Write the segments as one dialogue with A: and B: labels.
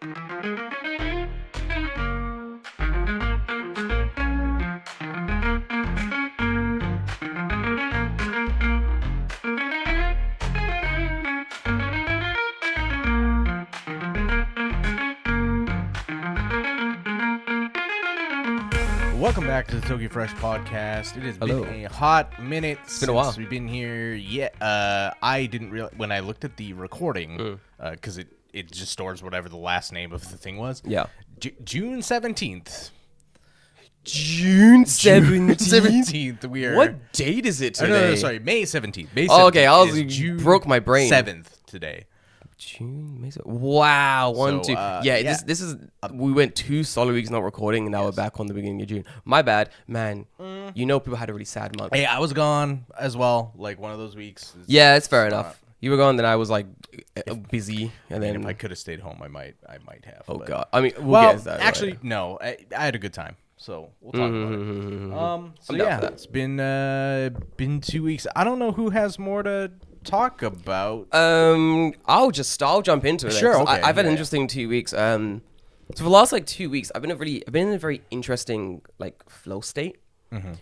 A: Welcome back to the Toki Fresh podcast. It has been a hot minute since
B: a while.
A: we've been here. Yeah, I didn't realize when I looked at the recording because it just stores whatever the last name of the thing was.
B: Yeah.
A: June 17th.
B: June 17th?
A: We are.
B: What date is it
A: Oh,
B: today?
A: no, sorry, May 17th. May 17th.
B: Oh, okay,
A: June
B: broke my brain.
A: 7th today.
B: June, May 7th. Wow, two.
A: Yeah.
B: This is. We went 2 solid weeks not recording, and now we're back on the beginning of June. My bad, man. You know, people had a really sad month.
A: Hey, I was gone as well. Like one of those weeks.
B: Yeah, it's fair enough. You were gone, then I was like busy, and then
A: if I could have stayed home, I might have.
B: Oh
A: but-
B: god, I mean, we'll get into that.
A: Actually,
B: right?
A: no. I had a good time, so we'll talk about it. So
B: I'm down
A: yeah,
B: for that.
A: it's been 2 weeks. I don't know who has more to talk about.
B: I'll jump into it.
A: Sure,
B: then, 'cause
A: okay,
B: I've had an
A: yeah.
B: interesting 2 weeks. So for the last 2 weeks, I've been in a very interesting flow state.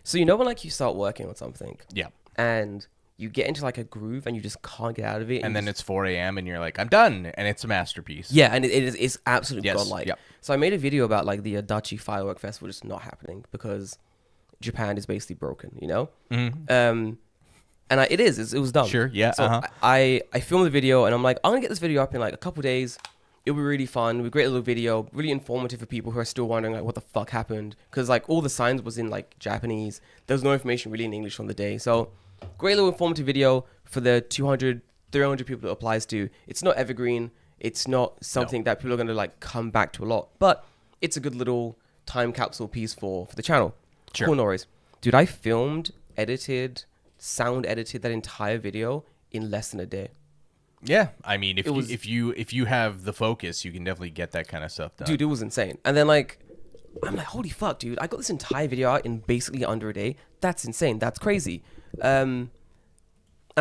B: So you know when you start working on something,
A: Yeah,
B: and you get into a groove and you just can't get out of it,
A: and then it's 4 a.m. and you're like, I'm done, and it's a masterpiece.
B: yeah, and it's absolutely
A: Yes,
B: godlike.
A: yep.
B: So I made a video about the Adachi Firework Festival just not happening because Japan is basically broken, you know. And it was dumb.
A: Sure, yeah,
B: So I filmed the video and I'm like, I'm gonna get this video up in a couple days. It'll be really fun. It'll be a great little video, really informative for people who are still wondering what the fuck happened, because all the signs was in Japanese. There was no information really in English on the day. So great little informative video for the 200, 300 people it applies to. It's not evergreen. It's not something that people are gonna come back to a lot, but it's a good little time capsule piece for the channel.
A: Sure.
B: Cool noise. Dude, I filmed, sound edited that entire video in less than a day.
A: Yeah. I mean, if you have the focus, you can definitely get that kind of stuff done.
B: Dude, it was insane. And then I'm like, holy fuck, dude, I got this entire video out in basically under a day. That's insane. That's crazy. And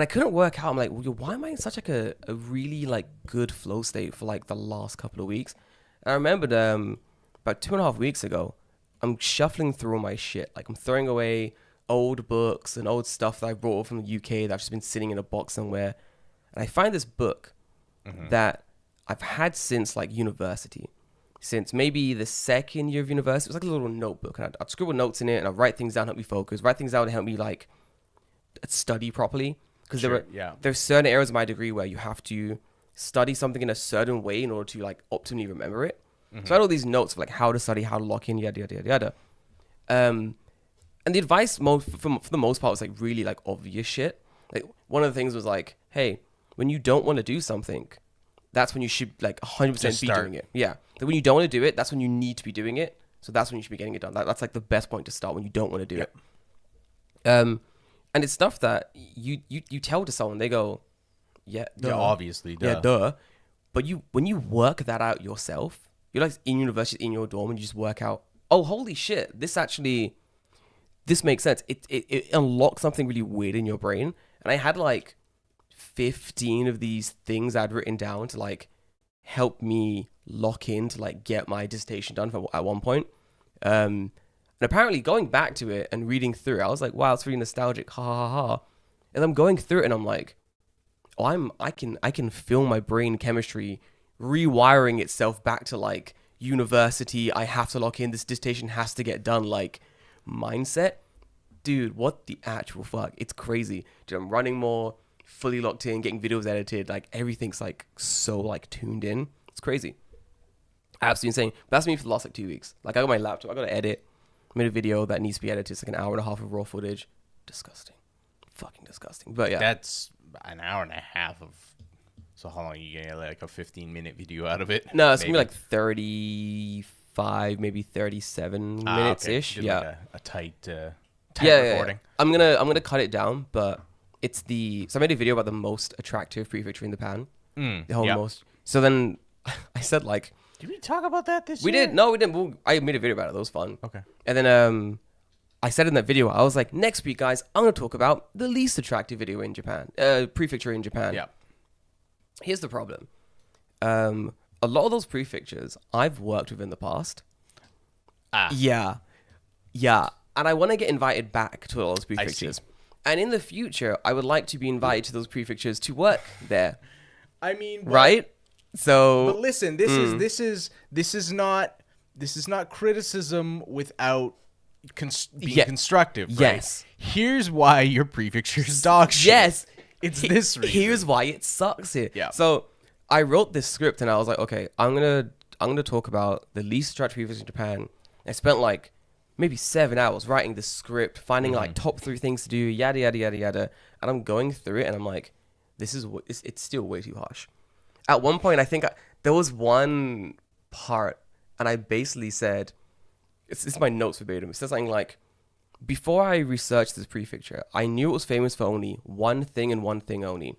B: I couldn't work out. I'm like, well, why am I in such a really good flow state for the last couple of weeks? And I remembered about 2.5 weeks ago, I'm shuffling through all my shit. I'm throwing away old books and old stuff that I brought from the UK that I've just been sitting in a box somewhere. And I find this book that I've had since university, since maybe the second year of university. It was a little notebook, and I'd scribble notes in it, and I'd write things down to help me focus, write things down to help me study properly. Because there's certain areas of my degree where you have to study something in a certain way in order to optimally remember it. So I had all these notes of how to study, how to lock in, yada yada yada yada. And the advice for the most part was really obvious shit. One of the things was hey, when you don't want to do something, that's when you should 100% be doing it. Yeah. When you don't want to do it, that's when you need to be doing it. So that's when you should be getting it done. That's the best point to start, when you don't want to do it. And it's stuff that you tell to someone, they go, yeah, duh.
A: Yeah, obviously, duh.
B: Yeah, duh. But when you work that out yourself, you're in university, in your dorm, and you just work out, oh, holy shit, this makes sense. It unlocks something really weird in your brain. And I had 15 of these things I'd written down to help me lock in to get my dissertation done at one point. And apparently going back to it and reading through it, I was like, wow, it's really nostalgic. Ha ha ha ha. And I'm going through it and I'm like, oh, I can feel my brain chemistry rewiring itself back to university. I have to lock in. This dissertation has to get done. Mindset. Dude, what the actual fuck? It's crazy. Dude, I'm running more, fully locked in, getting videos edited. Everything's so tuned in. It's crazy. Absolutely insane. But that's me for the last 2 weeks. I got my laptop. I got to edit. Made a video that needs to be edited. It's an hour and a half of raw footage. Disgusting. Fucking disgusting. But yeah.
A: That's an hour and a half of. So how long are you gonna get a 15-minute video out of it?
B: No, it's gonna be 35, maybe 37 minutes ish.
A: Did
B: Yeah.
A: A tight
B: Yeah.
A: recording.
B: I'm gonna cut it down, but so I made a video about the most attractive prefecture in the pan. The whole most. So then I said
A: did we talk about that this year?
B: we did. No, we didn't. I made a video about it. That was fun.
A: Okay.
B: And then I said in that video, I was like, next week, guys, I'm gonna talk about the least attractive video in Japan, prefecture in Japan.
A: Yeah.
B: Here's the problem. a lot of those prefectures I've worked with in the past.
A: Ah.
B: Yeah. And I want to get invited back to all those prefectures. And in the future, I would like to be invited to those prefectures to work there.
A: I mean,
B: right? So,
A: but listen, this is not criticism without being constructive. Right?
B: Yes.
A: Here's why your prefecture's dog shit.
B: Yes.
A: It's this reason.
B: Here's why it sucks here.
A: Yeah.
B: So I wrote this script and I was like, okay, I'm gonna talk about the least attractive prefectures in Japan. I spent like maybe 7 hours writing this script, finding like top 3 things to do, yada yada yada yada. And I'm going through it and I'm like, it's still way too harsh. At one point, I think there was one part, and I basically said, it's my notes verbatim. It says something like, before I researched this prefecture, I knew it was famous for only one thing and one thing only.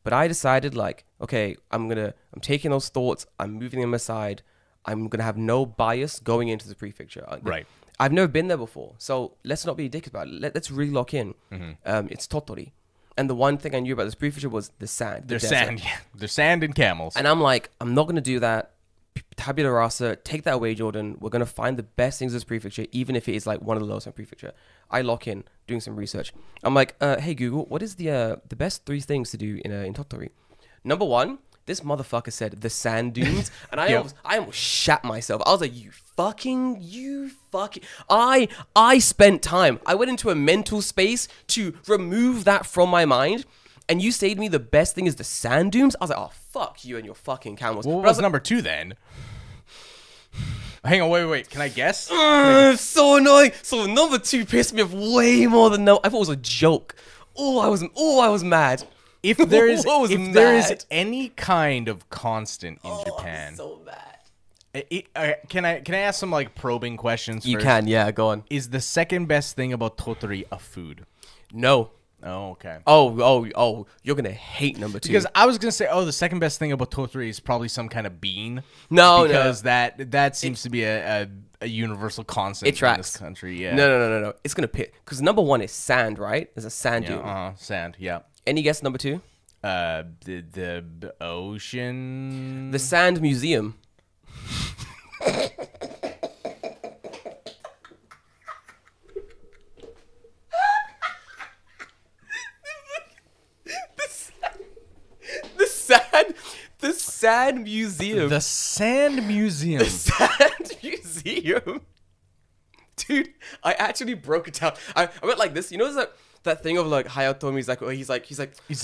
B: But I decided like, okay, I'm taking those thoughts, I'm moving them aside. I'm going to have no bias going into the prefecture.
A: Right.
B: I've never been there before. So let's not be a dick about it. Let's really lock in. It's Tottori. And the one thing I knew about this prefecture was the sand.
A: There's sand, yeah. There's sand and camels.
B: And I'm like, I'm not going to do that. Tabula rasa, take that away, Jordan. We're going to find the best things in this prefecture, even if it is like one of the lowest in prefecture. I lock in, doing some research. I'm like, hey, Google, what is the best 3 things to do in Tottori? Number 1, this motherfucker said the sand dunes. And I almost shat myself. I was like, you fucking. I spent time. I went into a mental space to remove that from my mind. And you say to me the best thing is the sand dunes? I was like, oh, fuck you and your fucking camels.
A: Well, what was number 2 then? Hang on, wait. Can I guess?
B: So annoying. So number 2 pissed me off way more than no. I thought it was a joke. I was mad.
A: If there is any kind of constant in Japan,
B: I'm so mad.
A: Can I ask some like probing questions?
B: You
A: first?
B: can, yeah. Go on.
A: Is the second best thing about Tottori a food?
B: No.
A: Oh, okay.
B: Oh, you're gonna hate number 2.
A: Because I was gonna say, the second best thing about Tottori is probably some kind of bean.
B: No,
A: because that seems to be a universal constant in this country. Yeah.
B: No. It's gonna pit because number 1 is sand, right? There's a sand dune.
A: Sand. Yeah.
B: Any guess number 2?
A: The ocean.
B: The Sand Museum. The Sand Museum.
A: The Sand Museum.
B: The Sand Museum. Dude, I actually broke it down. I went like this. You know that thing of like Hayatomi's like,
A: he's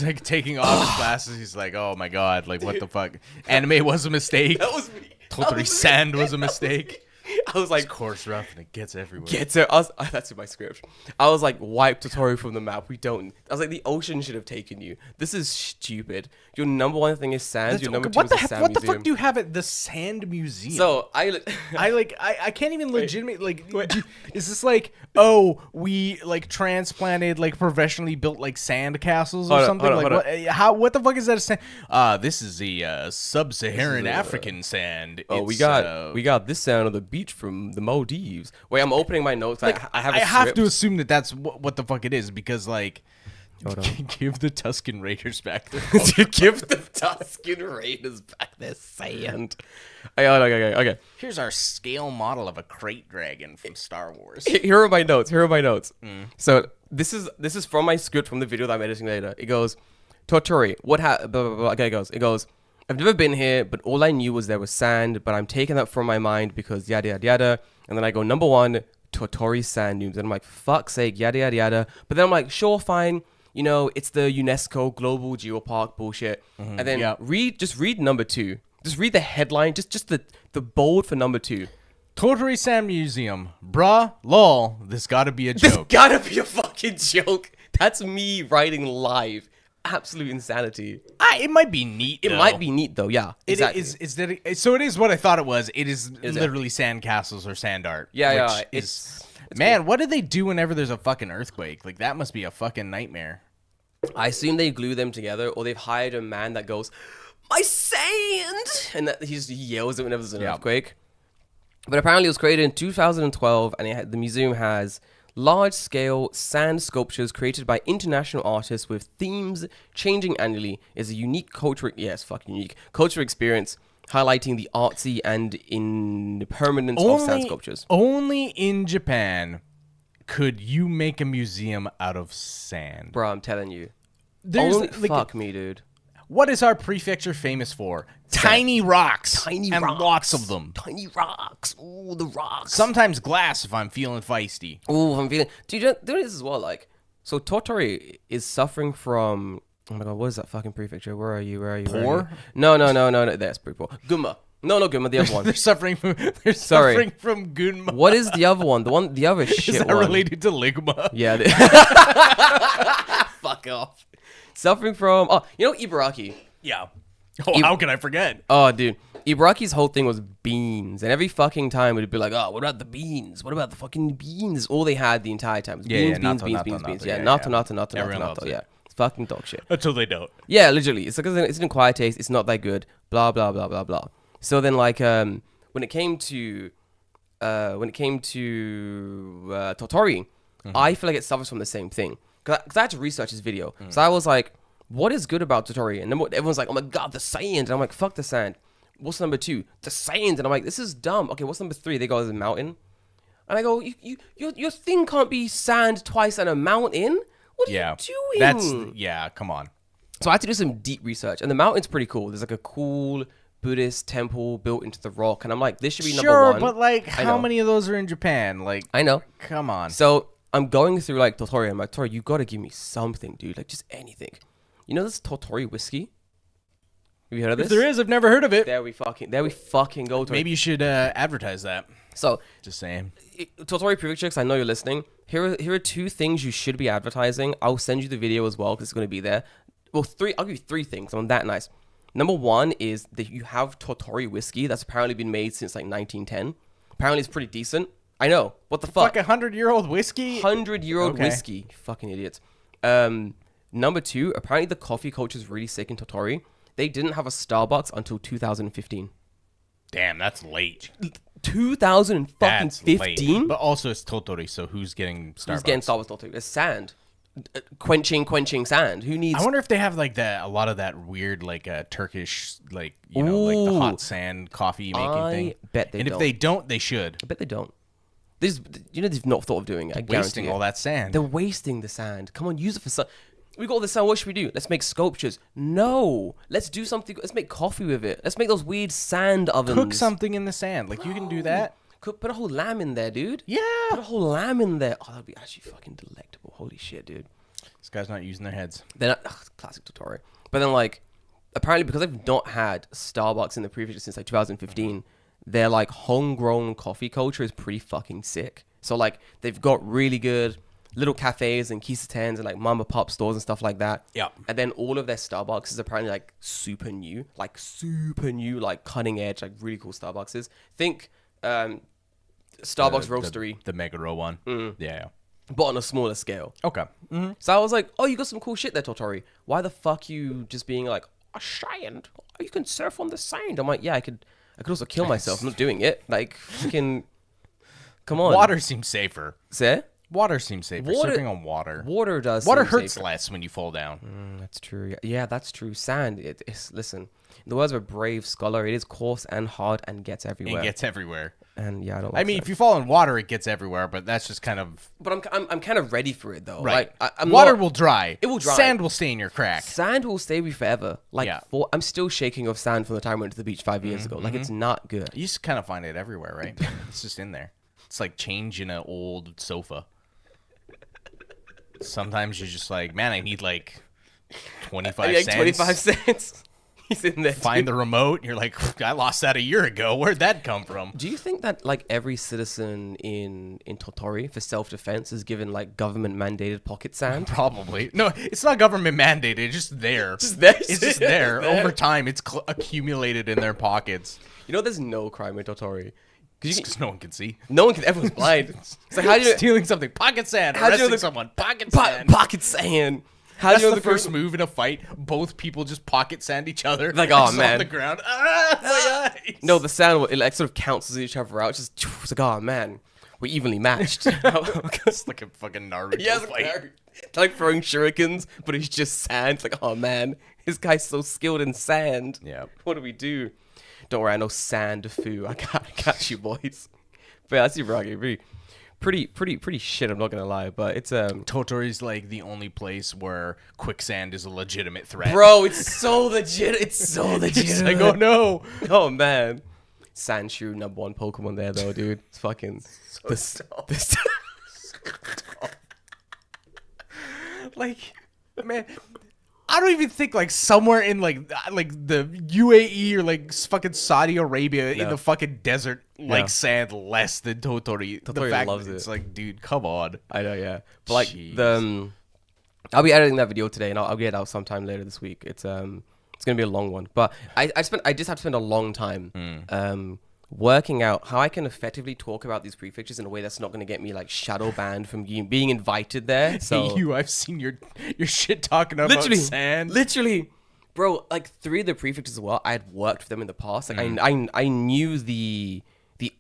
A: like taking off his glasses. He's like, oh my god, like what the fuck? Anime was a mistake.
B: That was me.
A: Totally sand was a mistake.
B: I was like,
A: it's coarse rough and it gets everywhere.
B: That's in my script. I was like, wipe Tottori from the map. I was like, the ocean should have taken you. This is stupid. Your number 1 thing is sand. Your number 2 is the Sand Museum.
A: What the fuck do you have at the Sand Museum?
B: So
A: I can't even legitimately is this like, we like transplanted like professionally built like sand castles or something? What the fuck is that a sand? This is the sub-Saharan African sand.
B: We got this sand on the beach from the Maldives. Wait, I'm opening my notes.
A: Like,
B: I
A: have to assume that that's what the fuck it is because like, give the Tusken Raiders back their
B: give the Tusken Raiders back their sand. Okay.
A: Here's our scale model of a crate dragon from Star Wars.
B: Here are my notes. So this is from my script from the video that I'm editing later. It goes, Tottori, what happened? Okay, it goes. I've never been here, but all I knew was there was sand, but I'm taking that from my mind because yada, yada, yada. And then I go, number 1, Tottori sand dunes. And I'm like, fuck's sake, yada, yada, yada. But then I'm like, sure, fine. You know, it's the UNESCO Global Geopark bullshit. And then read number 2. Just read the headline, just the bold for number 2.
A: Tottori Sand Museum. Bruh, lol, this gotta be a joke.
B: This gotta be a fucking joke. That's me writing live. Absolute insanity.
A: It might be neat.
B: It might be neat though. Yeah, exactly.
A: So it is what I thought it was. It is literally sand castles or sand art.
B: Yeah.
A: It's man, cool. What do they do whenever there's a fucking earthquake? Like that must be a fucking nightmare.
B: I assume they glue them together, or they've hired a man that goes, "My sand," and that he yells it whenever there's an earthquake. But apparently, it was created in 2012, and the museum has large-scale sand sculptures created by international artists with themes changing annually. It's a unique cultural, fucking unique cultural experience highlighting the artsy and impermanence of sand sculptures.
A: Only in Japan could you make a museum out of sand.
B: Bro, I'm telling you. Fuck me, dude.
A: What is our prefecture famous for? Tiny rocks. And lots of them.
B: Tiny rocks. Ooh, the rocks.
A: Sometimes glass if I'm feeling feisty.
B: Ooh, I'm feeling... Dude, you know this as well, like... So Tottori is suffering from... Oh my god, what is that fucking prefecture? Where are you?
A: Poor?
B: No. That's pretty poor. Gunma. No, Gunma, the other one.
A: They're suffering from Gunma.
B: What is the other one? The other shit
A: one. Is that related to Ligma?
B: Yeah. Fuck off. Suffering from... Oh, you know Ibaraki?
A: Yeah. Oh, how can I forget?
B: Oh, dude. Ibaraki's whole thing was beans. And every fucking time it would be like, oh, what about the beans? What about the fucking beans? All they had the entire time. Beans. Yeah, natto. Yeah. It's fucking dog shit.
A: Until they don't.
B: Yeah, literally. It's like it's an acquired taste. It's not that good. Blah, blah, blah, blah, blah. So then, like, when it came to Tottori, I feel like it suffers from the same thing. Because I had to research this video. So I was like, what is good about Tottori? And then everyone's like, oh my god, the sand. And I'm like, fuck the sand. What's number 2? The sand. And I'm like, this is dumb. Okay, what's number 3? They go as a mountain. And I go, your thing can't be sand twice and a mountain. What are you doing?
A: Come on.
B: So I had to do some deep research. And the mountain's pretty cool. There's like a cool Buddhist temple built into the rock. And I'm like, this should be number 1.
A: Sure, but like, how many of those are in Japan? Like,
B: I know.
A: Come on.
B: So I'm going through like Tottori. I'm like, Tottori, you gotta give me something, dude. Like, just anything. You know this Tottori whiskey? Have you heard of this?
A: If there is, I've never heard of it.
B: There we fucking go.
A: Maybe you should advertise that.
B: So,
A: just saying.
B: Tottori Prefecture, I know you're listening. Here are 2 things you should be advertising. I'll send you the video as well because it's going to be there. Well, 3. I'll give you 3 things. I'm that nice. Number 1 is that you have Tottori whiskey that's apparently been made since like 1910. Apparently, it's pretty decent. I know. What the fuck?
A: 100-year-old whiskey?
B: 100-year-old whiskey. You fucking idiots. Number 2, apparently the coffee culture is really sick in Tottori. They didn't have a Starbucks until 2015.
A: Damn, that's late.
B: 2015?
A: But also it's Tottori, so who's getting Starbucks?
B: Who's getting Starbucks Tottori? It's sand. Quenching sand. Who needs...
A: I wonder if they have like a lot of that weird like Turkish like like the hot sand coffee making thing.
B: I bet they don't.
A: And if they don't, they should.
B: I bet they don't. They've not thought of doing it.
A: Wasting all that sand.
B: They're wasting the sand. Come on, use it for some... We got all the sand. What should we do? Let's make sculptures. No. Let's do something. Let's make coffee with it. Let's make those weird sand ovens.
A: Cook something in the sand. Like, you can do that.
B: Put a whole lamb in there, dude.
A: Yeah.
B: Put a whole lamb in there. Oh, that'd be actually fucking delectable. Holy shit, dude.
A: This guy's not using their heads.
B: Then classic tutorial. But then, like, apparently because they've not had Starbucks in the prefecture since like 2015, their like homegrown coffee culture is pretty fucking sick. So like they've got really good little cafes and kissetens and like mama pop stores and stuff like that.
A: Yeah.
B: And then all of their Starbucks is apparently like super new, like cutting edge, like really cool Starbucks. Think Starbucks Roastery.
A: The Mega Row one. Yeah.
B: But on a smaller scale.
A: Okay. Mm-hmm.
B: So I was like, oh, you got some cool shit there, Tottori. Why the fuck you just being like, a sand? Oh, you can surf on the sand. I'm like, yeah, I could also kill myself. I'm not doing it. Like, fucking, come on.
A: Water seems safer.
B: Say?
A: Water seems safer. Surfing on water.
B: Water does.
A: Water hurts less when you fall down.
B: That's true. Yeah, that's true. Sand. It's listen. In the words of a brave scholar, it is coarse and hard and gets everywhere.
A: It gets everywhere.
B: And yeah, I don't. Like
A: I mean, if you fall in water, it gets everywhere. But that's just kind of.
B: But I'm kind of ready for it though.
A: Right.
B: Like,
A: water will dry.
B: It will dry.
A: Sand will stay in your crack.
B: Sand will stay with you forever. Like I'm still shaking of sand from the time I went to the beach 5 years ago. Like it's not good.
A: You just kind of find it everywhere, right? It's just in there. It's like change in an old sofa. Sometimes you're just like, man, I need like 25 cents.
B: 25 cents. He's in there.
A: Find the remote. And you're like, I lost that a year ago. Where'd that come from?
B: Do you think that like every citizen in Tottori for self-defense is given like government mandated pocket sand?
A: Probably. No, it's not government mandated. It's just there. It's just there. Over time, it's accumulated in their pockets.
B: You know, there's no crime in Tottori.
A: Because no one can see.
B: No one can. Everyone's blind. It's like, how do you
A: stealing something? Pocket sand. Arresting someone. Pocket sand.
B: Pocket sand.
A: That's the first move in a fight. Both people just pocket sand each other.
B: Like, oh man,
A: on the ground. My eyes.
B: No, the sand it like sort of cancels each other out. It's like, oh man, We're evenly matched.
A: It's like a fucking Naruto
B: Yes,
A: fight.
B: like throwing shurikens, but it's just sand. It's like, oh man, this guy's so skilled in sand.
A: Yeah.
B: What do we do? Don't worry, I know sand foo. I got you, boys. But yeah, that's Ibaraki. Pretty shit. I'm not gonna lie, but it's
A: Totori's like the only place where quicksand is a legitimate threat.
B: Bro, it's so legit. It's so legit.
A: It's like, oh no.
B: Oh man, Sandshrew, number 1 Pokemon there though, dude. It's fucking this.
A: Like, man, I don't even think like somewhere in like the UAE or like fucking Saudi Arabia in the fucking desert like sand less than Totori. The
B: Totori
A: fact
B: loves
A: that it's
B: it.
A: like, dude, come on.
B: I know, yeah. But like
A: Jeez.
B: I'll be editing that video today, and I'll get it out sometime later this week. It's gonna be a long one, but I just have to spend a long time working out how I can effectively talk about these prefixes in a way that's not gonna get me like shadow banned from being invited there. So
A: Hey, I've seen your shit talking about sand.
B: literally, bro. Like 3 of the prefixes as well. I had worked with them in the past. Like I knew the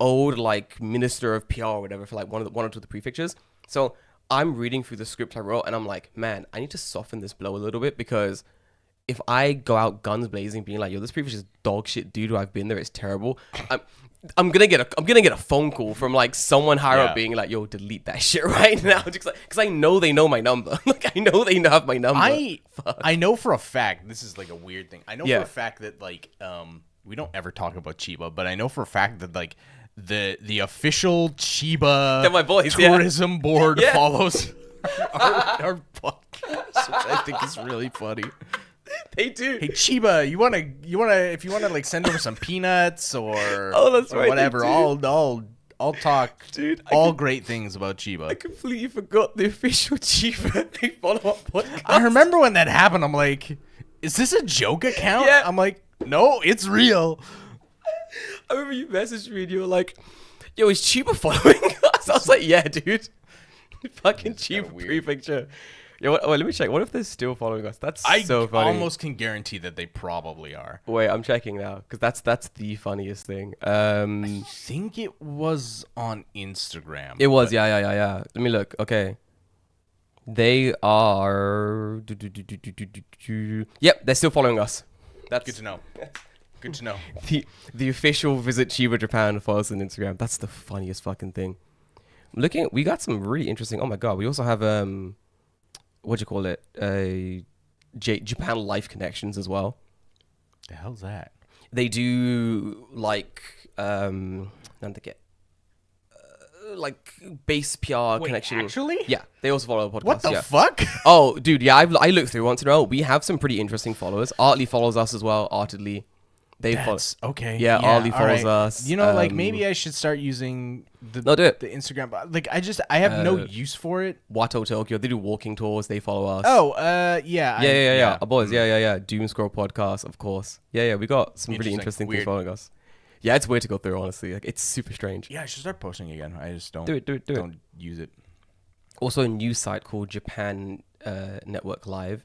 B: old like minister of PR or whatever for like one or two of the prefixes. So I'm reading through the script I wrote, and I'm like, man, I need to soften this blow a little bit, because if I go out guns blazing, being like, yo, this prefix is dog shit, dude. I've been there. It's terrible. I'm gonna get a phone call from like someone higher up being like, yo, delete that shit right now, just like, because I know they know my number. Like I know they have my number.
A: I know for a fact, this is like a weird thing. I know for a fact that like we don't ever talk about Chiba, but I know for a fact that like the official Chiba
B: They're my boys,
A: tourism board follows our podcast, which I think is really funny.
B: They do.
A: Hey Chiba, you wanna if you wanna like send over some peanuts or
B: that's right,
A: whatever, I'll talk
B: Dude,
A: great things about Chiba.
B: I completely forgot the official Chiba they follow up podcast.
A: I remember when that happened, I'm like, is this a joke account?
B: Yeah.
A: I'm like, no, it's real.
B: I remember you messaged me and you were like, yo, is Chiba following us? I was like, yeah, dude. Fucking Chiba prefecture. Yo, wait, let me check. What if they're still following us? That's so funny.
A: I almost can guarantee that they probably are.
B: Wait, I'm checking now, because that's the funniest thing.
A: I think it was on Instagram.
B: It was, yeah. Let me look. Okay. They are... Yep, they're still following us. That's
A: good to know. Good to know.
B: The official Visit Chiba Japan follows on Instagram. That's the funniest fucking thing. We got some really interesting... Oh my god, we also have... what do you call it? Japan Life Connections as well.
A: The hell's that?
B: They do like like base PR connection.
A: Actually?
B: Yeah, they also follow the podcast.
A: What the fuck?
B: Oh, dude, yeah, I looked through once in a row. We have some pretty interesting followers. Artley follows us as well. Artedly.
A: Okay.
B: Yeah, Artley follows us.
A: You know, like maybe I should start using the Instagram. Like I have no use for it.
B: Wato Tokyo, they do walking tours. They follow us.
A: Oh, yeah.
B: Yeah. Our boys, yeah. Doom Scroll podcast, of course. Yeah. We got some really interesting things following us. Yeah, it's weird to go through, honestly. Like, it's super strange.
A: Yeah, I should start posting again. I just don't
B: don't
A: use it.
B: Also, a news site called Japan Network Live.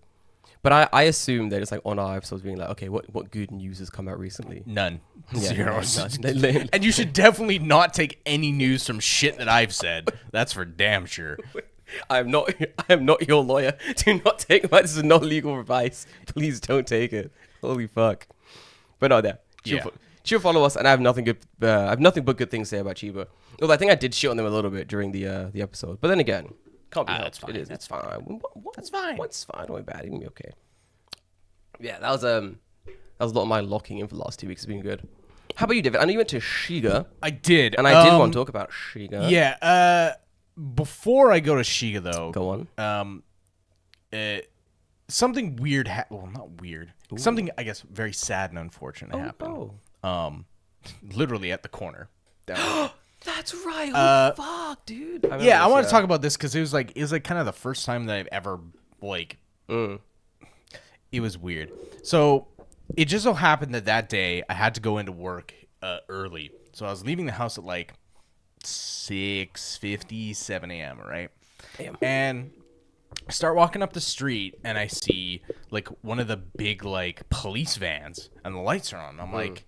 B: But I assume they're just like on our episodes being like, okay, what good news has come out recently?
A: None.
B: Yeah,
A: Zero.
B: None.
A: And you should definitely not take any news from shit that I've said. That's for damn sure.
B: I am not your lawyer. Do not take this is not legal advice. Please don't take it. Holy fuck. But no, there. Chiba follow us, and I have nothing but good things to say about Chiba. Although I think I did shit on them a little bit during the episode. But then again, can't be helped.
A: That's fine.
B: It is.
A: That's
B: fine.
A: That's fine.
B: What's fine? Don't be bad. Even be okay. Yeah, that was a lot of my locking in for the last 2 weeks. It's been good. How about you, David? I know you went to Shiga.
A: I did.
B: And I did want to talk about Shiga.
A: Yeah. Before I go to Shiga, though.
B: Go on.
A: Something weird well, not weird. Ooh. Something, I guess, very sad and unfortunate happened. Literally at the corner.
B: That's right. Oh, fuck, dude.
A: I want to talk about this because it was like kind of the first time that I've ever like. It was weird. So it just so happened that day I had to go into work early. So I was leaving the house at like 6:50, 7 a.m. Right, and I start walking up the street and I see like one of the big like police vans and the lights are on. I'm like,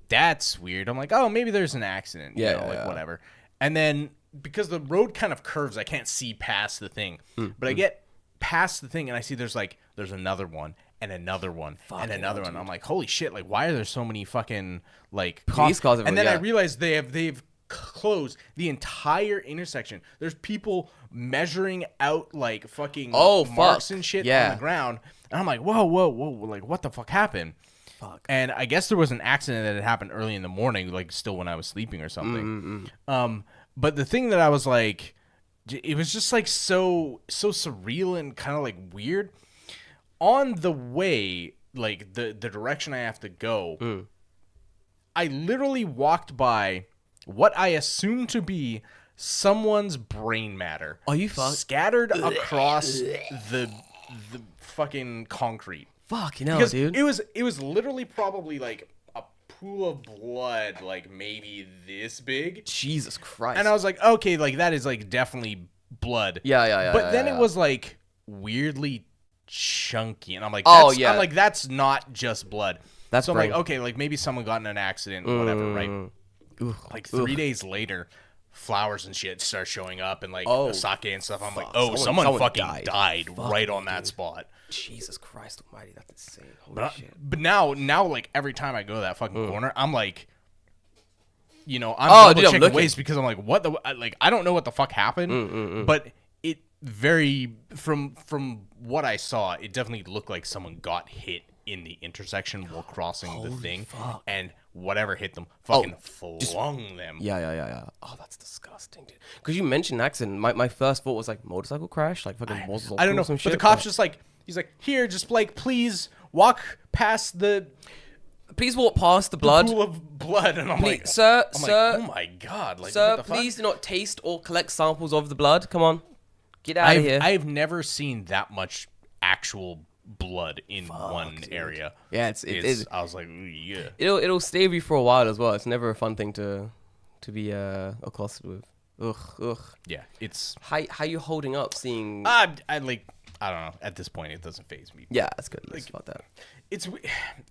A: that's weird. I'm like, oh, maybe there's an accident. Like whatever. And then because the road kind of curves, I can't see past the thing. But I get past the thing and I see there's another one and another one and another one. I'm like, holy shit, like why are there so many fucking like
B: police cars everywhere?
A: And then I realized they've closed the entire intersection. There's people measuring out like fucking marks and shit on the ground. And I'm like, whoa, like what the fuck happened? Fuck. And I guess there was an accident that had happened early in the morning, like still when I was sleeping or something. But the thing that I was like, it was just like so surreal and kind of like weird. On the way, like the direction I have to go, I literally walked by what I assume to be someone's brain matter.
B: Are you fucked?
A: Scattered across the fucking concrete.
B: Fuck, you know,
A: because
B: dude.
A: It was literally probably like a pool of blood, like maybe this big.
B: Jesus Christ.
A: And I was like, okay, like that is like definitely blood.
B: Yeah.
A: But then it was like weirdly chunky, and I'm like,
B: I'm
A: like that's not just blood.
B: That's
A: so I'm like, okay, like maybe someone got in an accident or whatever, right? Like 3 days later, flowers and shit start showing up and like sake and stuff. I'm like, someone fucking died right on that spot.
B: Jesus Christ almighty, that's insane. Holy shit.
A: But now like every time I go to that fucking corner, I'm like, you know, I'm double checking ways because I'm like, what the, like, I don't know what the fuck happened, but it from what I saw, it definitely looked like someone got hit in the intersection while crossing the thing, and whatever hit them fucking flung them.
B: Yeah. Oh, that's disgusting, dude. Because you mentioned accident, my first thought was like motorcycle crash, like fucking
A: I don't know, but the cop's just like, he's like, here, just like, please walk past the...
B: Please walk past the blood.
A: Pool of blood, and I'm like,
B: sir,
A: like, oh my god, like,
B: sir,
A: what the fuck?
B: please do not taste or collect samples of the blood. Come on, get out of here.
A: I've never seen that much actual blood in one area.
B: Yeah, it is.
A: I was like, yeah.
B: It'll stay with you for a while as well. It's never a fun thing to be accosted with. Ugh.
A: Yeah, it's
B: how you holding up seeing.
A: I don't know. At this point, it doesn't faze me.
B: Yeah, that's good. Let's spot that.
A: It's one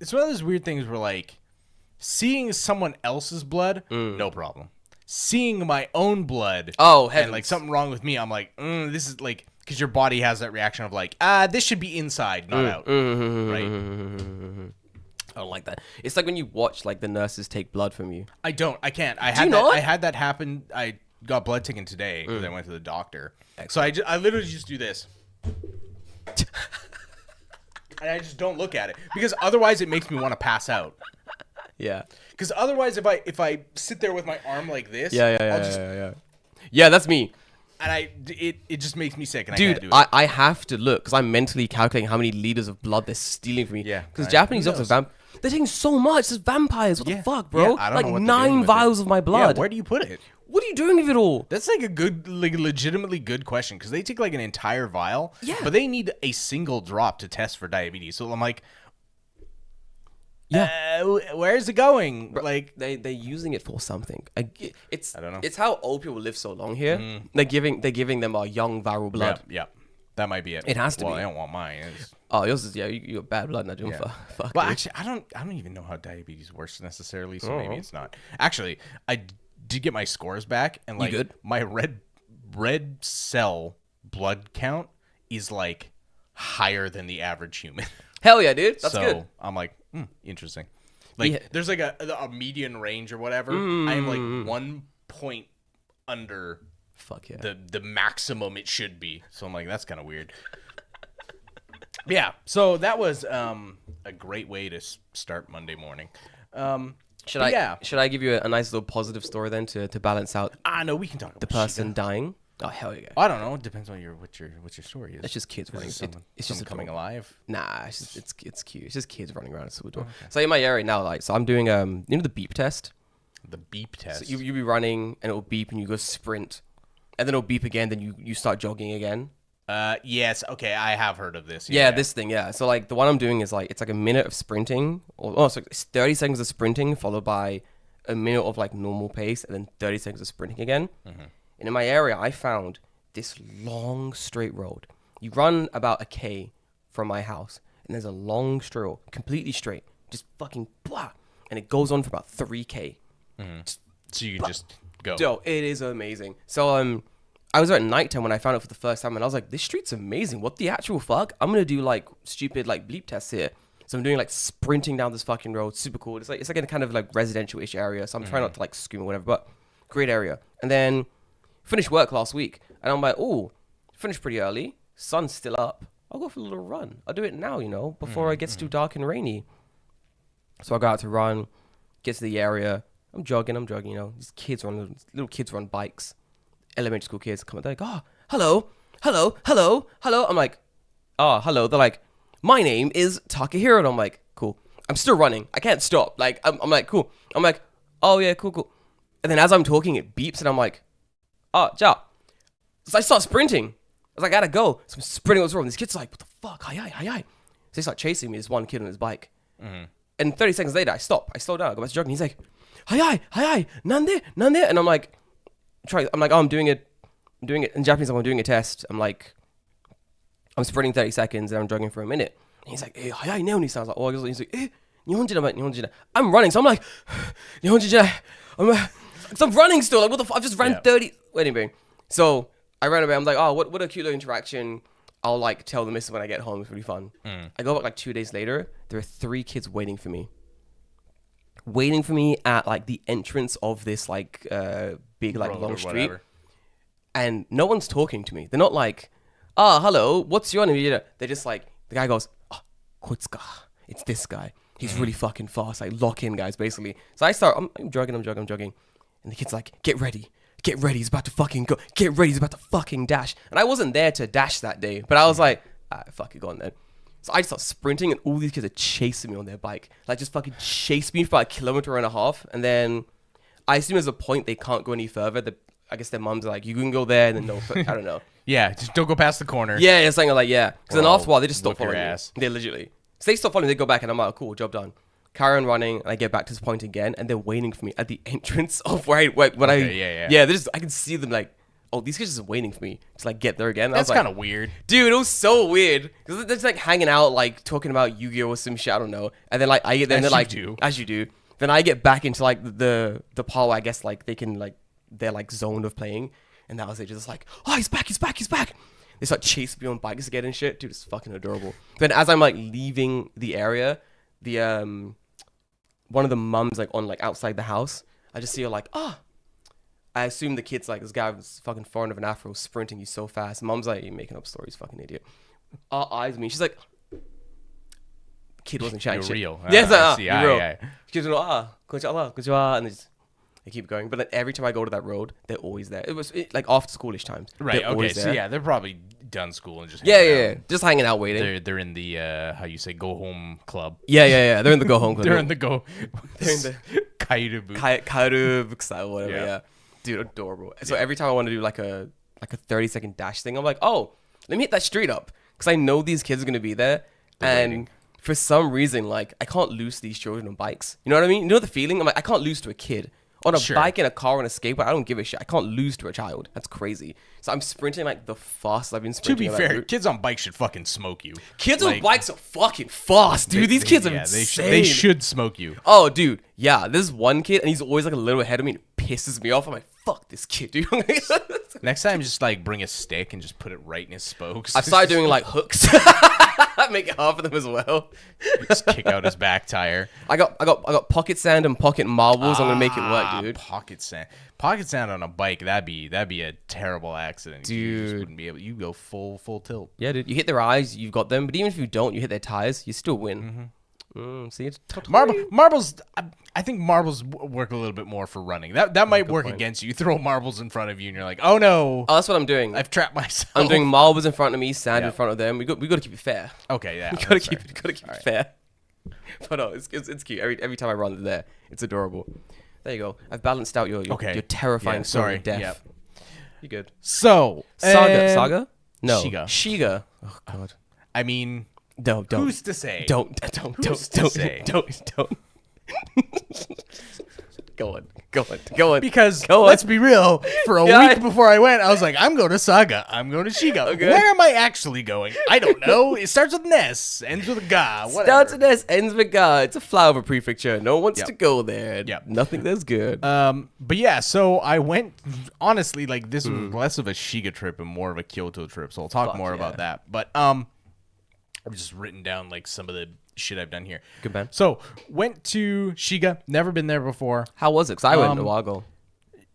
A: of those weird things where like seeing someone else's blood, no problem. Seeing my own blood, and like something wrong with me, I'm like, this is like, because your body has that reaction of like, this should be inside, not out, right?
B: I don't like that. It's like when you watch like the nurses take blood from you.
A: I can't. I had that happen. I got blood taken today because I went to the doctor. Excellent. So I literally just do this. And I just don't look at it because otherwise it makes me want to pass out.
B: Yeah.
A: Because otherwise, if I sit there with my arm like this,
B: yeah, that's me.
A: And it just makes me sick, and
B: dude,
A: I can't do it.
B: I have to look because I'm mentally calculating how many liters of blood they're stealing from me.
A: Yeah.
B: Because Japanese doctors, they're taking so much. It's vampires. What the fuck, bro?
A: Yeah, I don't know what
B: 9 vials of my blood.
A: Yeah, where do you put it?
B: What are you doing with it all?
A: That's like a good, like legitimately good question because they take like an entire vial, but they need a single drop to test for diabetes. So I'm like, where is it going?
B: Bro,
A: like
B: they're using it for something. I don't know. It's how old people live so long here. They're giving them our young viral blood.
A: Yeah, that might be it.
B: It has to be.
A: I don't want mine.
B: Yours is you got bad blood, not doing fuck.
A: Well, actually, I don't even know how diabetes works necessarily. So maybe it's not. Actually, I did get my scores back, and like my red cell blood count is like higher than the average human.
B: Hell yeah, dude. That's good.
A: I'm like, interesting. Like, there's like a median range or whatever. I am like 1 point under.
B: Fuck yeah.
A: The maximum it should be. So I'm like, that's kind of weird. Yeah. So that was a great way to start Monday morning.
B: Should I give you a nice little positive story then to balance out?
A: No, we can talk about
B: the person dying. Oh hell yeah!
A: I don't know. It depends on what your story is.
B: It's just kids running. It's just
A: coming alive.
B: Nah, it's cute. It's just kids running around. So So in my area now, like, so I'm doing the beep test.
A: The beep test.
B: So you be running and it'll beep and you go sprint, and then it'll beep again. Then you start jogging again.
A: Yes. Okay, I have heard of this.
B: Yeah, this thing. Yeah. So like the one I'm doing is like it's like a minute of sprinting, so it's 30 seconds of sprinting followed by a minute of like normal pace, and then 30 seconds of sprinting again. And in my area, I found this long straight road. You run about 1K from my house, and there's a long straight road, completely straight, just fucking blah, and it goes on for about 3K.
A: So you just Go.
B: Yo, it is amazing. So I was there at nighttime when I found it for the first time, and I was like, this street's amazing. What the actual fuck? I'm gonna do like stupid like bleep tests here. So I'm doing like sprinting down this fucking road, super cool. It's like in a kind of like residential-ish area. So I'm trying not to like scream or whatever, but great area. And then finished work last week, and I'm like, oh, finished pretty early. Sun's still up. I'll go for a little run. I'll do it now, before it gets too dark and rainy. So I go out to run, get to the area. I'm jogging. These kids little kids run bikes. Elementary school kids come up, they're like, oh, hello. I'm like, oh, hello. They're like, my name is Takahiro. And I'm like, cool. I'm still running. I can't stop. Like, I'm like, cool. I'm like, oh yeah, cool. And then as I'm talking, it beeps and I'm like, oh, ciao. So I start sprinting. I was like, I gotta go. So I'm sprinting what's wrong. These kids are like, what the fuck? Hi. So they start chasing me, this one kid on his bike. And 30 seconds later, I stop. I slow down. I go back to jogging. He's like, hi, nande. And I'm like, oh, I'm doing it. In Japanese, I'm doing a test. I'm sprinting 30 seconds and I'm jogging for a minute. And he's like, hayai ne. And he sounds like, oh, he's like, Nihonjin. I'm like, Nihonjin. I'm running. So I'm like, Nihonjin. I'm running still. Like, what the fuck? I've just ran 30. Anyway, so I ran away. I'm like, oh, what a cute little interaction. I'll like tell the missus when I get home. It's really fun. I go back like 2 days later. There are 3 kids waiting for me at like the entrance of this like big like long street. Whatever. And no one's talking to me. They're not like, hello, what's your name? They're just like, the guy goes, Koitsuka. It's this guy. He's really fucking fast. Like, lock in, guys, basically. So I start, I'm jogging. And the kid's like, get ready. He's about to fucking go. Get ready. He's about to fucking dash. And I wasn't there to dash that day. But I was like, fuck it, go on then. So I start sprinting and all these kids are chasing me on their bike. Like, just fucking chase me for like 1.5 kilometers. And then I assume there's a point they can't go any further. I guess their mums are like, you can go there, and then no, I don't know.
A: Yeah, just don't go past the corner.
B: Yeah, it's something like, yeah. Because then after a while, they just stop following me. They legitimately. So they stop following me, they go back, and I'm like, cool, job done. Carry on running, and I get back to this point again, and they're waiting for me at the entrance of where yeah, they're just, I can see them like, oh, these guys are just waiting for me to like get there again.
A: That's kind of weird.
B: Dude, it was so weird. Because they're just like hanging out, like talking about Yu-Gi-Oh! Or some shit, I don't know. And then like, I get there, and they're like, as you do. Then I get back into like the part where I guess like they can like, they're like zone of playing. And that was it, just like, oh, he's back. They start chasing me on bikes again and shit. Dude, it's fucking adorable. Then as I'm like leaving the area, the one of the mums like on like outside the house, I just see her like, I assume the kid's like, this guy was fucking foreign of an afro sprinting, he's so fast. Mom's like, you're making up stories, fucking idiot. Eyes me. She's like, kid wasn't chatting shit.
A: You're real.
B: Yes,
A: you're
B: real.
A: Yeah.
B: She's like, konnichiwa, and they keep going. But then every time I go to that road, they're always there. It was like after schoolish times.
A: Right. Okay. So yeah, they're probably done school and just
B: just hanging out waiting.
A: They're in the how you say go home club.
B: Yeah. They're in the go home club.
A: They're in the
B: Kairu style, whatever. Yeah. Dude, adorable. So every time I want to do like a 30-second dash thing, I'm like, oh, let me hit that street up because I know these kids are gonna be there, and for some reason, like I can't lose these children on bikes. You know what I mean? You know the feeling? I'm like, I can't lose to a kid. On a bike, in a car, on a skateboard, I don't give a shit. I can't lose to a child. That's crazy. So I'm sprinting like the fastest I've been sprinting.
A: To be fair, kids on bikes should fucking smoke you.
B: Kids on bikes are fucking fast, dude. These kids are insane.
A: They should smoke you.
B: Oh, dude. Yeah, there's one kid, and he's always like a little ahead of me. And it pisses me off. I'm like, fuck this kid, dude.
A: Next time, just like bring a stick and just put it right in his spokes.
B: I've started doing like hooks. Make it hard for them as well.
A: Just kick out his back tire.
B: I got pocket sand and pocket marbles. I'm gonna make it work, dude.
A: Pocket sand on a bike. That'd be a terrible accident, dude. You just wouldn't be able. You go full tilt.
B: Yeah, dude. You hit their eyes, you've got them. But even if you don't, you hit their tires, you still win. See, it's
A: marbles. I think marbles work a little bit more for running. That might work against you. You throw marbles in front of you, and you're like, oh no.
B: Oh, that's what I'm doing.
A: I've trapped myself.
B: I'm doing marbles in front of me, sand in front of them. We got to keep it fair.
A: Okay, yeah.
B: We gotta keep it fair. But no, it's cute. Every time I run there, it's adorable. There you go. I've balanced out your terrifying story of death. Yep. You good?
A: So
B: Saga? No.
A: Shiga.
B: Oh god.
A: I mean,
B: don't.
A: Who's to say?
B: Don't. Go on. Go on.
A: Because
B: Go on.
A: let's be real, for a
B: Yeah.
A: week before I went, I was like, I'm going to Saga. I'm going to Shiga.
B: Okay.
A: Where am I actually going? I don't know. It starts with an S, ends with a Ga. Whatever.
B: Starts with S, ends with Ga. It's a flower prefecture. No one wants
A: Yep.
B: to go there.
A: Yep.
B: Nothing that's good.
A: But yeah, so I went, honestly, like, this was less of a Shiga trip and more of a Kyoto trip, so I'll talk more about that. But, I've just written down, like, some of the shit I've done here.
B: Good man.
A: So, went to Shiga, never been there before.
B: How was it? Because I went a while ago.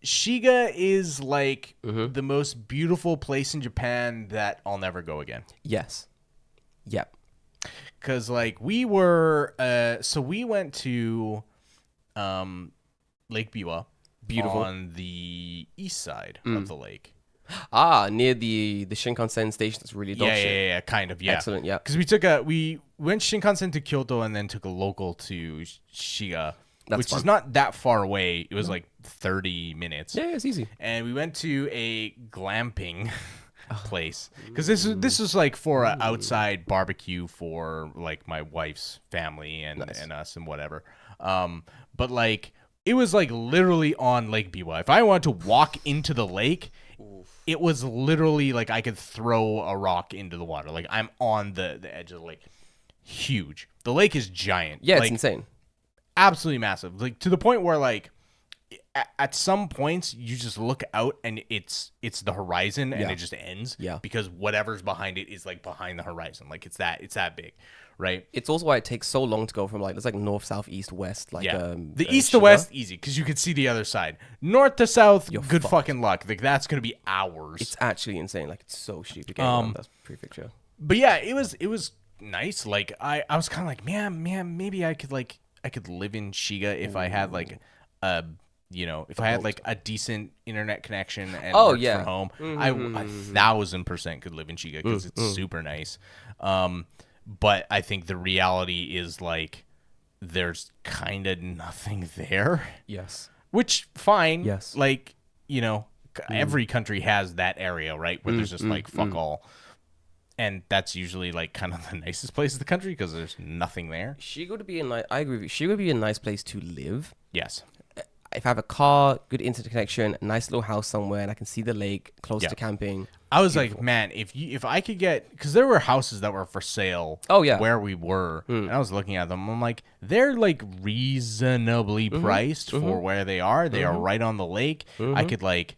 A: Shiga is, like, the most beautiful place in Japan that I'll never go again.
B: Yes. Yep.
A: Because, like, we were, so we went to Lake Biwa.
B: Beautiful.
A: On the east side of the lake.
B: Near the Shinkansen station. That's really dope shit.
A: Yeah, kind of, yeah.
B: Excellent, yeah.
A: Because we went Shinkansen to Kyoto and then took a local to Shiga, which is not that far away. It was like 30 minutes.
B: Yeah, it's easy.
A: And we went to a glamping place because this is like for an outside barbecue for like my wife's family and us and whatever. But like it was like literally on Lake Biwa. If I wanted to walk into the lake, it was literally like I could throw a rock into the water. Like I'm on the edge of the lake. Huge. The lake is giant.
B: Yeah,
A: like,
B: it's insane.
A: Absolutely massive. Like to the point where like at some points you just look out and it's the horizon and it just ends.
B: Yeah.
A: Because whatever's behind it is like behind the horizon. Like it's that big. Right.
B: It's also why it takes so long to go from like, it's like north, south, east, west. Like,
A: the east to west, easy, because you could see the other side. North to south, good fucking luck. Like that's gonna be hours.
B: It's actually insane. Like it's so stupid. That's prefecture.
A: But yeah, it was nice. Like I was kind of like, man, maybe I could live in Shiga if I had like if I had like a decent internet connection and worked from home. I 1,000% could live in Shiga because it's super nice. But I think the reality is like there's kind of nothing there.
B: Yes.
A: Which fine.
B: Yes.
A: Like, every country has that area, right? Where there's just like fuck all. And that's usually like kind of the nicest place in the country because there's nothing there.
B: Shiga would be I agree with you. Shiga would be a nice place to live.
A: Yes.
B: If I have a car, good internet connection, a nice little house somewhere, and I can see the lake, close to camping.
A: I was like, man, if I could get, because there were houses that were for sale.
B: Oh yeah.
A: Where we were, and I was looking at them. I'm like, they're like reasonably priced for where they are. They are right on the lake. I could like,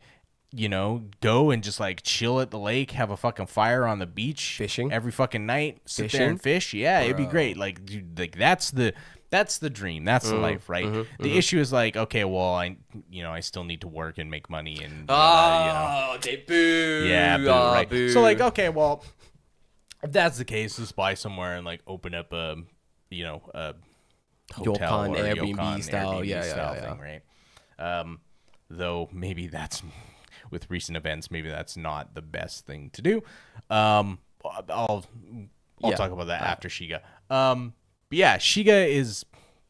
A: go and just like chill at the lake, have a fucking fire on the beach,
B: fishing
A: every fucking night, sit there and fish. Yeah, it'd be great. Like, dude, like that's the dream. That's the life, right? The issue is like, okay, well, I still need to work and make money, and
B: they boo.
A: Yeah, boo, right. Boo. So like, okay, well, if that's the case, just buy somewhere and like open up a hotel
B: Ryokan,
A: or
B: Airbnb style,
A: thing, right? Though maybe that's with recent events, maybe that's not the best thing to do. I'll talk about that after Shiga. But yeah, Shiga is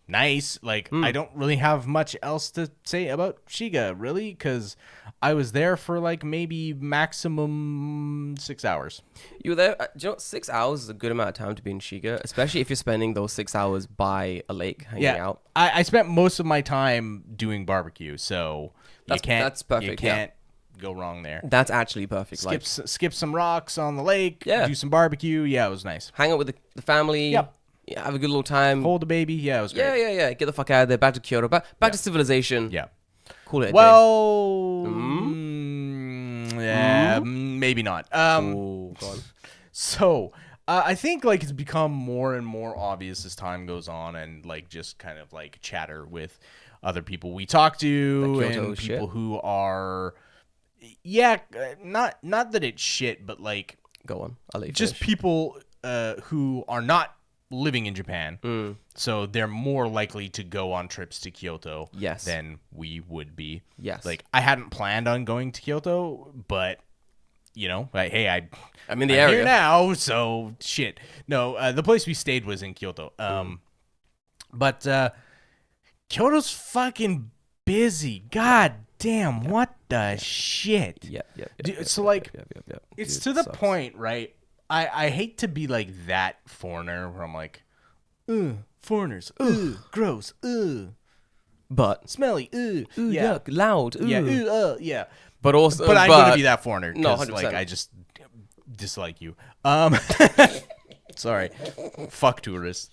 A: nice. Like, I don't really have much else to say about Shiga, really, because I was there for, like, maybe maximum 6 hours.
B: You were there, 6 hours is a good amount of time to be in Shiga, especially if you're spending those 6 hours by a lake hanging out.
A: I spent most of my time doing barbecue, so
B: that's perfect.
A: You can't go wrong there.
B: That's actually perfect.
A: Skip some rocks on the lake,
B: do
A: some barbecue. Yeah, it was nice.
B: Hang out with the family.
A: Yep.
B: Yeah, have a good little time.
A: Hold the baby. Yeah, it was great.
B: Yeah. Get the fuck out of there. Back to Kyoto. Back to civilization.
A: Yeah.
B: Cool it.
A: Maybe not.
B: Go on.
A: So, I think like it's become more and more obvious as time goes on, and like just kind of like chatter with other people we talk to and people who are, not that it's shit, but like,
B: go on. I'll let you
A: just
B: finish.
A: people who are not living in Japan, so they're more likely to go on trips to Kyoto than we would be.
B: Yes.
A: Like, I hadn't planned on going to Kyoto, but like, hey,
B: I'm in the area
A: here now, so shit. No, the place we stayed was in Kyoto. But Kyoto's fucking busy. God damn, what the shit?
B: Yeah.
A: So like, it's to the point, right? I hate to be like that foreigner where I'm like, foreigners, gross,
B: But
A: smelly.
B: yuck, loud.
A: Yeah.
B: But also,
A: But I'm gonna be that foreigner.
B: No,
A: 'cause,
B: 100%.
A: like I just dislike you. Sorry. Fuck tourists.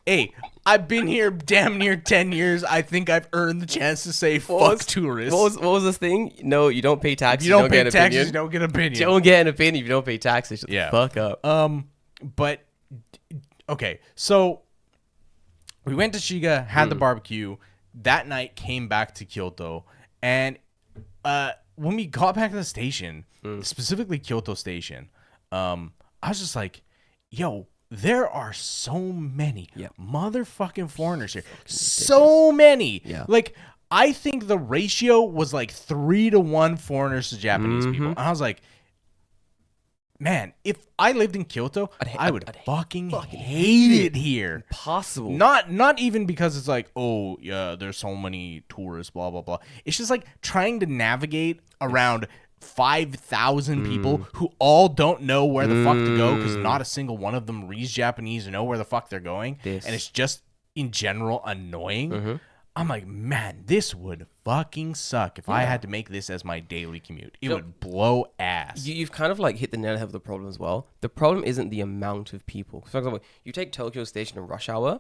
A: Hey, I've been here damn near 10 years. I think I've earned the chance to say fuck tourists.
B: What was this thing? No, you don't pay taxes.
A: You don't pay
B: get an
A: taxes,
B: opinion.
A: you don't get an opinion.
B: You don't get an opinion if you don't pay taxes. Shut the fuck up.
A: But okay, so we went to Shiga, had the barbecue. That night came back to Kyoto, and when we got back to the station, specifically Kyoto Station, I was just like, yo, there are so many motherfucking foreigners here. So many.
B: Yeah.
A: Like, I think the ratio was like 3-1 foreigners to Japanese people. And I was like, man, if I lived in Kyoto, I would fucking hate it here.
B: Impossible.
A: Not even because it's like, oh, yeah, there's so many tourists, blah, blah, blah. It's just like trying to navigate around 5,000 people who all don't know where the fuck to go because not a single one of them reads Japanese or know where the fuck they're going. And it's just, in general, annoying. I'm like, man, this would fucking suck if I had to make this as my daily commute. It would blow ass.
B: You've kind of like hit the nail on the head of the problem as well. The problem isn't the amount of people. For example, you take Tokyo Station in rush hour,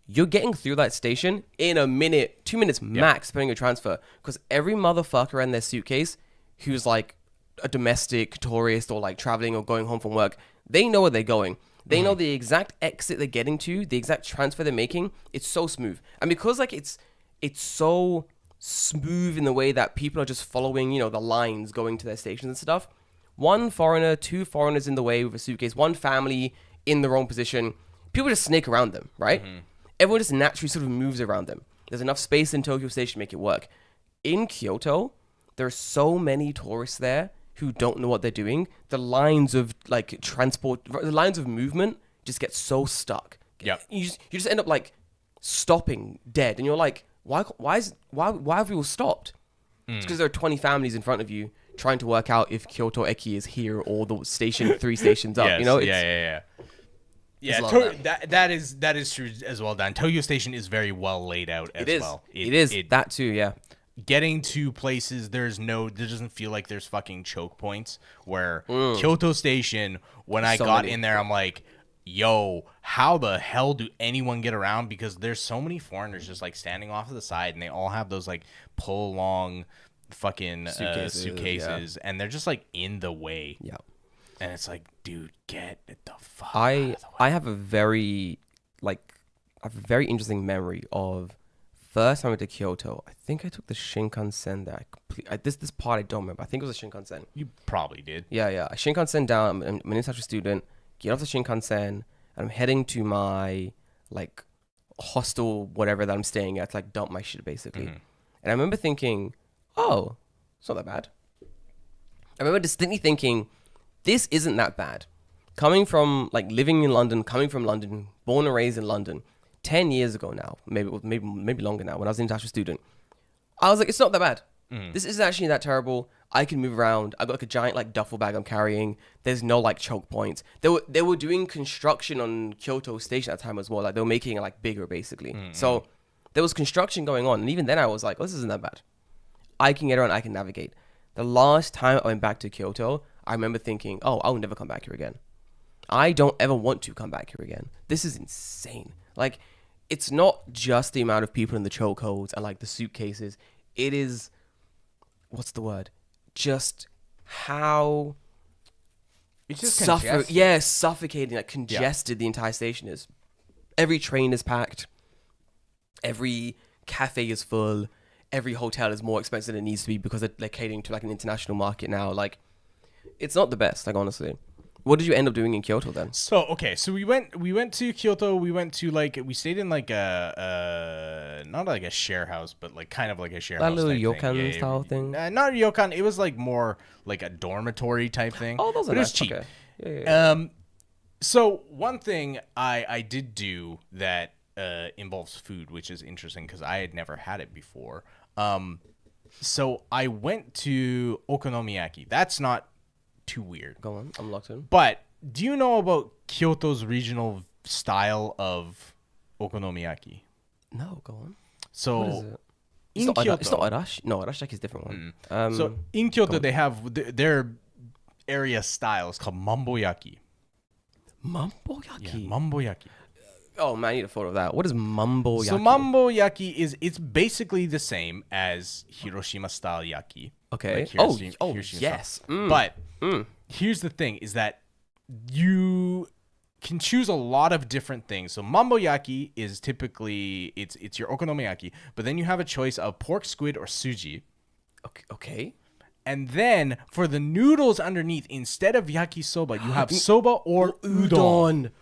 B: you're getting through that station in a minute, 2 minutes max, depending on your transfer. Because every motherfucker in their suitcase who's like a domestic tourist or like traveling or going home from work, they know where they're going. They know the exact exit they're getting to, the exact transfer they're making. It's so smooth. And because like it's so smooth in the way that people are just following, you know, the lines going to their stations and stuff. One foreigner, two foreigners in the way with a suitcase, one family in the wrong position. People just snake around them, right? Everyone just naturally sort of moves around them. There's enough space in Tokyo Station to make it work. In Kyoto, there are so many tourists there who don't know what they're doing. The lines of like transport, the lines of movement just get so stuck.
A: Yeah.
B: You just end up like stopping dead, and you're like, why have we all stopped? It's because there are 20 families in front of you trying to work out if Kyoto Eki is here or the station 3 stations up.
A: Yes,
B: you know?
A: Yeah, that is true as well, Dan. Tokyo Station is very well laid out as well.
B: It is that too, yeah.
A: Getting to places, there doesn't feel like there's fucking choke points where Kyoto Station, when I got in there, I'm like, yo, how the hell do anyone get around? Because there's so many foreigners just like standing off to the side, and they all have those like pull along fucking suitcases and they're just like in the way.
B: Yeah.
A: And it's like, dude, get the fuck
B: I
A: out of the way.
B: I have a very interesting memory of first time I went to Kyoto. I think I took the Shinkansen there. This part I don't remember. I think it was a Shinkansen.
A: You probably did.
B: Yeah. A Shinkansen down. I'm an international student. Get off the Shinkansen, and I'm heading to my like hostel, whatever that I'm staying at, to like dump my shit basically. And I remember thinking, oh, it's not that bad. I remember distinctly thinking, this isn't that bad. Coming from like living in London, born and raised in London, 10 years ago now, maybe longer now, when I was an international student, I was like, it's not that bad. This isn't actually that terrible. I can move around. I got like a giant like duffel bag I'm carrying. There's no like choke points. They were doing construction on Kyoto Station at the time as well. Like they were making it like bigger basically. So there was construction going on, and even then I was like, oh, this isn't that bad. I can get around. I can navigate. The last time I went back to Kyoto, I remember thinking, oh, I'll never come back here again. I don't ever want to come back here again. This is insane. Like, it's not just the amount of people in the chokeholds and like the suitcases. It is, what's the word? Just how
A: it's just congested.
B: Suffocating, like congested the entire station is. Every train is packed. Every cafe is full. Every hotel is more expensive than it needs to be because they're catering to like an international market now. Like, it's not the best, like honestly. What did you end up doing in Kyoto then?
A: So we went to Kyoto. We went to like, we stayed in like a not like a share house, but like kind of like a share house.
B: That little ryokan style thing.
A: Not a ryokan. It was like more like a dormitory type thing.
B: Oh, those are nice.
A: It was cheap.
B: Okay. Yeah.
A: So one thing I did do that involves food, which is interesting because I had never had it before. So I went to okonomiyaki. That's not too weird.
B: Go on, I'm locked in.
A: But do you know about Kyoto's regional style of okonomiyaki?
B: No, go on.
A: So
B: What is it?
A: in Kyoto,
B: It's not arashi. No, arashiyaki is a different one.
A: So in Kyoto, they have their area style is called mamboyaki.
B: Mamboyaki.
A: Yeah, mamboyaki.
B: Oh man, I need a photo of that. What is mamboyaki?
A: So mamboyaki it's basically the same as Hiroshima style yaki.
B: Okay.
A: Like Hiroshima
B: Yes.
A: style. But here's the thing: is that you can choose a lot of different things. So mamboyaki is typically it's your okonomiyaki, but then you have a choice of pork, squid, or suji.
B: Okay.
A: And then for the noodles underneath, instead of yakisoba, you have soba or udon.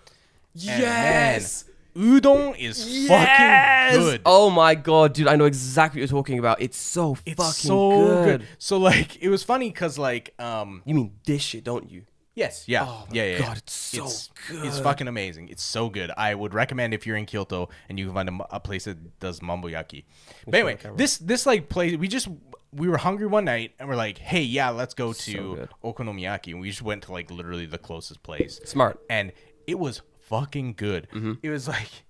B: Yes.
A: Man, udon is fucking good.
B: Oh my god, dude! I know exactly what you're talking about. It's so fucking good.
A: So like, it was funny because like,
B: You mean this shit, don't you?
A: yes, yeah,
B: Oh my
A: yeah.
B: god, it's so good.
A: It's fucking amazing. It's so good. I would recommend if you're in Kyoto and you can find a place that does mamboyaki. But anyway, this like place we were hungry one night and we're like, hey, yeah, let's go to okonomiyaki, and we just went to like literally the closest place.
B: Smart.
A: And it was fucking good. It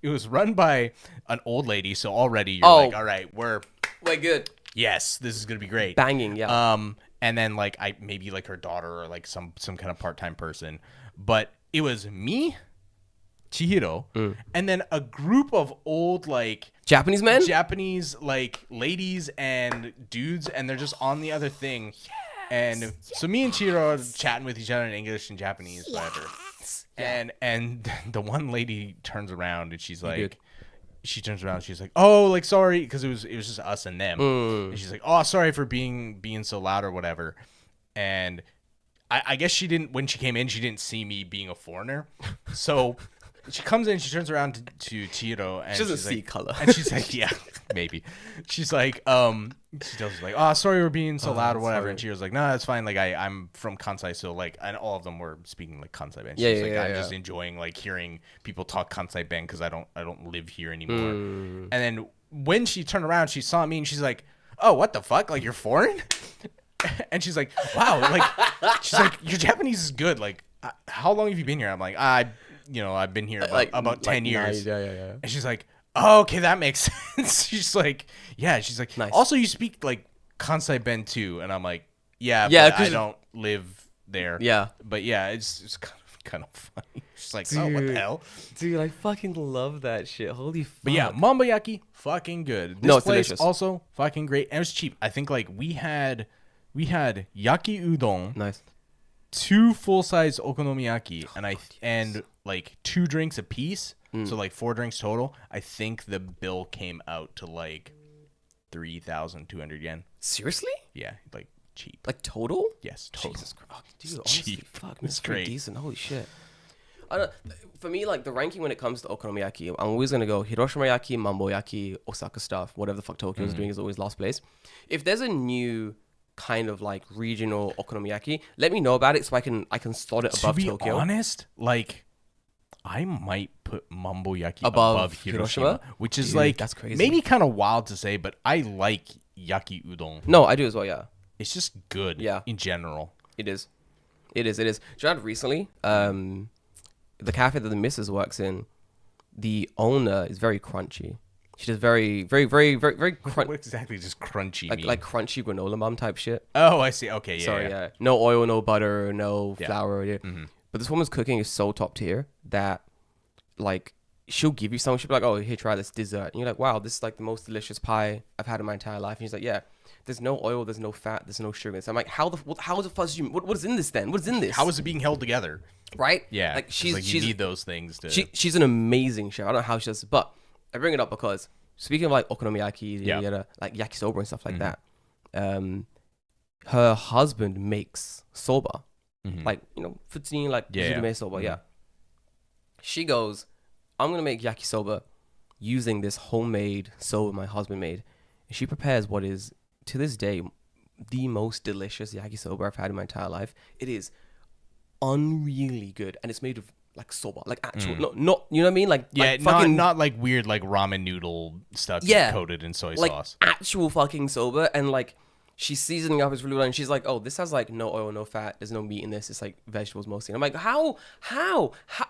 A: was run by an old lady, so already you're like, all right, we're
B: good.
A: yes, this is gonna be great.
B: Banging, yeah.
A: And then like I maybe like her daughter or like some kind of part-time person, but it was me, Chihiro, and then a group of old like
B: Japanese men?
A: Japanese like ladies and dudes, and they're just on the other thing. And so me and Chihiro are chatting with each other in English and Japanese, whatever. And the one lady turns around and she's like, she's like, oh, like sorry, because it was just us and them. And she's like, oh, sorry for being so loud or whatever. And I guess when she came in, she didn't see me being a foreigner. So she comes in, she turns around to Chihiro, and
B: She doesn't
A: she's
B: see
A: like,
B: color.
A: and she's like, yeah, maybe. She's like, she tells us like, oh, sorry we're being so loud or whatever. And Chihiro's like, no, it's fine. Like I'm from Kansai, so like, and all of them were speaking like Kansai Ben. She's like, I'm just enjoying like hearing people talk Kansai Ben because I don't live here anymore. And then when she turned around, she saw me and she's like, oh, what the fuck? Like you're foreign? And she's like, wow, like she's like, your Japanese is good. Like, how long have you been here? I'm like, I've been here about 10 years.
B: Yeah.
A: And she's like, oh, okay, that makes sense. She's like, yeah. She's like,
B: nice.
A: Also, you speak like Kansai Ben too. And I'm like, yeah, but I don't live there.
B: Yeah.
A: But yeah, it's kind of funny. She's like, oh, what the hell?
B: Dude, I fucking love that shit. Holy fuck.
A: But yeah, mamboyaki, fucking good. This
B: it's
A: place
B: delicious.
A: also fucking great. And it was cheap. I think like we had yaki udon.
B: Nice.
A: 2 full-size okonomiyaki and like 2 drinks a piece, so like 4 drinks total. I think the bill came out to like 3,200 yen.
B: Seriously?
A: Yeah, like cheap.
B: Like total?
A: Yes, total.
B: Jesus Christ, dude, honestly,
A: cheap.
B: fuck,
A: It's
B: it's pretty
A: great.
B: decent. Holy shit. I don't. For me, like the ranking when it comes to okonomiyaki, I'm always gonna go Hiroshima yaki, mamboyaki, Osaka stuff, whatever the fuck Tokyo's doing is always last place. If there's a new kind of like regional okonomiyaki, let me know about it so I can slot it above Tokyo.
A: To be honest, like I might put mamboyaki
B: Above
A: above Hiroshima, which is
B: Dude,
A: like
B: that's crazy.
A: maybe kind of wild to say, but I like yaki udon.
B: No, I do as well. Yeah,
A: It's just good.
B: Yeah.
A: In general.
B: it is. Do you know recently, the cafe that the missus works in, the owner is very crunchy. She does very
A: What exactly does crunchy mean?
B: like crunchy granola mum type shit.
A: Oh, I see. Okay, yeah.
B: Sorry,
A: yeah.
B: yeah. No oil, no butter, no
A: Yeah.
B: flour. Yeah. But this woman's cooking is so top tier that, like, she'll give you something. She'll be like, "Oh, here, try this dessert." And you're like, "Wow, this is like the most delicious pie I've had in my entire life." And she's like, "Yeah, there's no oil, there's no fat, there's no sugar." So I'm like, "How the fuck you? What is in this then? What is in this?
A: How is it being held together?
B: Right?
A: Yeah.
B: Like
A: 'cause,
B: she's
A: you need those things to.
B: she's an amazing chef. I don't know how she does it, but I bring it up because speaking of like okonomiyaki, like yakisoba and stuff like that, her husband makes soba, like futsuni, like suzume soba. Yeah. She goes, "I'm gonna make yakisoba using this homemade soba my husband made." And she prepares what is to this day the most delicious yakisoba I've had in my entire life. It is unreally good, and it's made of like soba, like actual, not you know what I mean, like
A: not like weird like ramen noodle stuff coated in soy sauce.
B: Actual fucking soba, and like she's seasoning up, it's really well, and she's like, "Oh, this has like no oil, no fat, there's no meat in this, it's like vegetables mostly." And I'm like, how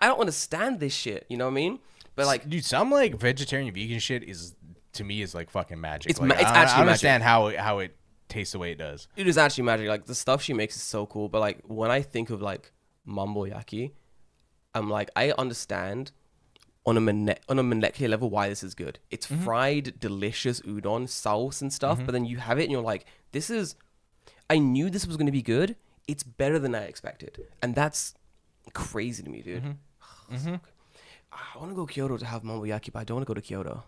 B: I don't understand this shit, you know what I mean? But like,
A: dude, some like vegetarian vegan shit is to me is like fucking magic.
B: It's
A: Like,
B: it's
A: I
B: actually
A: understand
B: magic.
A: how it tastes the way it does.
B: It is actually magic. Like the stuff she makes is so cool. But like when I think of like mamboyaki, I'm like I understand on a molecular level why this is good. It's fried, delicious udon sauce and stuff. But then you have it and you're like, this is. I knew this was going to be good. It's better than I expected, and that's crazy to me, dude. I want to go Kyoto to have mamboyaki, but I don't want to go to Kyoto.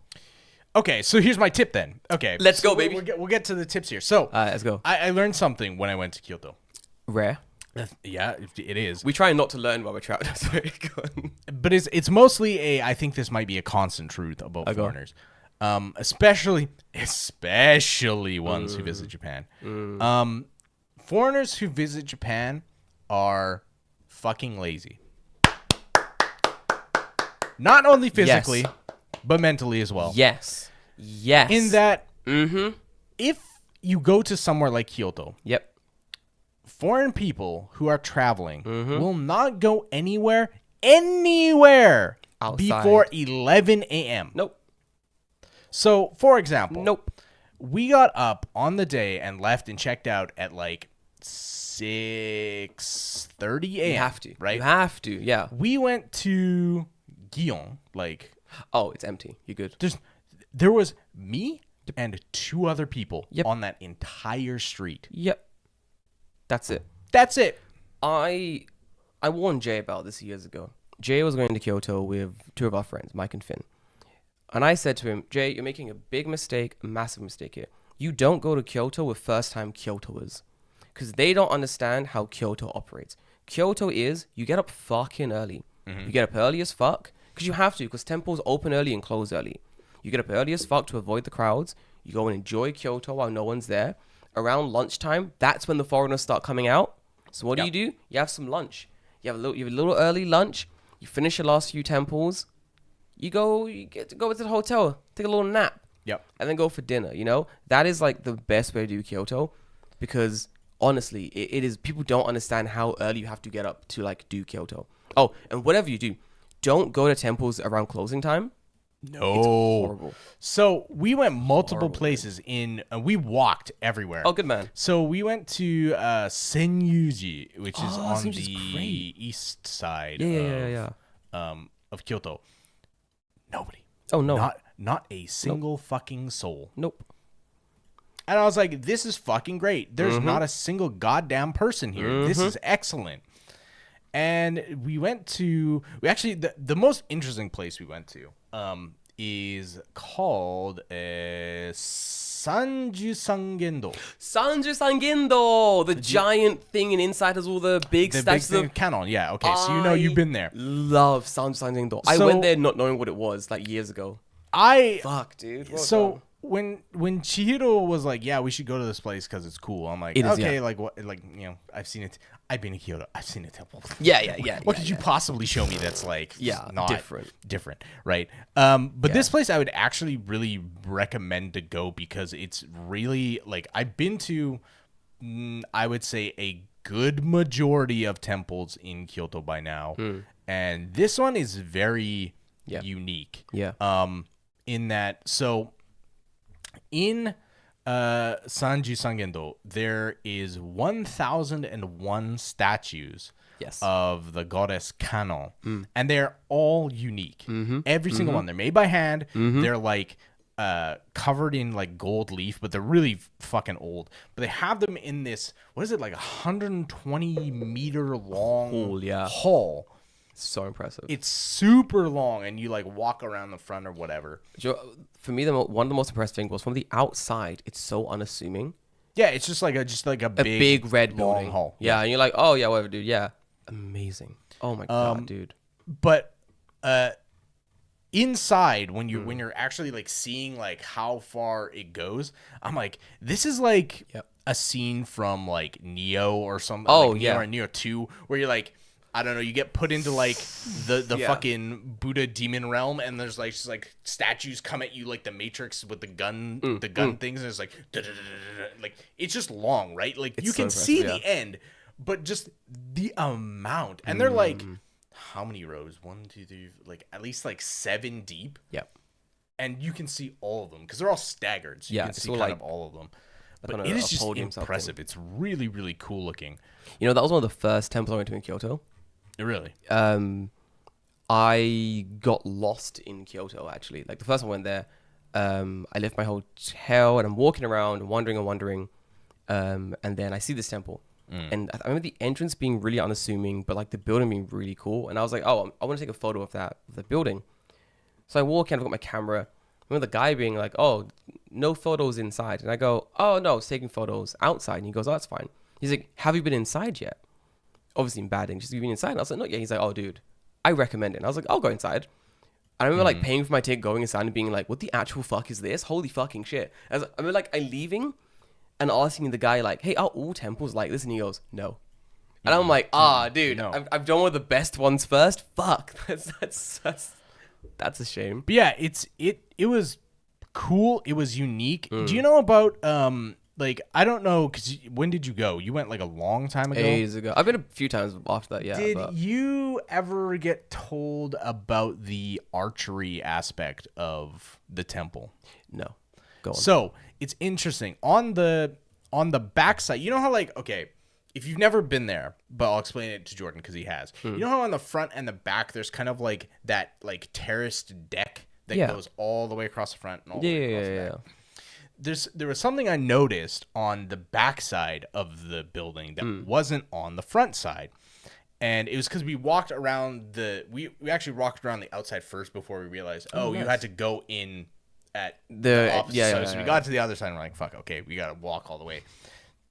A: Okay, so here's my tip then. Okay,
B: Let's
A: so
B: go, baby.
A: We'll get to the tips here. So
B: Let's go.
A: I learned something when I went to Kyoto.
B: Rare.
A: Yeah, it is.
B: We try not to learn while we're traveling. Sorry, go on.
A: But it's mostly I think this might be a constant truth about foreigners, especially ones who visit Japan. Foreigners who visit Japan are fucking lazy. Not only physically, but mentally as well.
B: Yes.
A: In that, if you go to somewhere like Kyoto, foreign people who are traveling will not go anywhere
B: Outside.
A: before 11 a.m.
B: Nope.
A: So, for example,
B: Nope.
A: we got up on the day and left and checked out at like 6:30 a.m.
B: You have to.
A: Right?
B: You have to. Yeah.
A: We went to Gion. Like,
B: oh, it's empty. You're good.
A: There was me and 2 other people
B: Yep.
A: on that entire street.
B: Yep. That's it.
A: That's it.
B: I warned Jay about this years ago. Jay was going to Kyoto with 2 of our friends, Mike and Finn. And I said to him, Jay, you're making a big mistake, a massive mistake here. You don't go to Kyoto with first-time Kyotoers. Because they don't understand how Kyoto operates. Kyoto is, you get up fucking early. You get up early as fuck. Because you have to, because temples open early and close early. You get up early as fuck to avoid the crowds. You go and enjoy Kyoto while no one's there. Around lunchtime, that's when the foreigners start coming out. So what do? You have some lunch. You have a little early lunch. You finish your last few temples. You get to go to the hotel, take a little nap.
A: Yep.
B: And then go for dinner, you know? That is like the best way to do Kyoto because honestly, it is people don't understand how early you have to get up to like do Kyoto. Oh, and whatever you do, don't go to temples around closing time.
A: No.
B: It's horrible.
A: So we went multiple places we walked everywhere.
B: Oh, good man.
A: So we went to Senyuji, which is on the
B: great.
A: east side of Kyoto. Nobody.
B: Oh, no.
A: Not a single fucking soul.
B: Nope.
A: And I was like, this is fucking great. There's not a single goddamn person here. This is excellent. And we actually, the most interesting place we went to is called Sanju-Sangendo.
B: Sanju-Sangendo, the giant thing, and inside has all the big statues of
A: Canon. Yeah, okay, so you know you've been there.
B: Love Sanju-Sangendo. I went there not knowing what it was like years ago. Fuck, dude.
A: When Chihiro was like, yeah, we should go to this place because it's cool. I'm like, like what? Like, you know, I've seen it. I've been to Kyoto. I've seen a temple.
B: Yeah.
A: What could you possibly show me that's like, not
B: different,
A: right? But this place I would actually really recommend to go because it's really like I've been to, I would say a good majority of temples in Kyoto by now, and this one is very unique.
B: Yeah.
A: In that, so in Sanju-Sangendo, there is 1,001 statues of the goddess Kano, and they're all unique. Every single one. They're made by hand. They're like covered in like gold leaf, but they're really fucking old. But they have them in this, what is it, like 120 meter long hall.
B: So impressive.
A: It's super long, and you like walk around the front or whatever.
B: For me, one of the most impressive things was from the outside. It's so unassuming.
A: Yeah, it's just like a
B: big red
A: long
B: building.
A: hall.
B: Yeah, and you're like, oh yeah, whatever, dude. Yeah, amazing. Oh my god, dude.
A: But inside, when you're actually like seeing like how far it goes, I'm like, this is like a scene from like Neo or something.
B: Oh
A: like Neo or Neo 2, where you're like, I don't know, you get put into like the fucking Buddha demon realm, and there's like just like statues come at you like the Matrix with the gun things, and it's like like it's just long, right? Like it's you can see the end, but just the amount, and they're like, how many rows? 1, 2, 3, like at least like 7 deep.
B: Yep.
A: and you can see all of them because they're all staggered, so you can see kind of all of them. But it is just impressive. It's really, really cool looking.
B: You know, that was one of the first temples I went to in Kyoto.
A: Really?
B: I got lost in Kyoto, actually. Like, the first time I went there, I left my hotel, and I'm walking around, wandering, and then I see this temple. And I remember the entrance being really unassuming, but, like, the building being really cool. And I was like, oh, I want to take a photo of the building. So I walk in, I've got my camera. I remember the guy being like, oh, no photos inside. And I go, oh, no, I was taking photos outside. And he goes, oh, that's fine. He's like, have you been inside yet? Obviously in bad English, have you been inside? And I was like, not yet. He's like, oh, dude, I recommend it. And I was like, I'll go inside. And I remember like paying for my ticket, going inside and being like, what the actual fuck is this? Holy fucking shit. I remember like I'm leaving and asking the guy like, hey, are all temples like this? And he goes, no. And I'm like, dude, no. I've done one of the best ones first. Fuck. That's a shame.
A: But yeah, it was cool. It was unique. Do you know about like, I don't know, because when did you go? You went like a long time ago?
B: Ages ago. I've been a few times after that, yeah.
A: Did you ever get told about the archery aspect of the temple?
B: No. Go on.
A: So, it's interesting. On the backside, you know how like, okay, if you've never been there, but I'll explain it to Jordan because he has. You know how on the front and the back, there's kind of like that like terraced deck that goes all the way across the front and all the way across the back? There was something I noticed on the backside of the building that wasn't on the front side, and it was because we walked around we actually walked around the outside first before we realized you had to go in at the opposite side. So we got to the other side and we're like, fuck, okay, we gotta walk all the way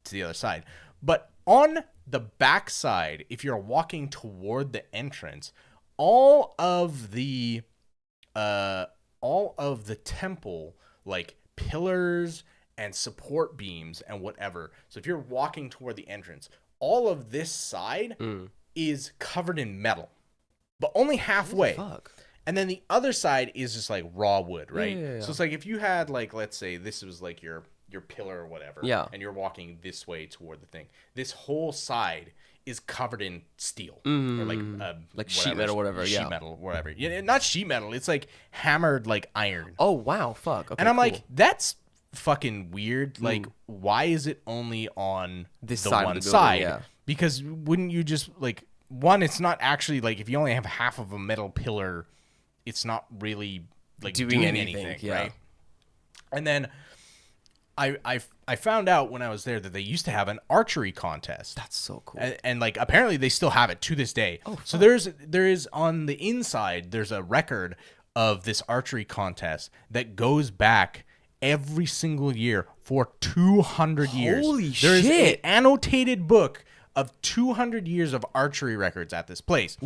A: to the other side. But on the backside, if you're walking toward the entrance, all of the temple like pillars and support beams and whatever. So if you're walking toward the entrance, all of this side is covered in metal, but only halfway.
B: Fuck.
A: And then the other side is just like raw wood, right?
B: Yeah.
A: So it's like if you had like, let's say this was like your pillar or whatever, and you're walking this way toward the thing, this whole side is covered in steel or like
B: sheet metal or whatever.
A: Sheet metal, whatever. Yeah, not sheet metal. It's like hammered like iron.
B: Oh wow, fuck. Okay,
A: and I'm like, that's fucking weird. Like, why is it only on
B: this
A: the
B: side
A: one
B: of the building,
A: side?
B: yeah.
A: Because wouldn't you just like one? It's not actually like if you only have half of a metal pillar, it's not really like doing anything, right? And then I found out when I was there that they used to have an archery contest.
B: That's so cool.
A: And like apparently they still have it to this day. Oh, so there is on the inside there's a record of this archery contest that goes back every single year for 200 years.
B: Holy shit.
A: There is an annotated book of 200 years of archery records at this place.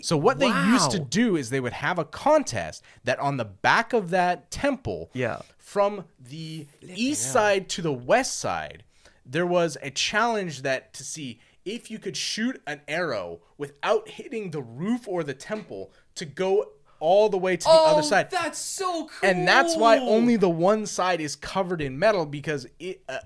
A: So what they used to do is they would have a contest that on the back of that temple, from the east side to the west side, there was a challenge that to see if you could shoot an arrow without hitting the roof or the temple to go all the way to the other side.
B: That's so cool.
A: And that's why only the one side is covered in metal, because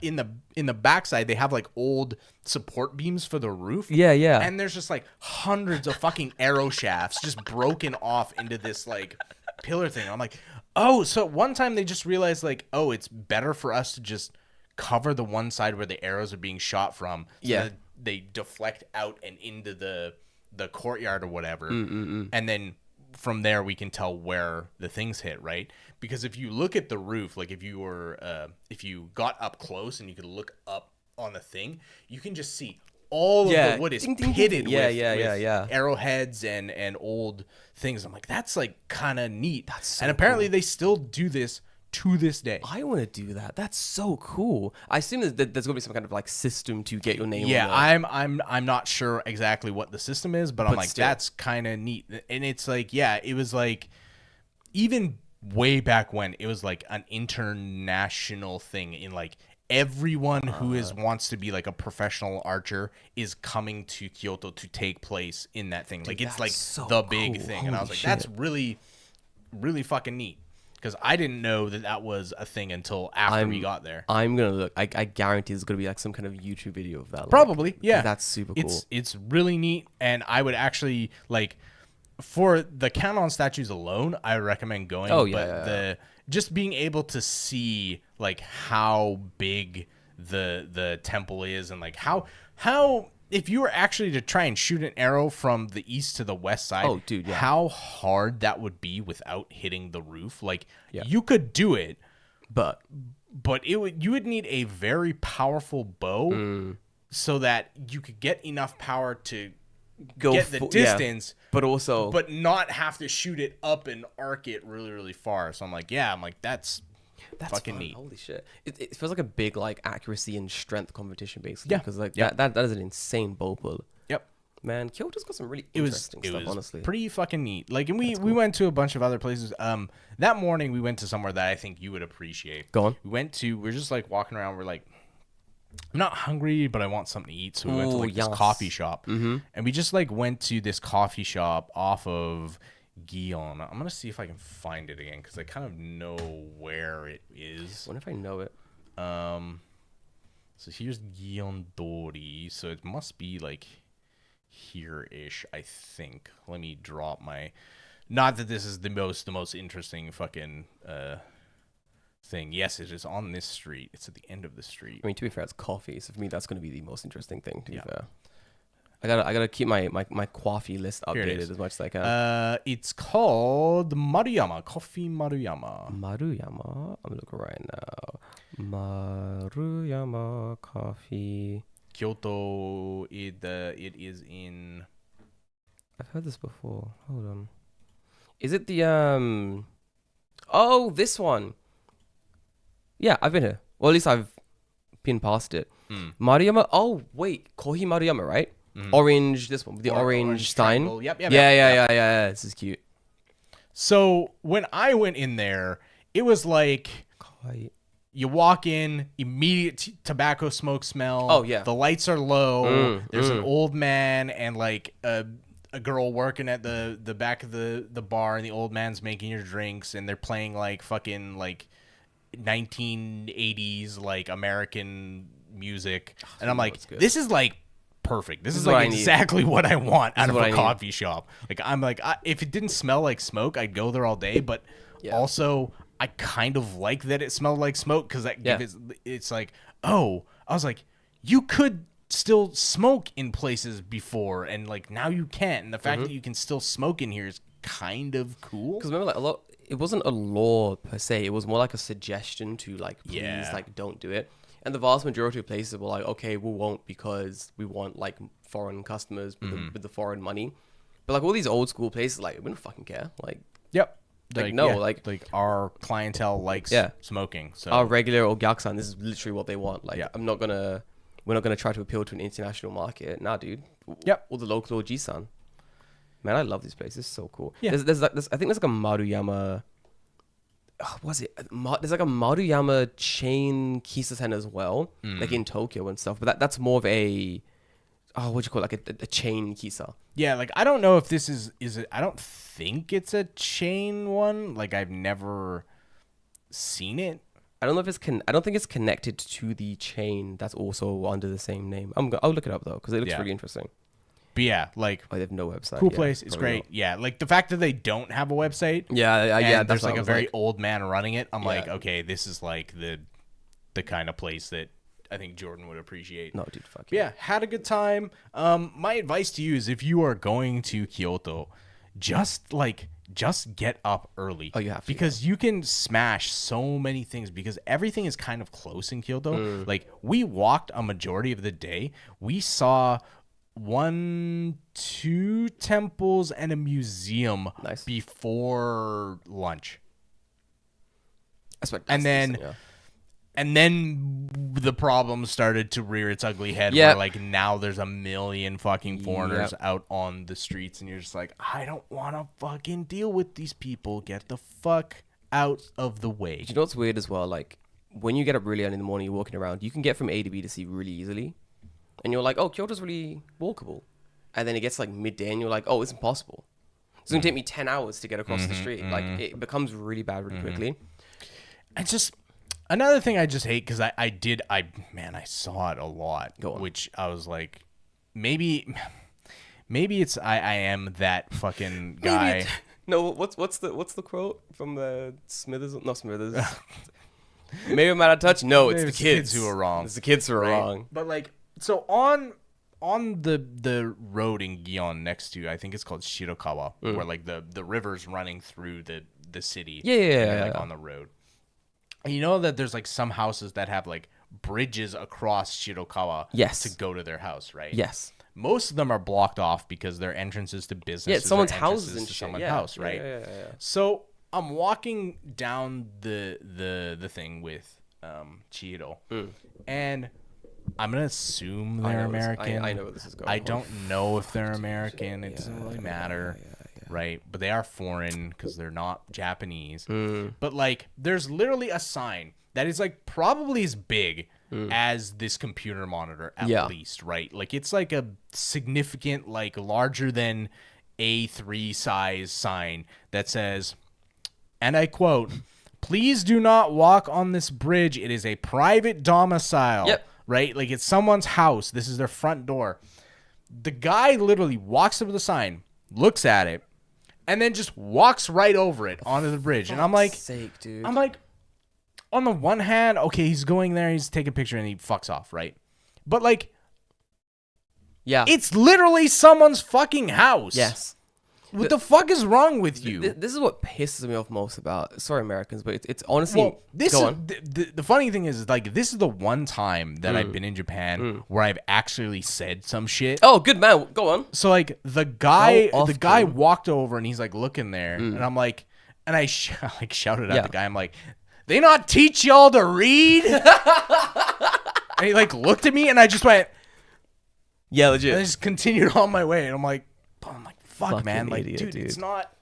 A: in the backside they have like old support beams for the roof.
B: Yeah.
A: And there's just like hundreds of fucking arrow shafts just broken off into this like pillar thing. I'm like, oh, so one time they just realized like, oh, it's better for us to just cover the one side where the arrows are being shot from. So that they deflect out and into the courtyard or whatever. And then from there we can tell where the things hit, right? Because if you look at the roof, like if you got up close and you could look up on the thing, you can just see all of the wood is pitted with arrowheads and old things. I'm like, that's like kind of neat. That's so apparently they still do this to this day.
B: I want to do that. That's so cool. I assume that there's gonna be some kind of like system to get your name.
A: Yeah, on I'm not sure exactly what the system is, but I'm like, still, that's kind of neat. And it's like, yeah, it was like even way back when it was like an international thing in like everyone who wants to be like a professional archer is coming to Kyoto to take place in that thing. Dude, like it's like so the big thing. Holy and I was like, shit. That's really, really fucking neat. Because I didn't know that was a thing until after we got there.
B: I'm going to look. I guarantee there's going to be like some kind of YouTube video of that.
A: Probably,
B: like,
A: yeah.
B: That's super cool.
A: It's really neat. And I would actually, like, for the count-on statues alone, I would recommend going.
B: Oh, yeah.
A: just being able to see like how big the temple is, and like how if you were actually to try and shoot an arrow from the east to the west side,
B: Oh, dude, yeah.
A: how hard that would be without hitting the roof. Like you could do it, but you would need a very powerful bow so that you could get enough power to get the distance, but not have to shoot it up and arc it really, really far. So I'm like, that's fucking neat.
B: Holy shit! It feels like a big like accuracy and strength competition basically. Because like that is an insane bow pull. Yep. Man, Kyoto's got some really interesting stuff. Honestly,
A: pretty fucking neat. Like, and we went to a bunch of other places. That morning we went to somewhere that I think you would appreciate.
B: Go on.
A: We're just like walking around. We're like, I'm not hungry, but I want something to eat. So we went to like this coffee shop, and we just like went to this coffee shop off of Guion. I'm gonna see if I can find it again because I kind of know where it is.
B: I wonder if I know it.
A: So here's Guion Dori. So it must be like here-ish, I think. Let me drop my. Not that this is the most interesting fucking thing. Yes, it is on this street. It's at the end of the street.
B: I mean, to be fair, it's coffee. So for me, that's going to be the most interesting thing. To be fair, I gotta keep my coffee list updated as much as I can.
A: It's called Maruyama Coffee Maruyama.
B: Maruyama. I'm looking right now. Maruyama Coffee.
A: Kyoto. It is in.
B: I've heard this before. Hold on. Is it the Oh, this one. Yeah, I've been here. Well, at least I've been past it. Maruyama. Oh, wait. Kohi Maruyama, right? Orange. This one with the orange stein.
A: Yep.
B: Yeah. This is cute.
A: So when I went in there, it was like you walk in, immediate tobacco smoke smell.
B: Oh yeah.
A: The lights are low. There's an old man and like a girl working at the back of the bar, and the old man's making your drinks, and they're playing like fucking like 1980s like American music, and I'm like, this is like perfect. This is like exactly what I want out of a coffee shop. Like, I'm like, if it didn't smell like smoke, I'd go there all day. But also, I kind of like that it smelled like smoke because that it's like, oh, I was like, you could still smoke in places before, and like now you can't. And the fact that you can still smoke in here is kind of cool.
B: Because remember, like it wasn't a law per se. It was more like a suggestion to like, please, like, don't do it. And the vast majority of places were like, okay, we won't because we want like foreign customers with the foreign money. But like all these old school places, like we don't fucking care. Like, like
A: our clientele likes smoking. So
B: our regular Ogyakusan, this is literally what they want. Like, we're not gonna try to appeal to an international market. Nah, dude. All the local Oji-san. Man, I love this place. This is so cool. Yeah. There's I think there's like a Maruyama. Was it? There's like a Maruyama chain Kisa-sen as well, like in Tokyo and stuff. But that's more of a, what do you call it? Like a chain Kisa.
A: Yeah, like I don't know if this is it. I don't think it's a chain one. Like I've never seen it.
B: I don't know if it's I don't think it's connected to the chain that's also under the same name. I'll look it up though because it looks really interesting.
A: But yeah, like
B: they have no website.
A: Cool place. It's great. Not. Yeah, like the fact that they don't have a website. There's like a very old man running it. I'm like, okay, this is like the kind of place that I think Jordan would appreciate.
B: No, dude, fuck
A: yeah. Had a good time. My advice to you is if you are going to Kyoto, just get up early.
B: Oh, you have to.
A: Because you can smash so many things because everything is kind of close in Kyoto. Like we walked a majority of the day. We saw 1, 2 temples and
B: museum
A: before lunch.
B: And
A: then the problem started to rear its ugly head where like now there's a million fucking foreigners out on the streets and you're just like, I don't want to fucking deal with these people. Get the fuck out of the way.
B: Do you know what's weird as well? Like when you get up really early in the morning, you're walking around, you can get from A to B to C really easily. And you're like, oh, Kyoto's really walkable. And then it gets like midday and you're like, oh, it's impossible. It's going to take me 10 hours to get across the street. Like it becomes really bad really quickly.
A: And just another thing I just hate because I saw it a lot. Which I was like, maybe it's I am that fucking guy.
B: No, what's the quote from the Smithers? Not Smithers. Maybe I'm out of touch. No, it's the kids
A: who are wrong.
B: It's the kids who are wrong.
A: But like, so on the road in Gion next to, I think it's called Shirokawa, where like the river's running through the city.
B: Yeah.
A: Like on the road. And you know that there's like some houses that have like bridges across Shirokawa to go to their house, right?
B: Yes.
A: Most of them are blocked off because they're entrances to businesses.
B: Yeah, someone's houses and shit.
A: Someone's house, right?
B: Yeah.
A: So I'm walking down the thing with Chihiro, and I'm gonna assume they're American.
B: I know where this is going.
A: I don't know if they're American. It doesn't really matter, right? But they are foreign because they're not Japanese. But like, there's literally a sign that is like probably as big as this computer monitor at least, right? Like it's like a significant, like larger than A3 size sign that says, and I quote, "Please do not walk on this bridge. It is a private domicile."
B: Yep.
A: Right? Like it's someone's house. This is their front door. The guy literally walks up to the sign, looks at it, and then just walks right over it onto the bridge. And I'm like,
B: dude.
A: I'm like, on the one hand, okay, he's going there, he's taking a picture, and he fucks off, right? But like, it's literally someone's fucking house.
B: Yes.
A: What the fuck is wrong with you?
B: This is what pisses me off most about. Sorry, Americans, but it's honestly. Well,
A: the funny thing is, like, this is the one time that I've been in Japan where I've actually said some shit.
B: Oh, good man. Go on.
A: So like the guy walked over and he's like looking there, and I'm like, and I shouted at the guy. I'm like, they not teach y'all to read? And he like looked at me, and I just went,
B: yeah, legit.
A: And I just continued on my way, and I'm like, fuck,
B: fucking
A: man, like,
B: idiot,
A: dude, it's not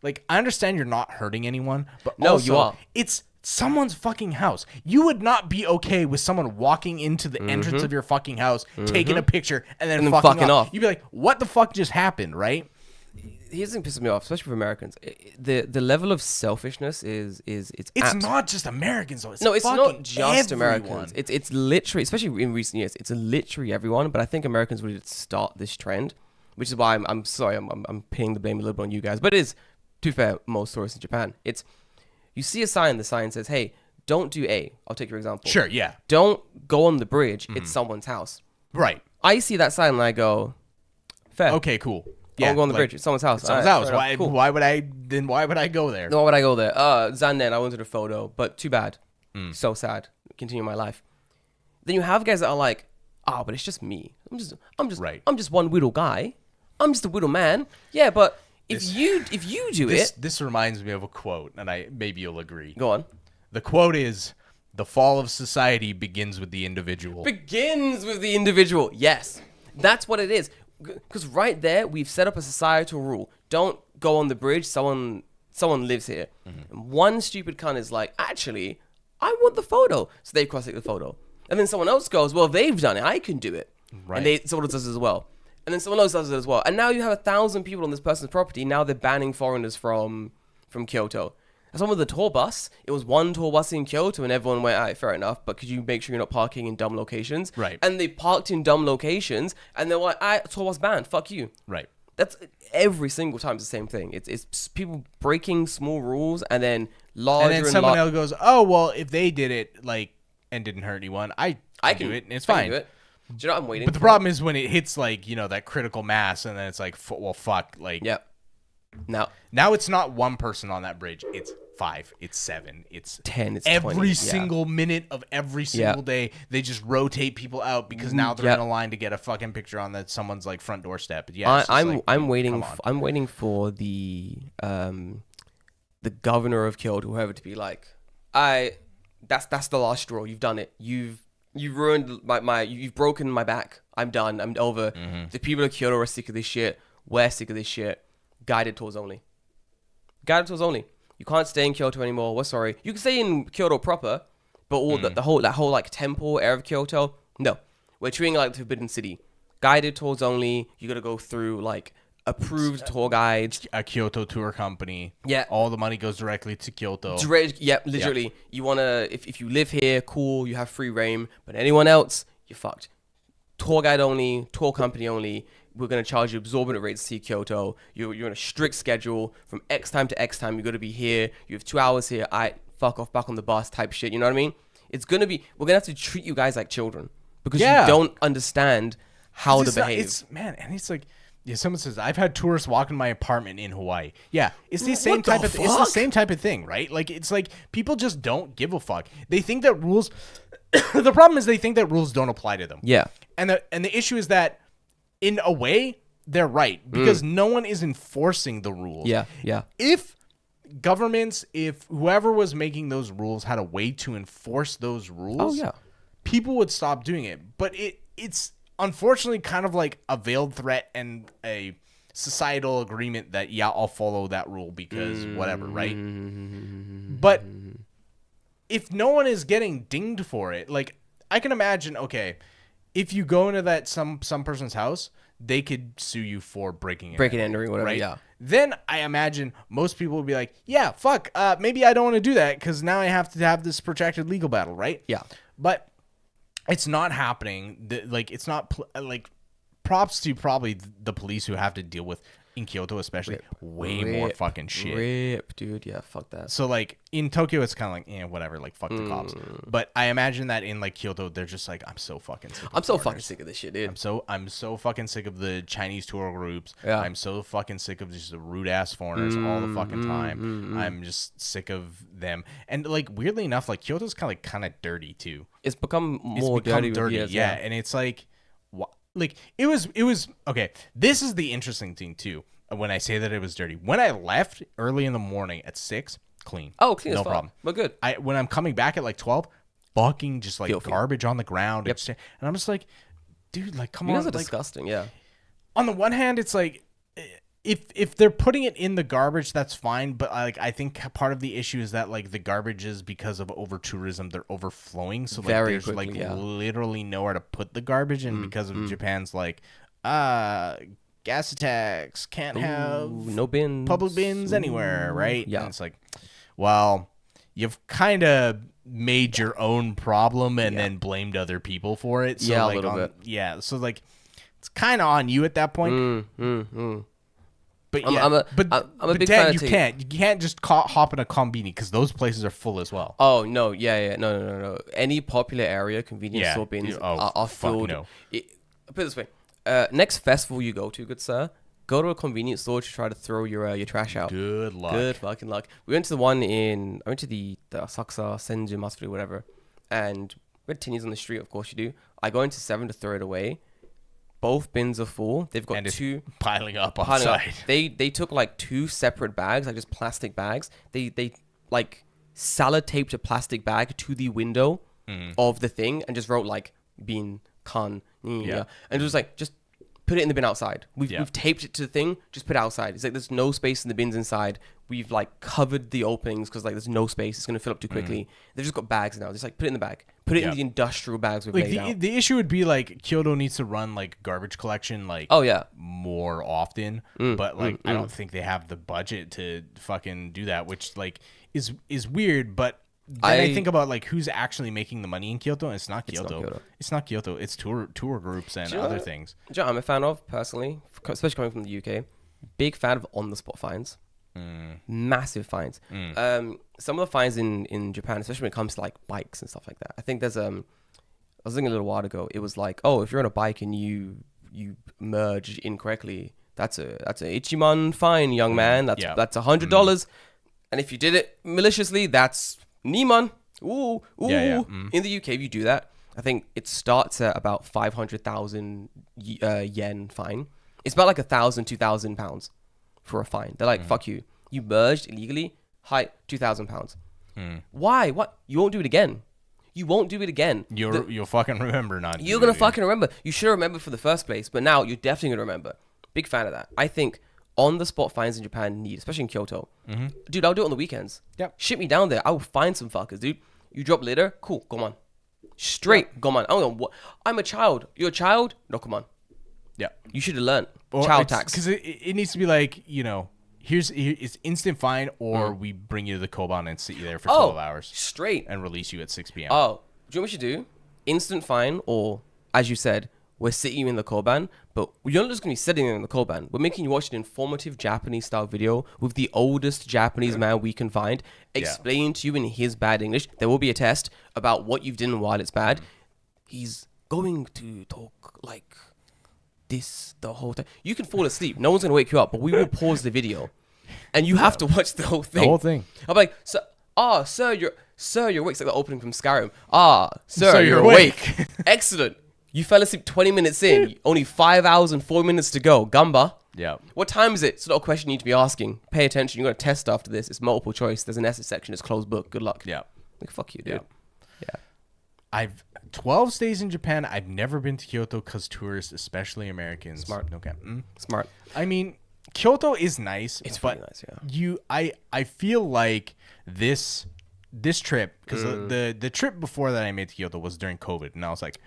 A: like, I understand you're not hurting anyone, but
B: no,
A: also,
B: you are.
A: It's someone's fucking house. You would not be okay with someone walking into the entrance of your fucking house, taking a picture, and then fucking off. You'd be like, what the fuck just happened, right?
B: Here's the thing pissing me off, especially for Americans. The level of selfishness is
A: it's not just Americans though.
B: It's not just
A: everyone.
B: Americans. It's literally, especially in recent years, it's literally everyone. But I think Americans really did start this trend, which is why I'm sorry I'm pinning the blame a little bit on you guys. But it is, to be fair, most tourists in Japan. It's, you see a sign. The sign says, "Hey, don't do A." I'll take your example.
A: Sure, yeah.
B: Don't go on the bridge. It's someone's house.
A: Right.
B: I see that sign and I go, fair.
A: Okay, cool.
B: Yeah, I'll go on the bridge. It's someone's house.
A: Someone's house. Why? Cool. Why would I go there?
B: Why would I go there? Zannen, I wanted a photo, but too bad. So sad. Continue my life. Then you have guys that are like, but it's just me. I'm just one little guy. I'm just a little man. Yeah, but if you do it,
A: this reminds me of a quote, and maybe you'll agree.
B: Go on.
A: The quote is, "The fall of society begins with the individual."
B: Begins with the individual. Yes, that's what it is. Because right there, we've set up a societal rule. Don't go on the bridge. Someone lives here. And one stupid cunt is like, actually, I want the photo. So they cross-take the photo. And then someone else goes, well, they've done it. I can do it. Right. And someone else does it as well. And then someone else does it as well. And now you have 1,000 people on this person's property. Now they're banning foreigners from Kyoto. As one with the tour bus, it was one tour bus in Kyoto, and everyone went, all right, fair enough, but could you make sure you're not parking in dumb locations?
A: Right.
B: And they parked in dumb locations, and they're like, all right, tour bus banned, fuck you.
A: Right.
B: That's every single time it's the same thing. It's people breaking small rules, and then larger
A: and then someone else goes, oh, well, if they did it, like, and didn't hurt anyone, I can do it, and it's fine.
B: I can do it. Do you know what I'm waiting
A: for? But the problem is when it hits, like, you know, that critical mass, and then it's like, well, fuck, like...
B: Yep.
A: Now it's not one person on that bridge. It's 5. It's 7. It's
B: 10. It's
A: every
B: 20,
A: single minute of every single day. They just rotate people out because now they're in a line to get a fucking picture on someone's like front doorstep. Yeah,
B: I'm waiting for the governor of Kyoto, whoever, to be like, that's the last straw. You've done it. You've ruined you've broken my back. I'm done. I'm over. The people of Kyoto are sick of this shit. We're sick of this shit. Guided tours only. Guided tours only. You can't stay in Kyoto anymore. We're sorry. You can stay in Kyoto proper, but all that whole like temple area of Kyoto, no. We're treating it like the Forbidden City. Guided tours only. You got to go through like approved tour guides.
A: A Kyoto tour company.
B: Yeah.
A: All the money goes directly to Kyoto.
B: Yeah, literally. Yep. You wanna if you live here, cool. You have free reign. But anyone else, you're fucked. Tour guide only. Tour company only. we're going to charge you exorbitant rates to see Kyoto. You're on a strict schedule from X time to X time. You're going to be here. You have 2 hours here. Fuck off, back on the bus type shit. You know what I mean? It's going to be, we're going to have to treat you guys like children because you don't understand how to behave.
A: And it's like, yeah, someone says, I've had tourists walk in my apartment in Hawaii. Yeah, it's the same type of it's the same type of thing, right? Like, it's like people just don't give a fuck. They think that rules the problem is they think that rules don't apply to them.
B: Yeah.
A: And the issue is that in a way they're right because no one is enforcing the rules.
B: Yeah. Yeah.
A: If governments, if whoever was making those rules had a way to enforce those rules, people would stop doing it. But it's unfortunately kind of like a veiled threat and a societal agreement that, yeah, I'll follow that rule because whatever, right? But if no one is getting dinged for it, like, I can imagine, okay, if you go into that some person's house, they could sue you for breaking and
B: entering, whatever,
A: right?
B: Yeah.
A: Then I imagine most people would be like, yeah, fuck, maybe I don't want to do that because now I have to have this protracted legal battle, right?
B: Yeah.
A: But it's not happening. Like, it's not like, props to probably the police who have to deal with, in Kyoto especially, way more fucking shit.
B: Dude. Yeah, fuck that.
A: So, like, in Tokyo, it's kind of like, whatever, like, fuck the cops. But I imagine that in, like, Kyoto, they're just like, I'm so fucking sick of
B: fucking sick of this shit, dude.
A: I'm so fucking sick of the Chinese tour groups.
B: Yeah.
A: I'm so fucking sick of just the rude-ass foreigners all the fucking time. I'm just sick of them. And, like, weirdly enough, like, Kyoto's kind of dirty, too.
B: It's become more dirty.
A: Yeah, and it's like... Like, it was okay. This is the interesting thing too. When I say that it was dirty, when I left early in the morning at 6, clean.
B: Oh, clean,
A: no
B: as fuck.
A: problem.
B: But good.
A: When I'm coming back at like 12, fucking just like garbage on the ground.
B: Yep.
A: And I'm just like, dude, like, come on.
B: You guys are
A: like,
B: disgusting. Yeah.
A: On the one hand, it's like, if they're putting it in the garbage, that's fine. But like, I think part of the issue is that like the garbage is because of over tourism, they're overflowing. So like, there's quickly, like literally nowhere to put the garbage, and because of Japan's like, gas attacks, can't have
B: no bins,
A: public bins anywhere, right?
B: Yeah,
A: and it's like, well, you've kind of made your own problem and then blamed other people for it. So like,
B: a little bit.
A: Yeah, so like, it's kind of on you at that point. But yeah, I'm a big fan. You can't just hop in a Konbini because those places are full as well.
B: Oh no, no. Any popular area convenience store bins are filled.
A: No.
B: Put it this way: next festival you go to, good sir, go to a convenience store to try to throw your trash out.
A: Good luck.
B: Good fucking luck. We went to the one I went to the Asakusa Senju Matsuri, whatever, and we had tinnies on the street. Of course you do. I go into 7 to throw it away. Both bins are full. They've got two
A: piling up on site.
B: They took like 2 separate bags, like just plastic bags. They like sellotaped a plastic bag to the window of the thing and just wrote like bin kan and it was like, just put it in the bin outside. We've taped it to the thing. Just put it outside. It's like there's no space in the bins inside. We've like covered the openings because like there's no space. It's gonna fill up too quickly. They've just got bags now. Just like put it in the bag. Put it in the industrial bags we've laid out.
A: The issue would be like Kyoto needs to run like garbage collection like more often. But like I don't think they have the budget to fucking do that, which like is weird. But then I think about like who's actually making the money in Kyoto, and it's not Kyoto. It's not Kyoto. It's tour groups and other things.
B: Do you know what I'm a fan of personally, especially coming from the UK. Big fan of on the spot finds. Massive fines. Some of the fines in Japan, especially when it comes to like bikes and stuff like that. I think there's I was thinking a little while ago. It was like, oh, if you're on a bike and you merge incorrectly, that's a ichiman fine, young man. That's $100. And if you did it maliciously, that's niman. Ooh. In the UK, if you do that, I think it starts at about 500,000 yen fine. It's about like 1,000, 2,000 pounds for a fine. They're like, fuck you. You merged illegally. Hi, 2,000 pounds. Why? What? You won't do it again. You won't do it again.
A: You'll fucking remember not.
B: You're going to fucking remember. You should have remembered for the first place, but now you're definitely going to remember. Big fan of that. I think on-the-spot fines in Japan need, especially in Kyoto. Dude, I'll do it on the weekends.
A: Yep.
B: Ship me down there. I will find some fuckers, dude. You drop litter? Cool. Come on. Straight. Come on. I don't know what. I'm a child. You're a child? No, come on.
A: Yeah.
B: You should have learned. Child tax.
A: Because it needs to be like, it's instant fine, or we bring you to the Koban and sit you there for 12 hours.
B: Straight.
A: And release you at 6 p.m.
B: Oh, do you know what we should do? Instant fine, or, as you said, we're sitting you in the Koban, but you're not just going to be sitting in the Koban. We're making you watch an informative Japanese-style video with the oldest Japanese man we can find, explaining to you in his bad English. There will be a test about what you've done and why it's bad. He's going to talk like this the whole time. You can fall asleep. No one's going to wake you up, but we will pause the video. And you have to watch the whole thing.
A: The whole thing.
B: I'm like, sir, you're awake. It's like the opening from Skyrim. Sir, you're awake. Excellent. You fell asleep 20 minutes in. Only 5 hours and 4 minutes to go. Gumba.
A: Yeah.
B: What time is it? It's not a question you need to be asking. Pay attention. You're going to test after this. It's multiple choice. There's an essay section. It's closed book. Good luck.
A: Yeah.
B: Like, fuck you, dude. Yeah.
A: I've 12 stays in Japan. I've never been to Kyoto because tourists, especially Americans.
B: Smart.
A: Okay.
B: Smart.
A: I mean, Kyoto is nice.
B: It's
A: but
B: really nice, yeah.
A: I feel like this trip, because the trip before that I made to Kyoto was during COVID, and I was like,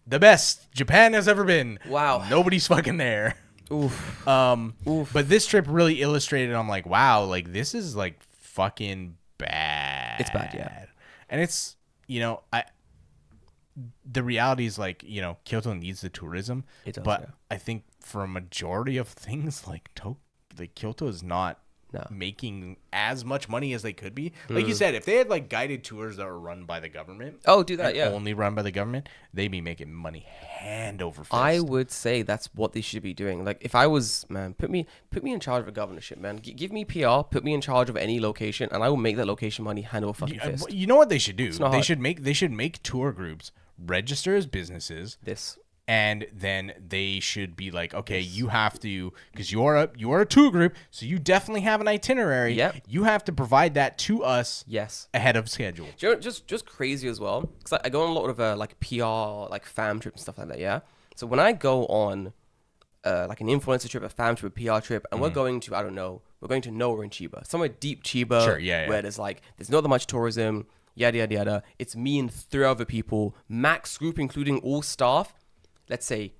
A: the best Japan has ever been.
B: Wow.
A: Nobody's fucking there.
B: Oof.
A: But this trip really illustrated, I'm like, wow, like this is like fucking bad.
B: It's bad, yeah.
A: And it's, the reality is like, Kyoto needs the tourism.
B: It does,
A: but
B: yeah.
A: I think for a majority of things, like Kyoto is not making as much money as they could be. Like you said, if they had like guided tours that were run by the government,
B: do that, yeah.
A: only run by the government, they'd be making money hand over fist.
B: I would say that's what they should be doing. Like, if I was, man, put me in charge of a governorship, man. Give me PR, put me in charge of any location, and I will make that location money hand over fucking fist.
A: You know what they should do?
B: It's not hard.
A: They should make tour groups register as businesses. And then they should be like, okay, you have to, because you're a tour group, so you definitely have an itinerary.
B: Yep.
A: You have to provide that to us.
B: Yes.
A: Ahead of schedule.
B: Do you know, just crazy as well, because I go on a lot of like PR, like fam trips and stuff like that. Yeah. So when I go on like an influencer trip, a fam trip, a PR trip, and we're going to, I don't know, we're going to nowhere in Chiba, somewhere deep Chiba,
A: sure, yeah.
B: where there's not that much tourism, yada yada yada. It's me and 3 other people, max group including all staff. Let's say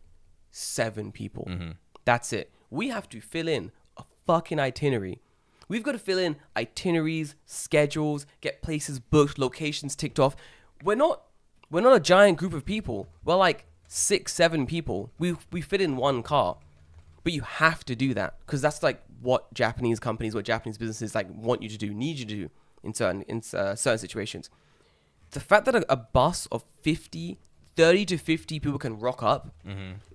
B: 7 people. That's it. We have to fill in a fucking itinerary. We've got to fill in itineraries, schedules, get places booked, locations ticked off. We're not a giant group of people. We're like 6, 7 people. We fit in one car. But you have to do that because that's like what Japanese companies, what Japanese businesses like want you to do, need you to do in certain situations. The fact that a bus of 30 to 50 people can rock up,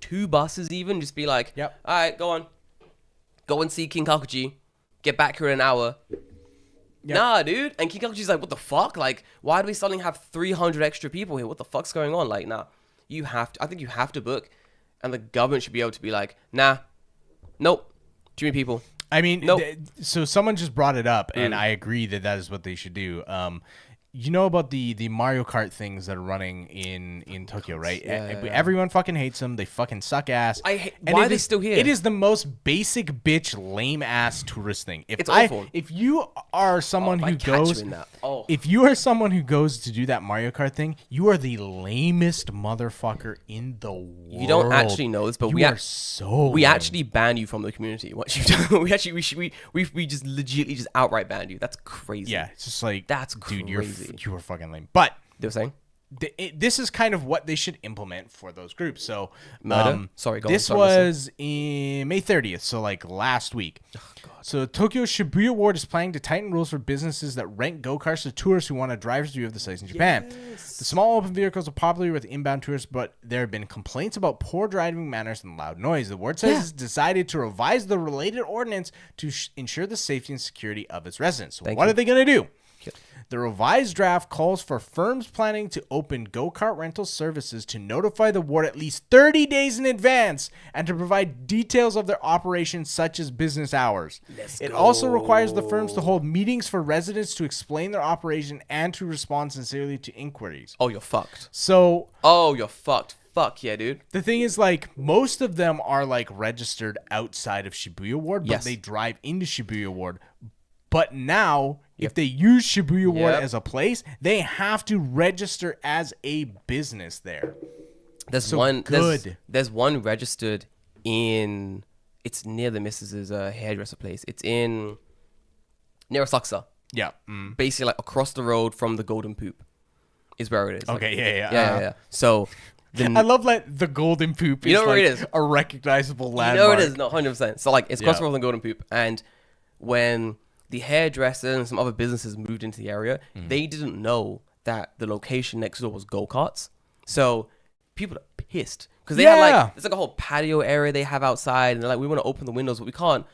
B: 2 buses even, just be like,
A: yep.
B: All right, go and see King Kakuji, get back here in an hour. Yep. Nah, dude. And King Kakuji's like, what the fuck? Like, why do we suddenly have 300 extra people here? What the fuck's going on? Like, nah, I think you have to book, and the government should be able to be like, nah, nope, too many people.
A: I mean,
B: nope.
A: So someone just brought it up, and I agree that is what they should do. You know about the Mario Kart things that are running in Tokyo, right?
B: Yeah.
A: Everyone fucking hates them. They fucking suck ass.
B: Why are they still here?
A: It is the most basic bitch, lame ass tourist thing.
B: It's awful.
A: If you are someone who goes, if you are someone who goes to do that Mario Kart thing, you are the lamest motherfucker in the world.
B: You don't actually know this, but we actually ban you from the community. What you've done? We just legitimately just outright banned you. That's crazy.
A: Yeah, it's just like
B: that's
A: dude,
B: crazy.
A: You were fucking lame. But
B: they were saying
A: this is kind of what they should implement for those groups. So
B: this
A: was in May 30th, so like last week. So Tokyo's Shibuya Ward is planning to tighten rules for businesses that rent go-karts to tourists who want a driver's view of the sites in Japan.
B: Yes.
A: The small open vehicles are popular with inbound tourists, but there have been complaints about poor driving manners and loud noise. The ward says it's decided to revise the related ordinance to ensure the safety and security of its residents. So what are they going to do? The revised draft calls for firms planning to open go-kart rental services to notify the ward at least 30 days in advance and to provide details of their operations such as business hours. It also requires the firms to hold meetings for residents to explain their operation and to respond sincerely to inquiries.
B: Oh, you're fucked.
A: You're
B: fucked. Fuck yeah, dude.
A: The thing is, like, most of them are like registered outside of Shibuya Ward, but they drive into Shibuya Ward. But now, if they use Shibuya Ward as a place, they have to register as a business there.
B: There's one registered in. It's near the missus's hairdresser place. It's in near Asakusa.
A: Yeah.
B: Basically, like across the road from the Golden Poop. is where it is.
A: Okay,
B: Like,
A: yeah.
B: yeah. So
A: I love like the golden poop is
B: You know where
A: like
B: it is.
A: a recognizable
B: you
A: landmark.
B: know it is, no, 100%. So like it's across the road from Golden Poop, and when the hairdresser and some other businesses moved into the area, they didn't know that the location next door was go-karts. So people are pissed because they had like it's like a whole patio area they have outside, and they're like, we want to open the windows, but we can't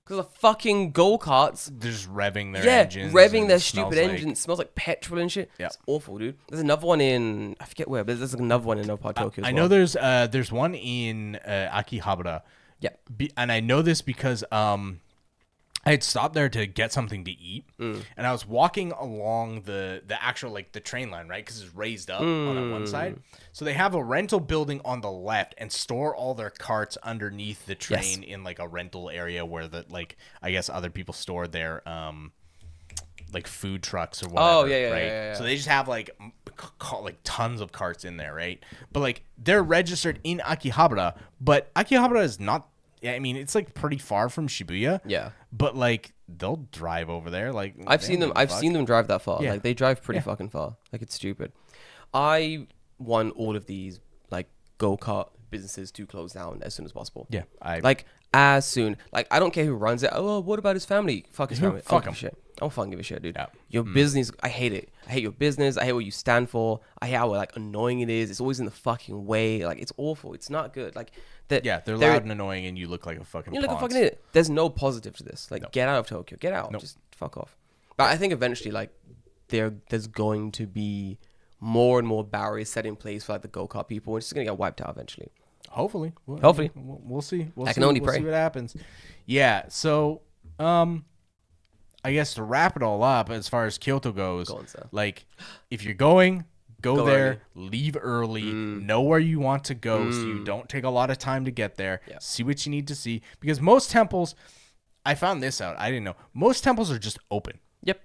B: because the fucking go-karts.
A: They're just revving their engines.
B: Revving their stupid engines. It smells like petrol and shit.
A: Yeah.
B: It's awful, dude. There's another one in I forget where, but there's another one in Nopal, Tokyo.
A: I know there's one in Akihabara.
B: Yeah.
A: And I know this because I had stopped there to get something to eat, and I was walking along the actual like the train line, right? Because it's raised up on that one side. So they have a rental building on the left and store all their carts underneath the train in like a rental area where the like I guess other people store their like food trucks or whatever.
B: Oh yeah.
A: Right. So they just have like tons of carts in there, right? But like they're registered in Akihabara, but Akihabara is not. Yeah, I mean it's like pretty far from Shibuya.
B: Yeah.
A: But like they'll drive over there. Like
B: I've seen them drive that far.
A: Yeah.
B: Like they drive pretty fucking far. Like it's stupid. I want all of these like go-kart businesses to close down as soon as possible.
A: Yeah,
B: like as soon. Like I don't care who runs it. Oh, what about his family? Fuck his family.
A: Fuck him.
B: Shit. I don't fucking give a shit, dude.
A: Yeah.
B: Your business, I hate it. I hate your business. I hate what you stand for. I hate how like annoying it is. It's always in the fucking way. Like it's awful. It's not good. Like that.
A: Yeah, they're loud and annoying, and you look like a fucking.
B: You look like a fucking idiot. There's no positive to this. Like get out of Tokyo. Get out. Just fuck off. But I think eventually, like there's going to be more and more barriers set in place for like the go-kart people. It's just gonna get wiped out eventually.
A: Hopefully.
B: Hopefully.
A: We'll see.
B: I can only pray.
A: See what happens. Yeah. So, I guess to wrap it all up, as far as Kyoto goes, like if you're going, go there, leave early, know where you want to go, so you don't take a lot of time to get there.
B: Yeah.
A: See what you need to see, because most temples, I found this out. I didn't know. Most temples are just open.
B: Yep.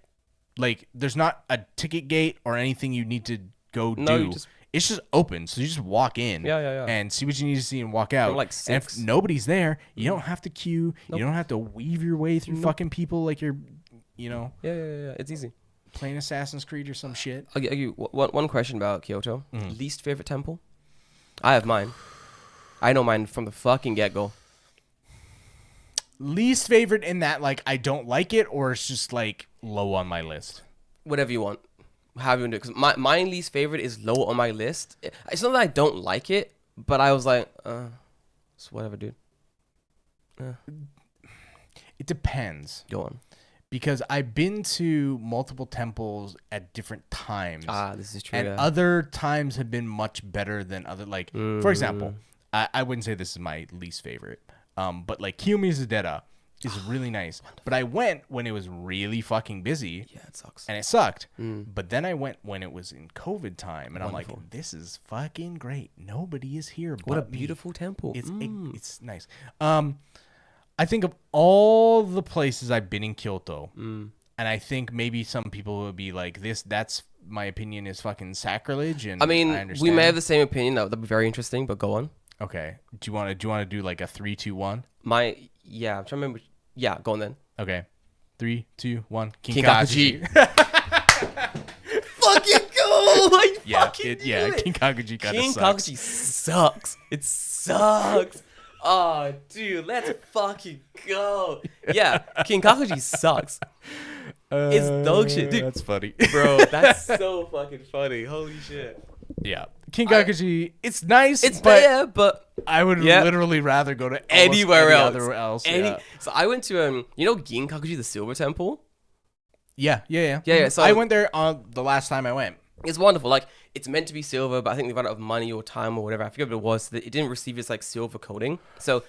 A: Like there's not a ticket gate or anything you need to go do. It's just open, so you just walk in and see what you need to see and walk out.
B: Like
A: and if nobody's there, you don't have to queue. Nope. You don't have to weave your way through fucking people like you're, you know.
B: Yeah. It's easy.
A: Playing Assassin's Creed or some shit.
B: I'll give you one question about Kyoto. Least favorite temple? I have mine. I know mine from the fucking get-go.
A: Least favorite in that, like, I don't like it, or it's just, like, low on my list?
B: Whatever you want. How you want to do it? Because my least favorite is low on my list. It's not that I don't like it, but I was like, it's whatever, dude.
A: It depends.
B: Go on.
A: Because I've been to multiple temples at different times.
B: This is true.
A: And other times have been much better than other. Like, for example, I wouldn't say this is my least favorite. But like Kiyomizu-dera is really nice. But I went when it was really fucking busy.
B: Yeah, it sucks.
A: And it sucked. But then I went when it was in COVID time. And I'm like, this is fucking great. Nobody is here but
B: What a beautiful temple.
A: It's nice. I think of all the places I've been in Kyoto, and I think maybe some people would be like, that's my opinion is fucking sacrilege. And
B: I mean,
A: understand.
B: we may have the same opinion. That'd be very interesting, but go on.
A: Okay. Do you want to do like a 3, 2, 1?
B: I'm trying to remember. Yeah, go on then.
A: Okay. 3, 2, 1.
B: Kinkakuji. Fucking go!
A: Kinkakuji kind of sucks.
B: Kinkakuji sucks. It sucks. Oh, dude, let's fucking go. Yeah, Kinkakuji sucks. It's dog shit, dude.
A: That's funny.
B: Bro, that's so fucking funny. Holy shit.
A: Yeah. Kinkakuji, it's nice.
B: It's there, but
A: I would literally rather go to
B: anywhere
A: else.
B: So I went to Ginkakuji, the silver temple.
A: Yeah.
B: So
A: I went there on the last time I went.
B: It's wonderful. Like it's meant to be silver, but I think they ran out of money or time or whatever. I forget what it was. So it didn't receive its like silver coating. So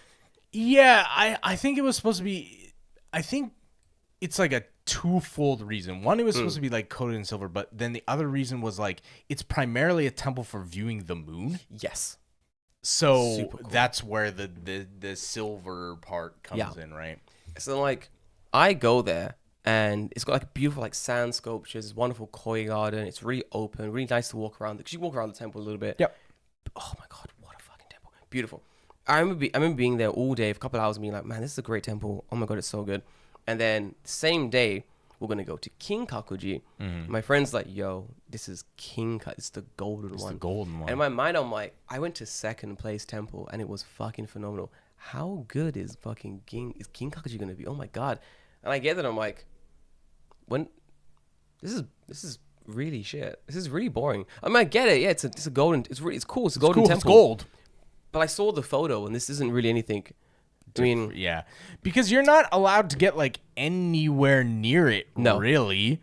A: yeah, I think it was supposed to be. I think it's like a twofold reason. One, it was supposed to be like coated in silver, but then the other reason was like it's primarily a temple for viewing the moon.
B: Yes.
A: So cool. That's where the silver part comes in, right?
B: So like I go there and it's got like beautiful like sand sculptures, this wonderful koi garden. It's really open, really nice to walk around because you walk around the temple a little bit.
A: Yep.
B: Oh my god, what a fucking temple! Beautiful. I remember being there all day for a couple of hours, being like, man, this is a great temple. Oh my god, it's so good. And then same day, we're gonna go to King Kakuji. My friend's like, yo, this is it's the golden one.
A: The golden one.
B: And in my mind, I'm like, I went to second place temple and it was fucking phenomenal. How good is King Kakuji gonna be? Oh my god! And I get that, I'm like, when this is really shit. This is really boring. I mean, I get it. Yeah, it's a golden. It's cool. It's a golden temple.
A: It's gold.
B: But I saw the photo, and this isn't really anything. I mean,
A: yeah, because you're not allowed to get like anywhere near it.
B: No.
A: Really.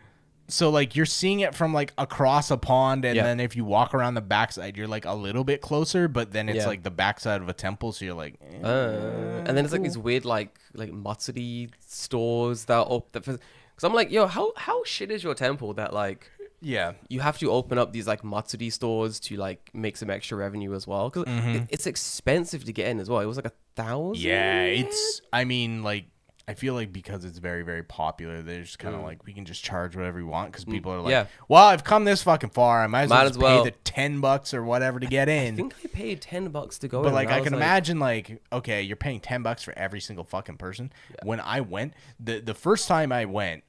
A: So like you're seeing it from like across a pond, and then if you walk around the backside, you're like a little bit closer. But then it's like the backside of a temple, so you're like.
B: And then it's like these weird like Matsuri stores that are up. Because I'm like, yo, how shit is your temple that like.
A: Yeah,
B: you have to open up these like Matsuri stores to like make some extra revenue as well, because it's expensive to get in as well. It was like 1,000.
A: Yeah, it's. I mean, like I feel like because it's very very popular, they're just kind of like we can just charge whatever we want because people are like, well, I've come this fucking far, I might as well pay the $10 or whatever to get in.
B: I think I paid $10 to go.
A: But like I can imagine, like okay, you're paying $10 for every single fucking person. Yeah. When I went, the first time I went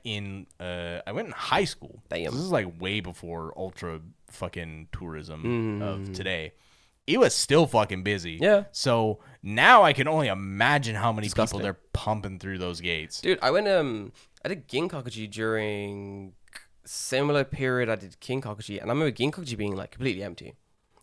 A: in high school.
B: Damn.
A: So this is like way before ultra fucking tourism of today. It was still fucking busy.
B: Yeah.
A: So now I can only imagine how many people they're pumping through those gates.
B: Dude, I went I did Ginkakuji during similar period I did King Kakuji, and I remember Ginkakuji being like completely empty.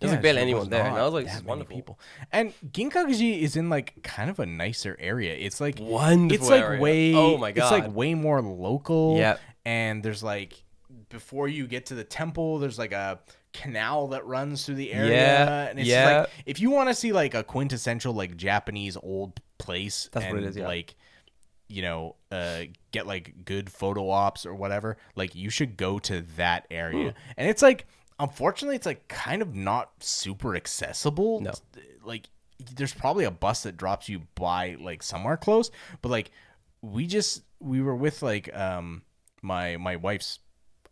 B: There's like barely anyone there, and I was like, "This is wonderful."
A: People. And Ginkakuji is in like kind of a nicer area. It's like
B: wonderful.
A: It's like
B: area.
A: way.
B: Oh my god!
A: It's like way more local.
B: Yeah.
A: And there's like before you get to the temple, there's like a canal that runs through the area.
B: Yeah.
A: And it's like if you want to see like a quintessential like Japanese old place,
B: that's what it is. Yeah.
A: Like get like good photo ops or whatever. Like you should go to that area, and it's like. Unfortunately, it's like kind of not super accessible.
B: No.
A: Like there's probably a bus that drops you by like somewhere close, but like we were with like my wife's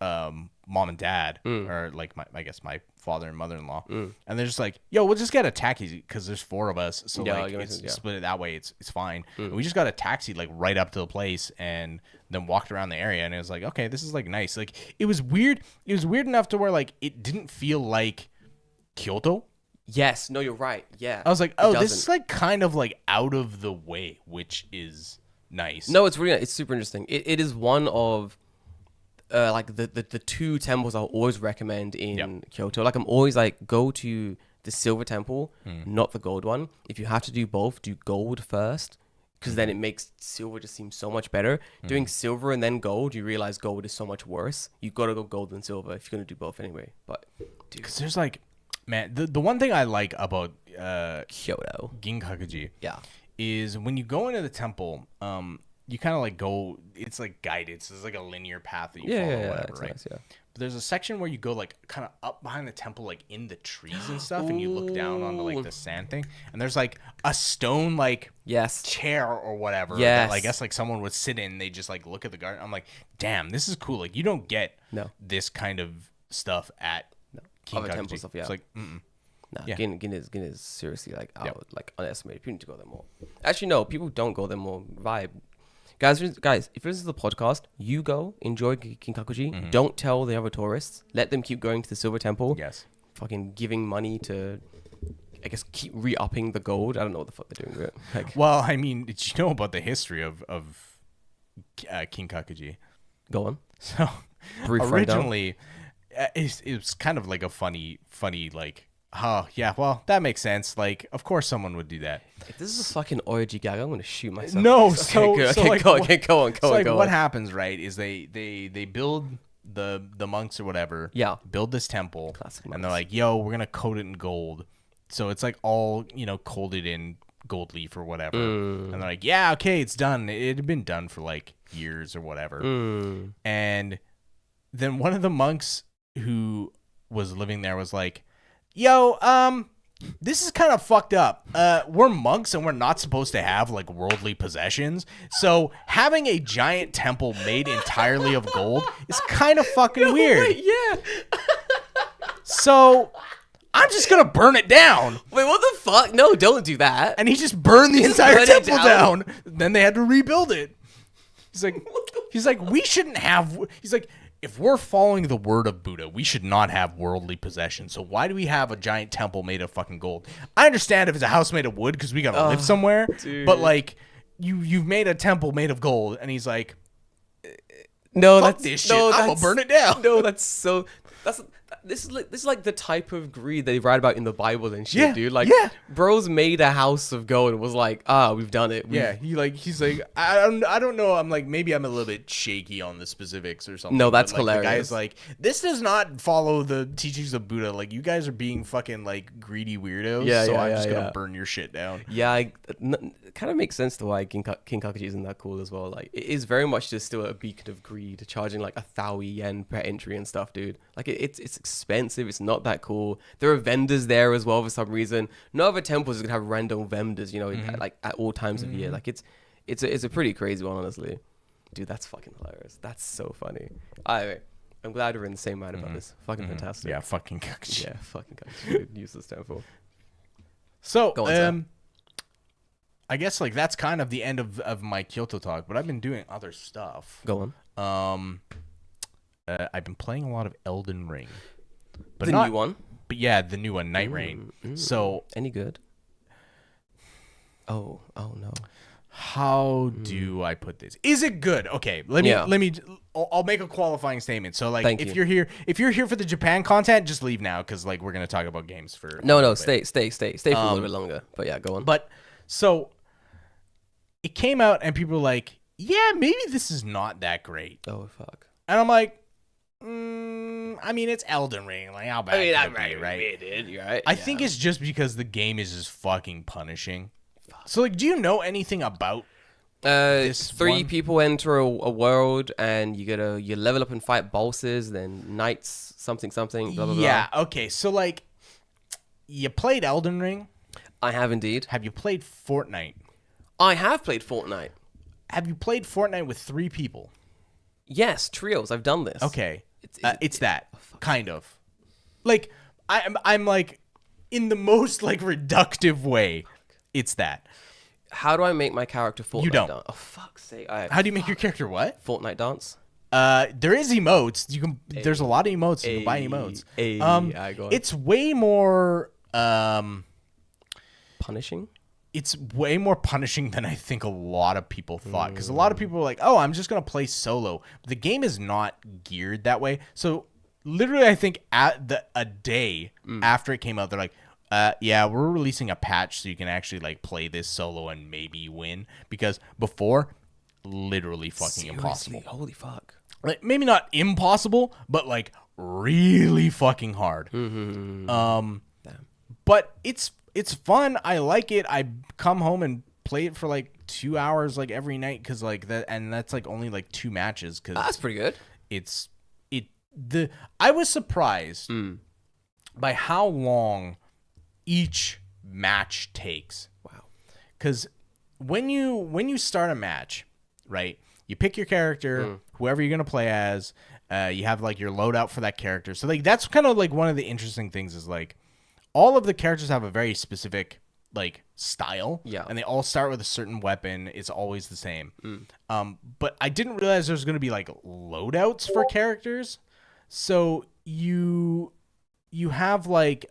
A: mom and dad or like I guess my father and mother-in-law, and they're just like, yo, we'll just get a taxi because there's 4 of us, so like split it that way, it's fine. And we just got a taxi like right up to the place and then walked around the area, and it was like, okay, this is like nice. Like it was weird enough to where like it didn't feel like Kyoto.
B: Yes, no, you're right. Yeah,
A: I was like, oh, this is like kind of like out of the way, which is nice.
B: No, it's really it's super interesting. It is one of like the 2 temples I'll always recommend in Kyoto. Like I'm always like, go to the silver temple, not the gold one. If you have to do both, do gold first, because then it makes silver just seem so much better. Doing silver and then gold, you realize gold is so much worse. You got to go gold and silver if you're going to do both anyway. But
A: because there's like, man, the one thing I like about
B: Kyoto
A: Ginkakuji
B: is
A: when you go into the temple, you kind of like go, it's like guided. So it's like a linear path that you follow or whatever, right?
B: Nice,
A: But there's a section where you go like kind of up behind the temple, like in the trees and stuff, and you look down on the like the sand thing, and there's like a stone like chair or whatever that I guess like someone would sit in. They just like look at the garden. I'm like, damn, this is cool. Like you don't get this kind of stuff at King
B: other temple stuff. Yeah,
A: it's like
B: Gin is seriously like like underestimated. People need to go there more. Actually, no, people don't go there more. Vibe. Guys, if this is the podcast, you go, enjoy Ginkakuji. Don't tell the other tourists. Let them keep going to the Silver Temple.
A: Yes.
B: Fucking giving money to, I guess, keep re-upping the gold. I don't know what the fuck they're doing with it. Like,
A: well, I mean, did you know about the history of Ginkakuji?
B: Go on.
A: So, originally, it was kind of like a funny, like, oh, yeah, well, that makes sense. Like, of course someone would do that.
B: If this is a fucking orgy gag, I'm going to shoot myself.
A: No,
B: go on.
A: What happens, right, is they build the monks or whatever, build this temple, and they're like, yo, we're going to coat it in gold. So it's like all, coated in gold leaf or whatever. And they're like, yeah, okay, it's done. It had been done for like years or whatever. And then one of the monks who was living there was like, yo, this is kind of fucked up. We're monks and we're not supposed to have like worldly possessions. So having a giant temple made entirely of gold is kind of fucking weird.
B: Wait, yeah.
A: So I'm just going to burn it down.
B: Wait, what the fuck? No, don't do that.
A: And he just burned the entire temple down. Then they had to rebuild it. He's like, what the He's like, we shouldn't have. He's like, if we're following the word of Buddha, we should not have worldly possessions. So why do we have a giant temple made of fucking gold? I understand if it's a house made of wood because we gotta live somewhere.
B: Dude.
A: But like, you've made a temple made of gold, and he's like,
B: no,
A: fuck
B: that's
A: this shit. I'm gonna burn it down.
B: No, this is like the type of greed they write about in the Bible and shit, dude. Like, bro's made a house of gold and was like, we've done it. He's
A: like, I don't know. I'm like, maybe I'm a little bit shaky on the specifics or something.
B: No, that's
A: but, like,
B: hilarious.
A: The guy's like, this does not follow the teachings of Buddha. Like, you guys are being fucking like greedy weirdos. I'm just gonna burn your shit down.
B: Yeah, it kind of makes sense to why King Kakashi isn't that cool as well. Like, it is very much just still a beacon of greed, charging like 1,000 yen per entry and stuff, dude. Like, it's expensive. It's not that cool. There are vendors there as well for some reason. No other temples are gonna have random vendors, like at all times of year. Like, it's a pretty crazy one, honestly. Dude, that's fucking hilarious. That's so funny. Anyway, I'm glad we're in the same mind about this. Fucking fantastic.
A: Yeah, fucking Kakashi.
B: Yeah, fucking Kakashi. Dude, useless temple.
A: So, I guess like that's kind of the end of my Kyoto talk, but I've been doing other stuff.
B: Go on.
A: I've been playing a lot of Elden Ring. But
B: the new one?
A: But yeah, the new one, Night Rain. So
B: any good? Oh no.
A: How do I put this? Is it good? Okay, let me I'll make a qualifying statement. So like if you're here for the Japan content, just leave now cuz like we're going to talk about games for
B: No, stay for a little bit longer. But yeah, go on.
A: But so it came out and people were like, "Yeah, maybe this is not that great."
B: Oh fuck.
A: And I'm like, I mean, it's Elden Ring. Like, how bad can it be, right?
B: You're right.
A: I think it's just because the game is just fucking punishing. So, like, do you know anything about this
B: 3
A: one?
B: people enter a world, and you level up and fight bosses, then knights, something, blah, blah, blah.
A: Yeah, okay. So, like, you played Elden Ring?
B: I have indeed.
A: Have you played Fortnite?
B: I have played Fortnite.
A: Have you played Fortnite with 3 people?
B: Yes, trios. I've done this.
A: Okay. It's that, kind of. Like, I'm like, in the most, like, reductive way, it's that.
B: How do I make my character Fortnite
A: You don't.
B: dance? Oh, fuck's sake.
A: How do you make your character what?
B: Fortnite dance?
A: There is emotes. You can. There's a lot of emotes. You can buy emotes. It's way more
B: punishing.
A: It's way more punishing than I think a lot of people thought. Because a lot of people are like, "Oh, I'm just gonna play solo." The game is not geared that way. So literally, I think a day after it came out, they're like, yeah, we're releasing a patch so you can actually like play this solo and maybe win." Because before, literally fucking impossible.
B: Holy fuck.
A: Like, maybe not impossible, but like really fucking hard. But it's fun. I like it. I come home and play it for like 2 hours like every night because like that, and that's like only like 2 matches. Cause
B: that's pretty good.
A: I was surprised by how long each match takes.
B: Wow.
A: Because when you start a match, right, you pick your character, whoever you're gonna play as. You have like your loadout for that character. So like that's kind of like one of the interesting things is like all of the characters have a very specific like style.
B: Yeah. And
A: they all start with a certain weapon. It's always the same. But I didn't realize there's gonna be like loadouts for characters. So you have like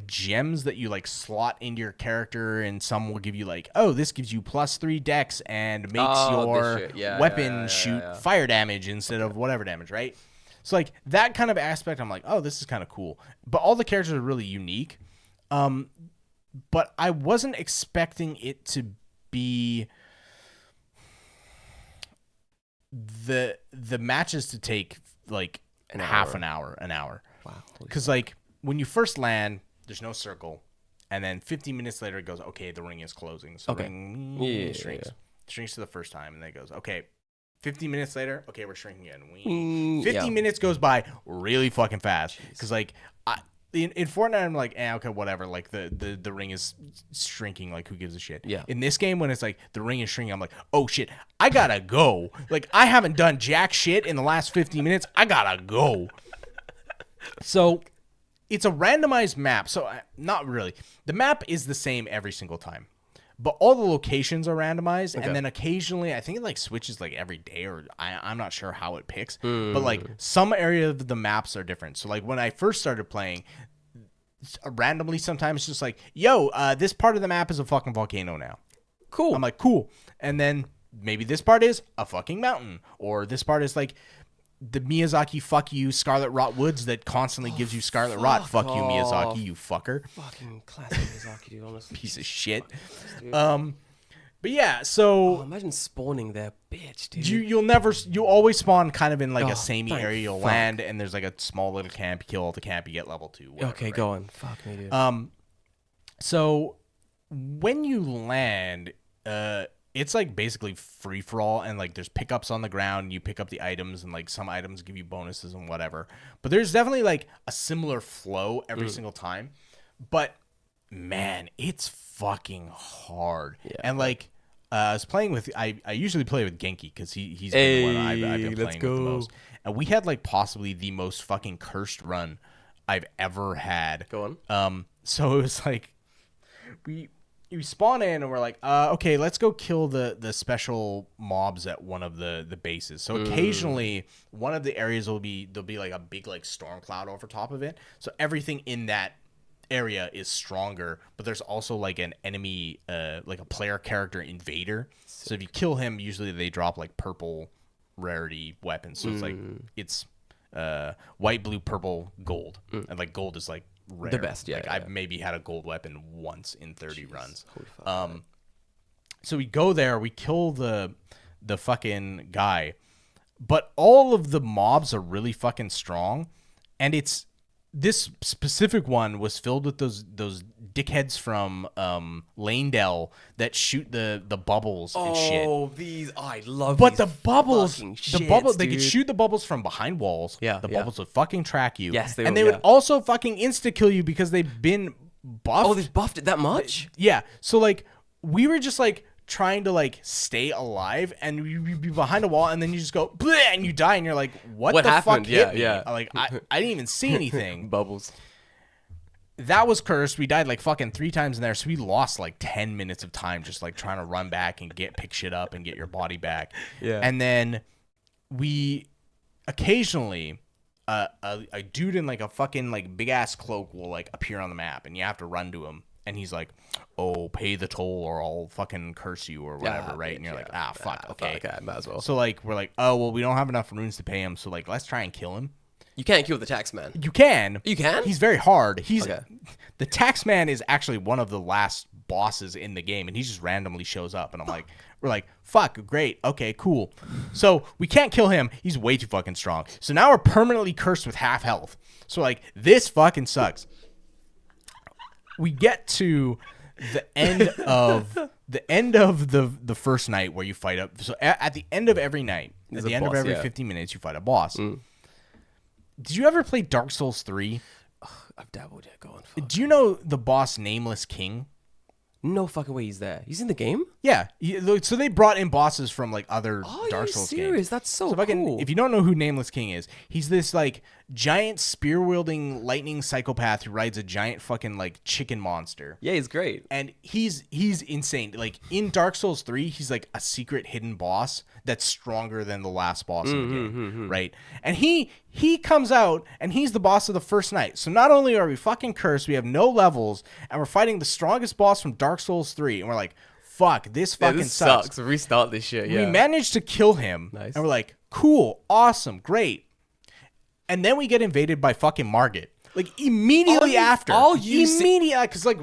A: gems that you like slot into your character, and some will give you like, oh, this gives you +3 dex and makes your weapon shoot fire damage instead of whatever damage, right? So like that kind of aspect, I'm like, oh, this is kind of cool. But all the characters are really unique. But I wasn't expecting it to be the matches to take like an hour. Wow. Because like when you first land, there's no circle, and then 15 minutes later it goes, okay, the ring is closing. So the ring shrinks to the first time, and then it goes, okay, 15 minutes later, okay, we're shrinking again. 15 minutes goes by really fucking fast because like in Fortnite I'm like, okay, whatever, like the ring is shrinking, like who gives a shit.
B: Yeah.
A: In this game when it's like the ring is shrinking, I'm like, oh shit, I gotta go. Like I haven't done jack shit in the last 15 minutes. I gotta go. So it's a randomized map. So not really. The map is the same every single time. but all the locations are randomized, and then occasionally, I think it like switches like every day, or I'm not sure how it picks, but like some area of the maps are different. So like when I first started playing, randomly sometimes it's just like, yo, this part of the map is a fucking volcano now.
B: Cool.
A: I'm like, cool. And then maybe this part is a fucking mountain, or this part is like the Miyazaki fuck you Scarlet Rot Woods that constantly gives you Scarlet Rot. Fuck you, Miyazaki, you fucker.
B: Fucking classic Miyazaki, dude, honestly.
A: Piece of shit. But yeah, so
B: imagine spawning there, bitch, dude.
A: You always spawn kind of in like a samey area. You'll land, and there's like a small little camp. You kill all the camp, you get level 2. Whatever,
B: okay,
A: right?
B: go on. Fuck me, dude.
A: So when you land, it's like basically free for all, and like there's pickups on the ground. You pick up the items, and like some items give you bonuses and whatever. But there's definitely like a similar flow every single time. But man, it's fucking hard. Yeah. And like I was playing with, I usually play with Genki because he's been the one I've been playing with the most. And we had like possibly the most fucking cursed run I've ever had.
B: Go on.
A: So it was like we spawn in and we're like, okay, let's go kill the special mobs at one of the bases. So occasionally one of the areas there'll be like a big like storm cloud over top of it. So everything in that area is stronger, but there's also like an enemy, like a player character invader. So if you kill him, usually they drop like purple rarity weapons. So it's like it's white, blue, purple, gold, and like gold is like rare.
B: The best, yeah.
A: Like
B: yeah.
A: I've maybe had a gold weapon once in 30 runs. So we go there, we kill the fucking guy, but all of the mobs are really fucking strong, and it's this specific one was filled with those dickheads from Lanedell that shoot the bubbles and shit.
B: Oh, I love.
A: But
B: these
A: the bubbles,
B: shits,
A: they could shoot the bubbles from behind walls.
B: Yeah,
A: the bubbles would fucking track you.
B: Yes,
A: they would also fucking insta kill you because they've been buffed.
B: Oh, they've buffed it that much?
A: Yeah. So like we were just like trying to like stay alive, and you'd be behind a wall, and then you just go bleh, and you die, and you're like, what the
B: happened?
A: Fuck hit me? Like I didn't even see anything.
B: Bubbles.
A: That was cursed. We died like fucking 3 times in there, so we lost like 10 minutes of time just like trying to run back and pick shit up and get your body back.
B: Yeah.
A: And then we occasionally a dude in like a fucking like big ass cloak will like appear on the map, and you have to run to him. And he's like, oh, pay the toll or I'll fucking curse you or whatever, right? And you're like, fuck, okay.
B: Might as well.
A: So, like, we're like, oh, well, we don't have enough runes to pay him, so, like, let's try and kill him.
B: You can't kill the tax man.
A: You can.
B: You can?
A: He's very hard. The tax man is actually one of the last bosses in the game, and he just randomly shows up, and we're like, fuck, great, okay, cool. So, we can't kill him. He's way too fucking strong. So now we're permanently cursed with half health. So, like, this fucking sucks. We get to the end of the first night where you fight up. So at the end of every night, at the end of every 15 minutes, you fight a boss. Did you ever play Dark Souls 3?
B: I've dabbled. Yeah, go on.
A: Fuck. Do you know the boss Nameless King?
B: No fucking way he's there. He's in the game?
A: Yeah. So they brought in bosses from like other Dark Souls games.
B: Serious? That's so cool.
A: If you don't know who Nameless King is, he's this like giant spear-wielding lightning psychopath who rides a giant fucking like chicken monster.
B: Yeah, he's great.
A: And he's insane. Like in Dark Souls 3, he's like a secret hidden boss that's stronger than the last boss in the game, right? And he comes out and he's the boss of the first night. So not only are we fucking cursed, we have no levels, and we're fighting the strongest boss from Dark Souls 3, and we're like, fuck, this fucking sucks.
B: Restart this shit. Yeah.
A: We managed to kill him.
B: Nice.
A: And we're like, cool, awesome, great. And then we get invaded by fucking Margit. Like immediately after. Because like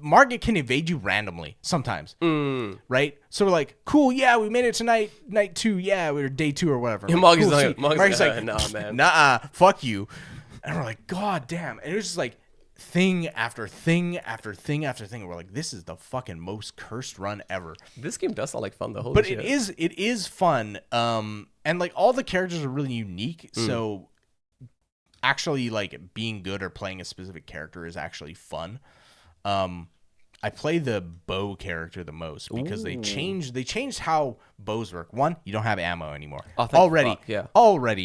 A: Margit can invade you randomly sometimes. Right? So we're like, cool, yeah, we made it to night 2. Yeah, we're day 2 or whatever.
B: Like,
A: Margit's
B: like, nah, man.
A: Nah, fuck you. And we're like, god damn. And it was just like thing after thing after thing after thing. We're like, this is the fucking most cursed run ever.
B: This game does sound like fun, though.
A: But it is fun. And like all the characters are really unique. So actually like being good or playing a specific character is actually fun. I play the bow character the most because they changed how bows work. One, you don't have ammo anymore. Already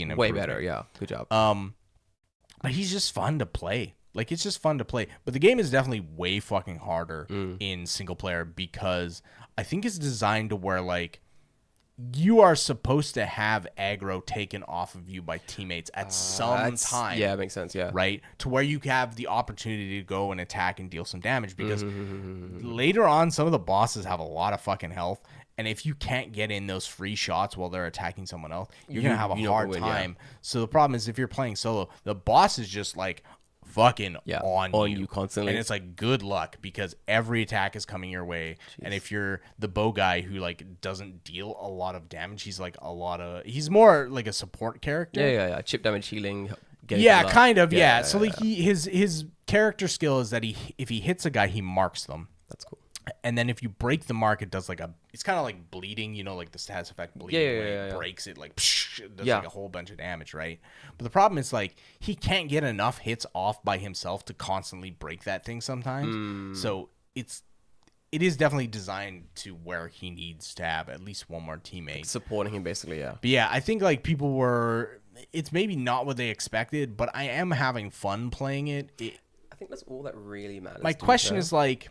A: an improvement.
B: Way better. Yeah, good job.
A: But he's just fun to play. Like, it's just fun to play. But the game is definitely way fucking harder in single player because I think it's designed to where, like, you are supposed to have aggro taken off of you by teammates at some time.
B: Yeah, it makes sense, yeah.
A: Right? To where you have the opportunity to go and attack and deal some damage because later on, some of the bosses have a lot of fucking health. And if you can't get in those free shots while they're attacking someone else, you're going to have a hard time. Yeah. So the problem is if you're playing solo, the boss is just like fucking on you constantly. And it's like, good luck because every attack is coming your way. Jeez. And if you're the bow guy who like doesn't deal a lot of damage, he's more like a support character.
B: Yeah. Chip damage healing.
A: Kind of. Yeah. So like his character skill is that if he hits a guy, he marks them.
B: That's cool.
A: And then if you break the mark, it does like it's kind of like bleeding, you know, like the stats effect bleeding. It breaks it, like, it does like a whole bunch of damage, right? But the problem is, like, he can't get enough hits off by himself to constantly break that thing sometimes. So it is definitely designed to where he needs to have at least one more teammate.
B: Supporting him, basically, yeah.
A: But yeah, I think, like, it's maybe not what they expected, but I am having fun playing it.
B: I think that's all that really matters.
A: My question is, like,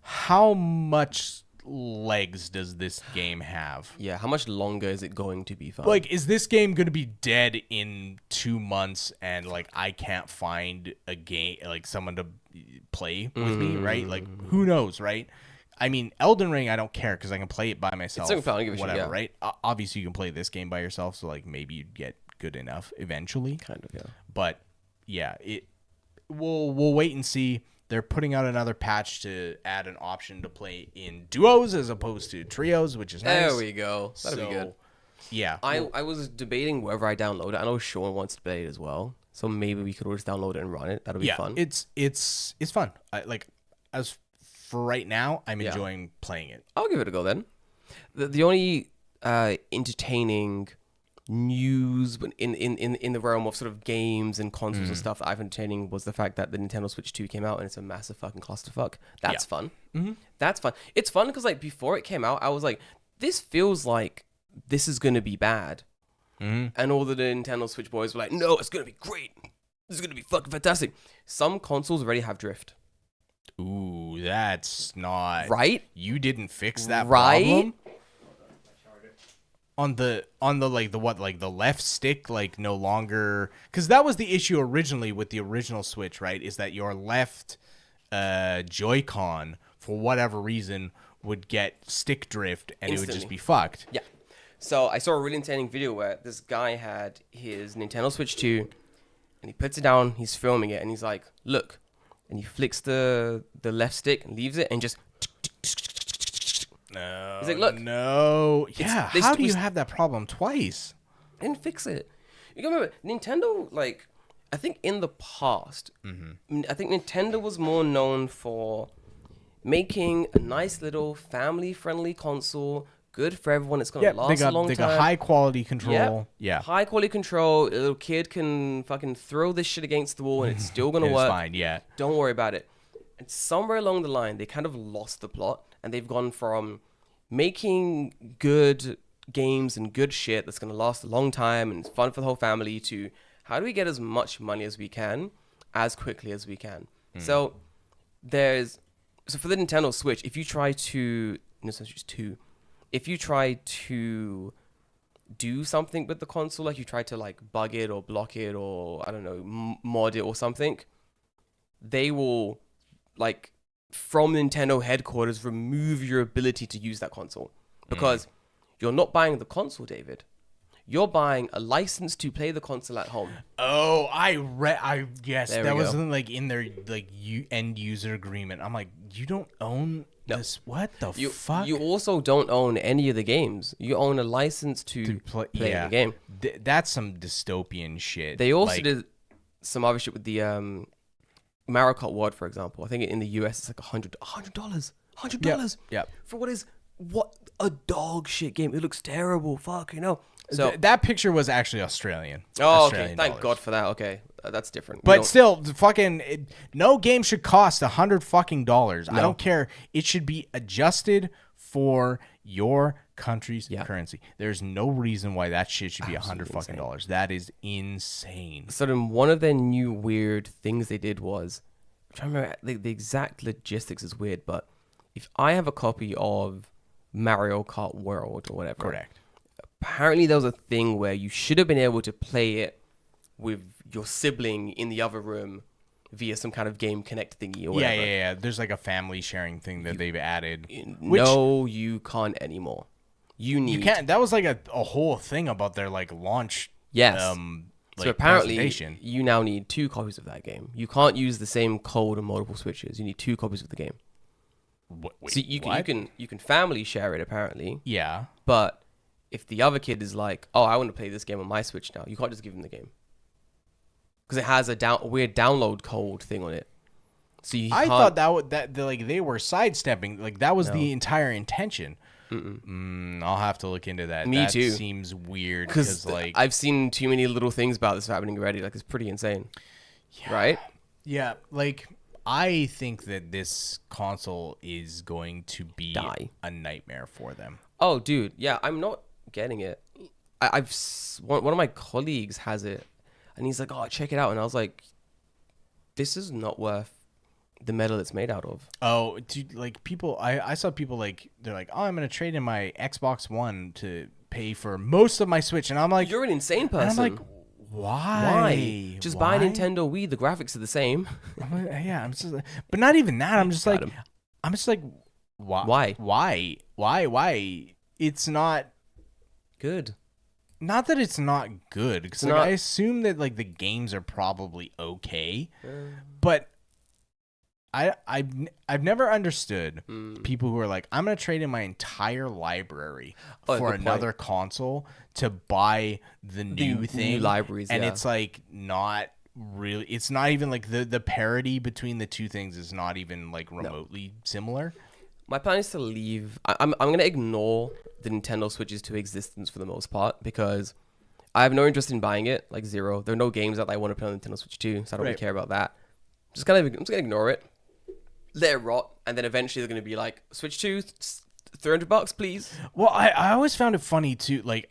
A: how much legs does this game have?
B: Yeah, how much longer is it going to be fun?
A: Like, is this game going to be dead in 2 months and, like, I can't find a game, like, someone to play with me, right? Like, who knows, right? I mean, Elden Ring, I don't care because I can play it by myself. It's whatever, right? Obviously, you can play this game by yourself, so, like, maybe you'd get good enough eventually.
B: Kind of, yeah.
A: But, yeah, we'll wait and see. They're putting out another patch to add an option to play in duos as opposed to trios, which is nice.
B: There we go. That'll be good.
A: Yeah.
B: I was debating whether I download it. I know Sean wants to play it as well, so maybe we could always download it and run it. That'll be fun.
A: It's fun. As for right now, I'm enjoying playing it.
B: I'll give it a go then. The only entertaining news but in the realm of sort of games and consoles and stuff I've entertaining was the fact that the Nintendo Switch 2 came out and it's a massive fucking clusterfuck. That's fun. That's fun. It's fun because like before it came out I was like, this feels like this is gonna be bad, and all the Nintendo Switch boys were like, no, it's gonna be great, this is gonna be fucking fantastic. Some consoles already have drift.
A: Ooh, that's not
B: right.
A: You didn't fix that problem on the the left stick, like no longer, because that was the issue originally with the original Switch, right? Is that your left Joy-Con for whatever reason would get stick drift and instantly. It would just be fucked.
B: Yeah. So I saw a really entertaining video where this guy had his Nintendo Switch 2 and he puts it down, he's filming it, and he's like, look, and he flicks the left stick and leaves it and just
A: no.
B: He's like, look.
A: No. Yeah. How do you have that problem twice?
B: And fix it. You gotta remember, Nintendo, like, I think in the past, I think Nintendo was more known for making a nice little family-friendly console, good for everyone. It's gonna last a long time. They got
A: high quality control. Yeah.
B: High quality control. A little kid can fucking throw this shit against the wall and it's still gonna work.
A: It's fine, yeah.
B: Don't worry about it. And somewhere along the line, they kind of lost the plot. And they've gone from making good games and good shit that's going to last a long time and it's fun for the whole family to how do we get as much money as we can as quickly as we can. So for the Nintendo Switch, if you try to, Switch 2, if you try to do something with the console, like you try to like bug it or block it or I don't know, mod it or something, they will like from Nintendo headquarters remove your ability to use that console because you're not buying the console, David. You're buying a license to play the console at home.
A: Oh, yes, that wasn't like in their like end user agreement. I'm like, you don't own this. What the fuck?
B: You also don't own any of the games. You own a license to play the game.
A: That's some dystopian shit.
B: They also did some other shit with the Mario Kart World, for example. I think in the US it's like $100.
A: Yeah.
B: For what a dog shit game. It looks terrible. Fuck, you know. So
A: that picture was actually Australian.
B: Oh,
A: Australian
B: okay. Thank God for that. Okay, that's different.
A: But still, no game should cost $100 fucking. No. I don't care. It should be adjusted for your country's currency. There's no reason why that shit should be $100 fucking. That is insane.
B: So then one of their new weird things they did was, I'm trying to remember the exact logistics is weird, but if I have a copy of Mario Kart World or whatever,
A: correct.
B: Apparently there was a thing where you should have been able to play it with your sibling in the other room via some kind of game connect thingy or whatever.
A: Yeah. There's like a family sharing thing that they've added.
B: No, you can't anymore. You
A: can't. That was like a whole thing about their like launch.
B: Yes.
A: Like
B: so apparently you now need 2 copies of that game. You can't use the same code on multiple Switches. You need 2 copies of the game.
A: Wait,
B: so you can family share it apparently.
A: Yeah.
B: But if the other kid is like, oh, I want to play this game on my Switch now, you can't just give them the game. Because it has a weird download code thing on it. So I
A: thought that they were sidestepping. Like that was the entire intention. I'll have to look into that.
B: Me too.
A: Seems weird because like
B: I've seen too many little things about this happening already. Like it's pretty insane. Yeah. Right?
A: Yeah. Like I think that this console is going to be a nightmare for them.
B: Oh, dude. Yeah, I'm not getting it. One of my colleagues has it. And he's like, oh, check it out. And I was like, this is not worth the metal it's made out of.
A: Oh, dude, like people, I saw people like, they're like, oh, I'm going to trade in my Xbox One to pay for most of my Switch. And I'm like,
B: you're an insane person.
A: And I'm like, why?
B: Just buy a Nintendo Wii. The graphics are the same.
A: Yeah, I'm just, but not even that. I'm just like, why? Why? It's not
B: good.
A: Not that it's not good, because like, I assume that like the games are probably okay, but I've never understood people who are like, I'm gonna trade in my entire library for another console to buy the new
B: libraries,
A: and it's like not really. It's not even like the parity between the two things is not even like remotely similar.
B: My plan is to leave. I'm gonna ignore the Nintendo Switches to existence for the most part because I have no interest in buying it, like zero. There are no games that I want to play on Nintendo Switch 2, so I don't really care about that. I'm just gonna ignore it, let it rot, and then eventually they're gonna be like, Switch 2, $300, please.
A: Well, I always found it funny too, like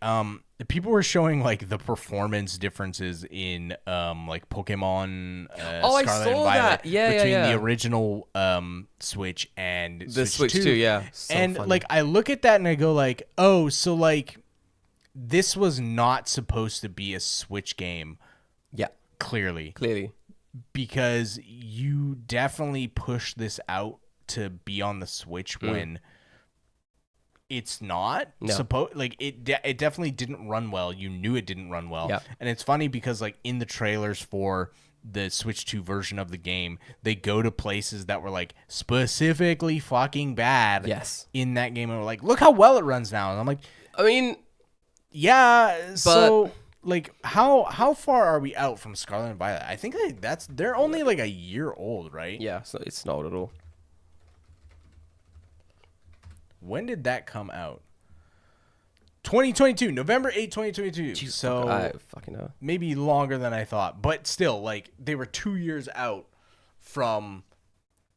A: people were showing like the performance differences in like Pokemon Scarlet and Violet between the original Switch and
B: the Switch 2, yeah.
A: So and funny. Like I look at that and I go like, oh, so like this was not supposed to be a Switch game.
B: Yeah.
A: Clearly. Because you definitely push this out to be on the Switch when it's not supposed, like it definitely didn't run well. You knew it didn't run well. And it's funny because like in the trailers for the Switch 2 version of the game, they go to places that were like specifically fucking bad in that game, and we're like, look how well it runs now. And I'm like,
B: I mean,
A: yeah, but so like how far are we out from Scarlet and Violet? I think they're only like a year old, right?
B: Yeah, so it's not at all.
A: When did that come out? 2022, November 8, 2022.
B: Jeez,
A: so
B: I fucking know.
A: Maybe longer than I thought, but still, like they were 2 years out from.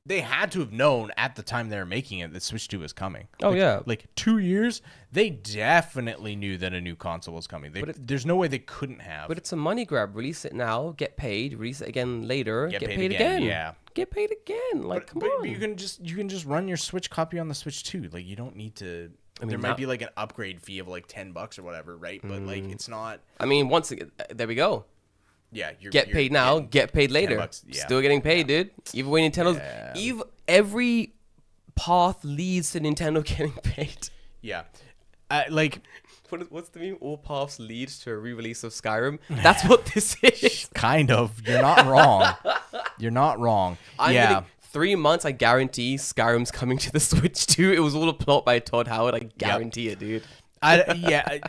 A: They had to have known at the time they were making it that Switch 2 was coming.
B: Oh, yeah.
A: Like 2 years, they definitely knew that a new console was coming. There's no way they couldn't have.
B: But it's a money grab. Release it now, get paid. Release it again later, get paid again.
A: Yeah.
B: Get paid again. Like, come on.
A: But you can just run your Switch copy on the Switch 2. Like, you don't need to. I mean, there might be like an upgrade fee of like $10 or whatever, right? But like, it's not.
B: I mean, there we go.
A: Yeah,
B: get paid now, get paid later. Still getting paid, dude. Either way, Nintendo's every path leads to Nintendo getting paid.
A: Yeah, like
B: what's the meme? All paths lead to a re-release of Skyrim. That's what this is.
A: Kind of. You're not wrong. You're not wrong.
B: 3 months, I guarantee Skyrim's coming to the Switch 2. It was all a plot by Todd Howard. I guarantee it, dude.
A: I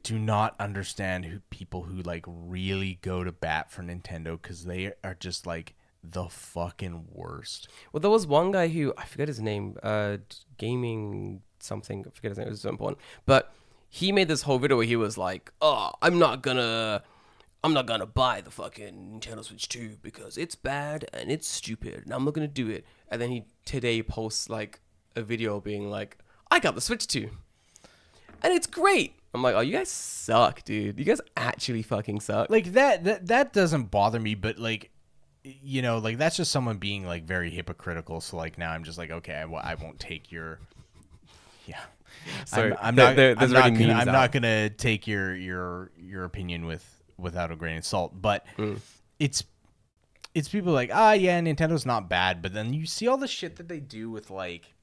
A: do not understand people who like really go to bat for Nintendo because they are just like the fucking worst.
B: Well, there was one guy who I forget his name, gaming something. I forget his name. It was so important, but he made this whole video where he was like, "Oh, I'm not gonna buy the fucking Nintendo Switch 2 because it's bad and it's stupid and I'm not gonna do it." And then he today posts like a video being like, I got the Switch 2. And it's great. I'm like, oh, you guys suck, dude. You guys actually fucking suck.
A: Like that doesn't bother me, but like, you know, like that's just someone being like very hypocritical. So like now I'm just like, okay, I won't take your, yeah.
B: Sorry,
A: I'm not gonna take your opinion without a grain of salt. But it's people like, yeah, Nintendo's not bad, but then you see all the shit that they do with like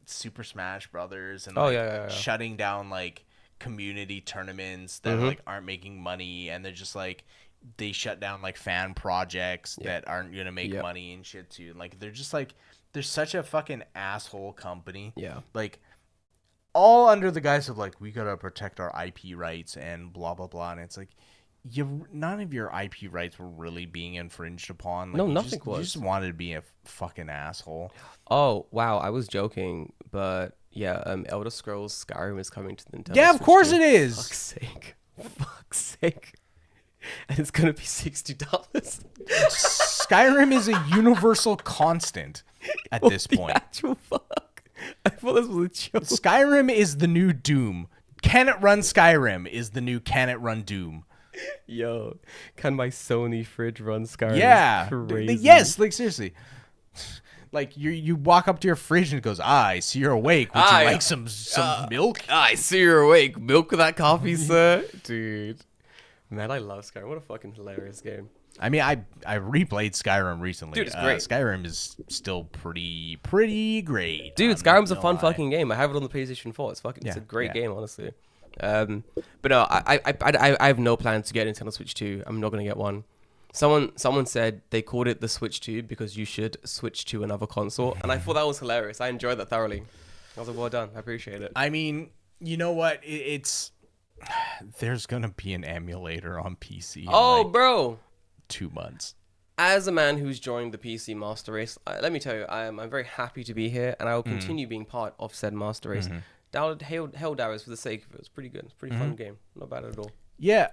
A: Super Smash Brothers and shutting down like community tournaments that like aren't making money, and they're just like they shut down like fan projects that aren't gonna make money and shit too. Like they're just like they're such a fucking asshole company.
B: Yeah.
A: Like all under the guise of like we gotta protect our IP rights and blah blah blah, and it's like none of your IP rights were really being infringed upon. Like,
B: no, nothing was.
A: You just wanted to be a fucking asshole.
B: Oh wow, I was joking, but yeah, Elder Scrolls Skyrim is coming to Nintendo.
A: Yeah, of course it is.
B: Fuck's sake. And it's gonna be $60.
A: Skyrim is a universal constant at this point.
B: Actual fuck. I thought this was a joke.
A: Skyrim is the new Doom. Can it run Skyrim is the new can it run Doom.
B: Yo, can my Sony fridge run Skyrim?
A: Yeah.
B: Crazy.
A: Yes, like seriously. Like you walk up to your fridge and it goes, I see you're awake. Would you like some milk?
B: I see you're awake. Milk with that coffee, sir. Dude. Man, I love Skyrim. What a fucking hilarious game.
A: I mean, I replayed Skyrim recently.
B: Dude, it's great.
A: Skyrim is still pretty great.
B: Dude, Skyrim's a fun fucking game. I have it on the PlayStation 4. It's a great game, honestly. But no, I have no plans to get a Nintendo Switch 2. I'm not gonna get one. Someone said they called it the Switch 2 because you should switch to another console, and I thought that was hilarious. I enjoyed that thoroughly. I was like, well done. I appreciate it.
A: I mean, you know what? There's gonna be an emulator on PC.
B: Bro.
A: 2 months.
B: As a man who's joined the PC Master Race, let me tell you, I'm very happy to be here, and I will continue being part of said Master Race. Download Helldivers for the sake of it. It's pretty good. It's a pretty fun game. Not bad at all.
A: Yeah,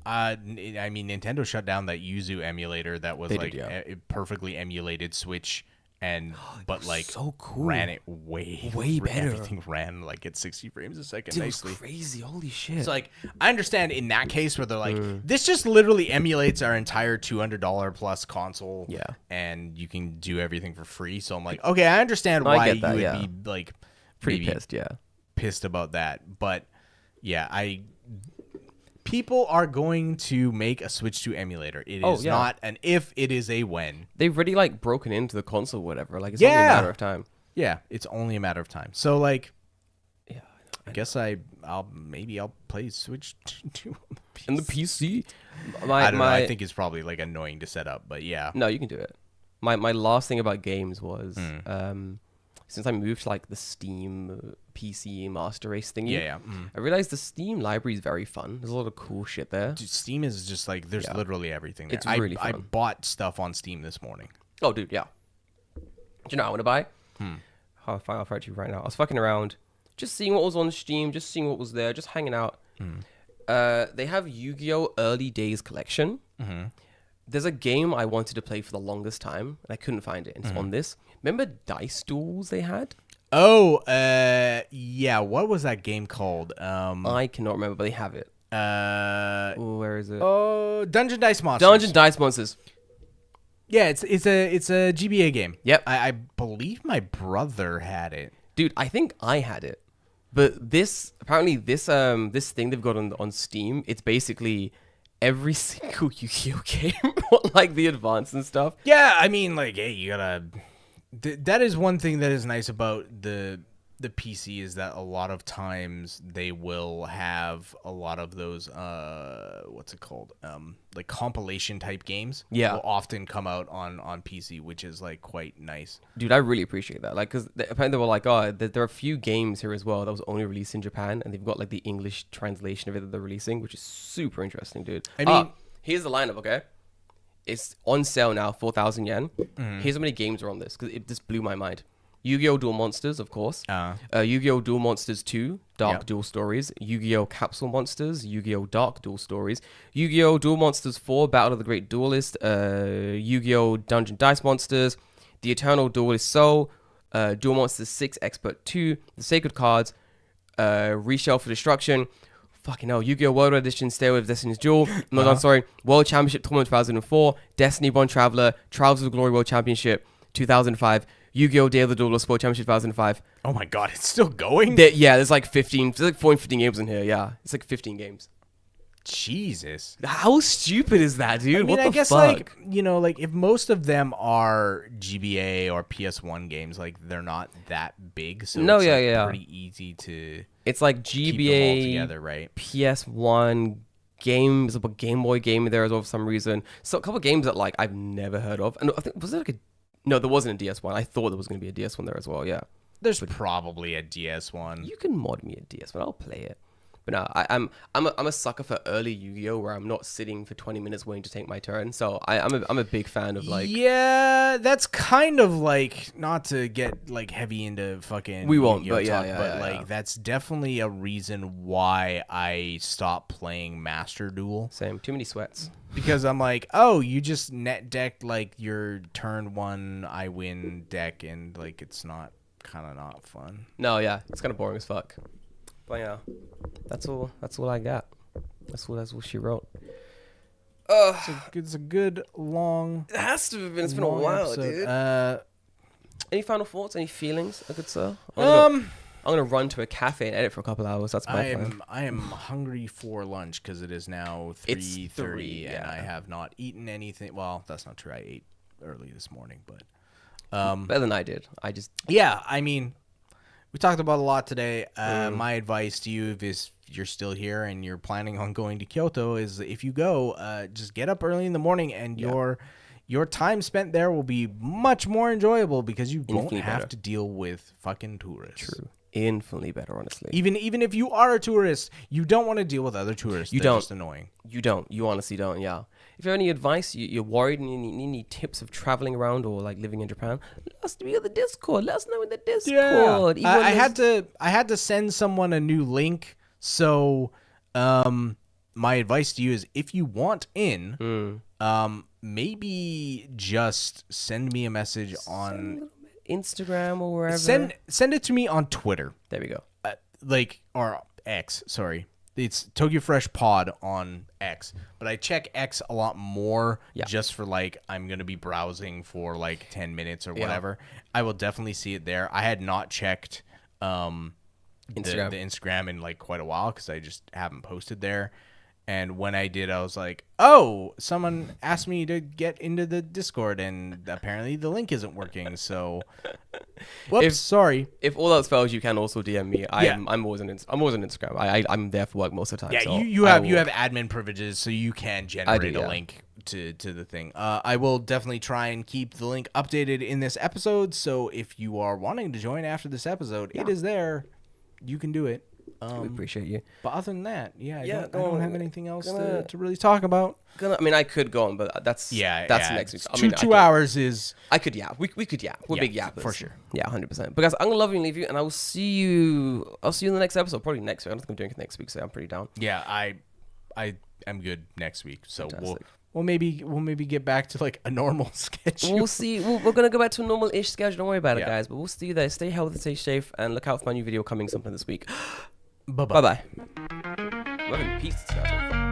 A: I mean, Nintendo shut down that Yuzu emulator that was it perfectly emulated Switch, but like
B: so cool.
A: Ran it way
B: better.
A: Everything ran like at 60 frames a second.
B: Dude,
A: nicely.
B: it was crazy. Holy shit.
A: So like, I understand in that case where they're like, this just literally emulates our entire $200 plus console.
B: Yeah.
A: And you can do everything for free. So I'm like, okay, I understand why you would be like
B: pretty pissed. Yeah.
A: Pissed about that. But yeah, people are going to make a Switch 2 emulator. It is not an if, it is a when.
B: They've already like broken into the console or whatever. Like it's only a matter of time.
A: Yeah, it's only a matter of time. So like,
B: yeah,
A: I guess I'll play Switch 2
B: on the PC.
A: I don't know. I think it's probably like annoying to set up, but yeah.
B: No, you can do it. My last thing about games was since I moved to like the Steam PC Master Race thingy, I realized the Steam library is very fun. There's a lot of cool shit there.
A: Dude, Steam is just like, there's literally everything there.
B: It's really fun.
A: I bought stuff on Steam this morning.
B: Oh, dude, yeah. Do you know what I want to buy? I'll find you right now. I was fucking around, just seeing what was on Steam, just seeing what was there, just hanging out. They have Yu-Gi-Oh! Early Days Collection. There's a game I wanted to play for the longest time, and I couldn't find it. And it's on this. Remember Dice Duels they had?
A: Oh, yeah. What was that game called?
B: I cannot remember, but they have it. Where is it?
A: Oh, Dungeon Dice Monsters.
B: Dungeon Dice Monsters.
A: Yeah, it's a GBA game.
B: Yep.
A: I believe my brother had it.
B: Dude, I think I had it. But this thing they've got on Steam, it's basically every single Yu-Gi-Oh game, like the advanced and stuff.
A: Yeah, I mean, like, hey, you gotta. That is one thing that is nice about the PC is that a lot of times they will have a lot of those what's it called, like compilation type games.
B: Yeah,
A: will often come out on PC, which is like quite nice.
B: Dude, I really appreciate that. Like, because apparently they were like, oh, there are a few games here as well that was only released in Japan, and they've got like the English translation of it that they're releasing, which is super interesting, dude.
A: I mean,
B: here's the lineup, okay? It's on sale now, 4,000 yen. Here's how many games are on this, because it just blew my mind. Yu-Gi-Oh! Duel Monsters, of course. Yu-Gi-Oh! Duel Monsters 2, Dark Duel Stories. Yu-Gi-Oh! Capsule Monsters. Yu-Gi-Oh! Dark Duel Stories. Yu-Gi-Oh! Duel Monsters 4, Battle of the Great Duelist. Yu-Gi-Oh! Dungeon Dice Monsters. The Eternal Duelist Soul. Duel Monsters 6 Expert 2, The Sacred Cards, Reshell for Destruction, fucking hell, Yu-Gi-Oh! World Edition, Stay with Destiny's Duel, World Championship Tournament 2004, Destiny Bond Traveler, Trials of Glory World Championship 2005, Yu-Gi-Oh! Day of the Duelist World Championship 2005.
A: Oh my god, it's still going?
B: There's like 14, 15 games in here, yeah. It's like 15 games.
A: Jesus.
B: How stupid is that, dude?
A: I mean,
B: what the
A: I guess,
B: fuck?
A: like, you know, like, if most of them are GBA or PS1 games, like, they're not that big, so
B: No,
A: it's
B: yeah,
A: like,
B: yeah.
A: pretty easy to
B: It's like
A: keep them all
B: GBA,
A: together, right?
B: PS1 games, a Game Boy game there as well for some reason. So a couple of games that like I've never heard of. And I think was there like a no, there wasn't a DS one. I thought there was going to be a DS one there as well. Yeah,
A: There's probably a DS one.
B: you can mod me a DS one. I'll play it. But no, I'm a sucker for early Yu-Gi-Oh, where I'm not sitting for 20 minutes waiting to take my turn. So I'm a big fan of like.
A: Yeah, that's kind of like, not to get like heavy into fucking
B: We won't,
A: Yu-Gi-Oh
B: but yeah,
A: talk,
B: yeah,
A: but
B: yeah,
A: like
B: yeah.
A: that's definitely a reason why I stopped playing Master Duel.
B: Same. Too many sweats.
A: Because I'm like, oh, you just net decked like your turn one I win deck, and like it's not not fun.
B: No, yeah, it's kind of boring as fuck. But yeah, that's all I got. That's what she wrote.
A: It's a good long.
B: It has to have been. It's been a
A: long
B: while,
A: episode.
B: dude. Any final thoughts? Any feelings, good sir?
A: Um,
B: I'm gonna run to a cafe and edit for a couple hours. That's my plan.
A: I am hungry for lunch because it is now
B: It's
A: 3:30
B: 3,
A: and
B: yeah.
A: I have not eaten anything. Well, that's not true. I ate early this morning, but
B: Better than I did. I just
A: yeah. I mean, we talked about a lot today. My advice to you, if you're still here and you're planning on going to Kyoto, is if you go, just get up early in the morning, and your time spent there will be much more enjoyable because you won't
B: Infinitely
A: have
B: better.
A: to deal with fucking tourists.
B: true. Infinitely better, honestly.
A: Even if you are a tourist, you don't want to deal with other tourists.
B: You
A: They're
B: don't.
A: just annoying.
B: You don't. You honestly don't. Yeah. If you have any advice, you're worried and you need any tips of traveling around or like living in Japan, let us be on the Discord. Let us know in the Discord.
A: Yeah. I had to send someone a new link. So, my advice to you is, if you want in, maybe just send me a message on
B: Instagram or wherever.
A: Send it to me on Twitter.
B: There we go.
A: Or X, sorry. It's Tokyo Fresh Pod on X, but I check X a lot more just for like, I'm going to be browsing for like 10 minutes or whatever. I will definitely see it there. I had not checked the Instagram in like quite a while because I just haven't posted there. And when I did, I was like, oh, someone asked me to get into the Discord, and apparently the link isn't working. So, whoops, sorry.
B: If all else fails, you can also DM me. I'm always on Instagram. I'm there for work most of the time.
A: Yeah,
B: so
A: you have admin privileges, so you can generate a link to the thing. I will definitely try and keep the link updated in this episode. So if you are wanting to join after this episode, it is there. You can do it.
B: We appreciate you.
A: But other than that, I don't have anything else to really talk about.
B: I mean, I could go on, but that's next week. I mean,
A: 2 hours is.
B: I could yap. We could yap. We're big yappers
A: for sure.
B: Yeah, 100%. But guys, I'm gonna love you and leave you, and I will see you. I'll see you in the next episode. Probably next week. I don't think I'm doing it next week, so I'm pretty down.
A: Yeah, I am good next week. So
B: Fantastic.
A: we'll maybe get back to like a normal schedule.
B: We'll see. We're gonna go back to a normal-ish schedule. Don't worry about it,
A: Yeah.
B: guys. But we'll see you there. Stay healthy, stay safe, and look out for my new video coming sometime this week.
A: Bye-bye.
B: Bye bye. Love and peace, guys.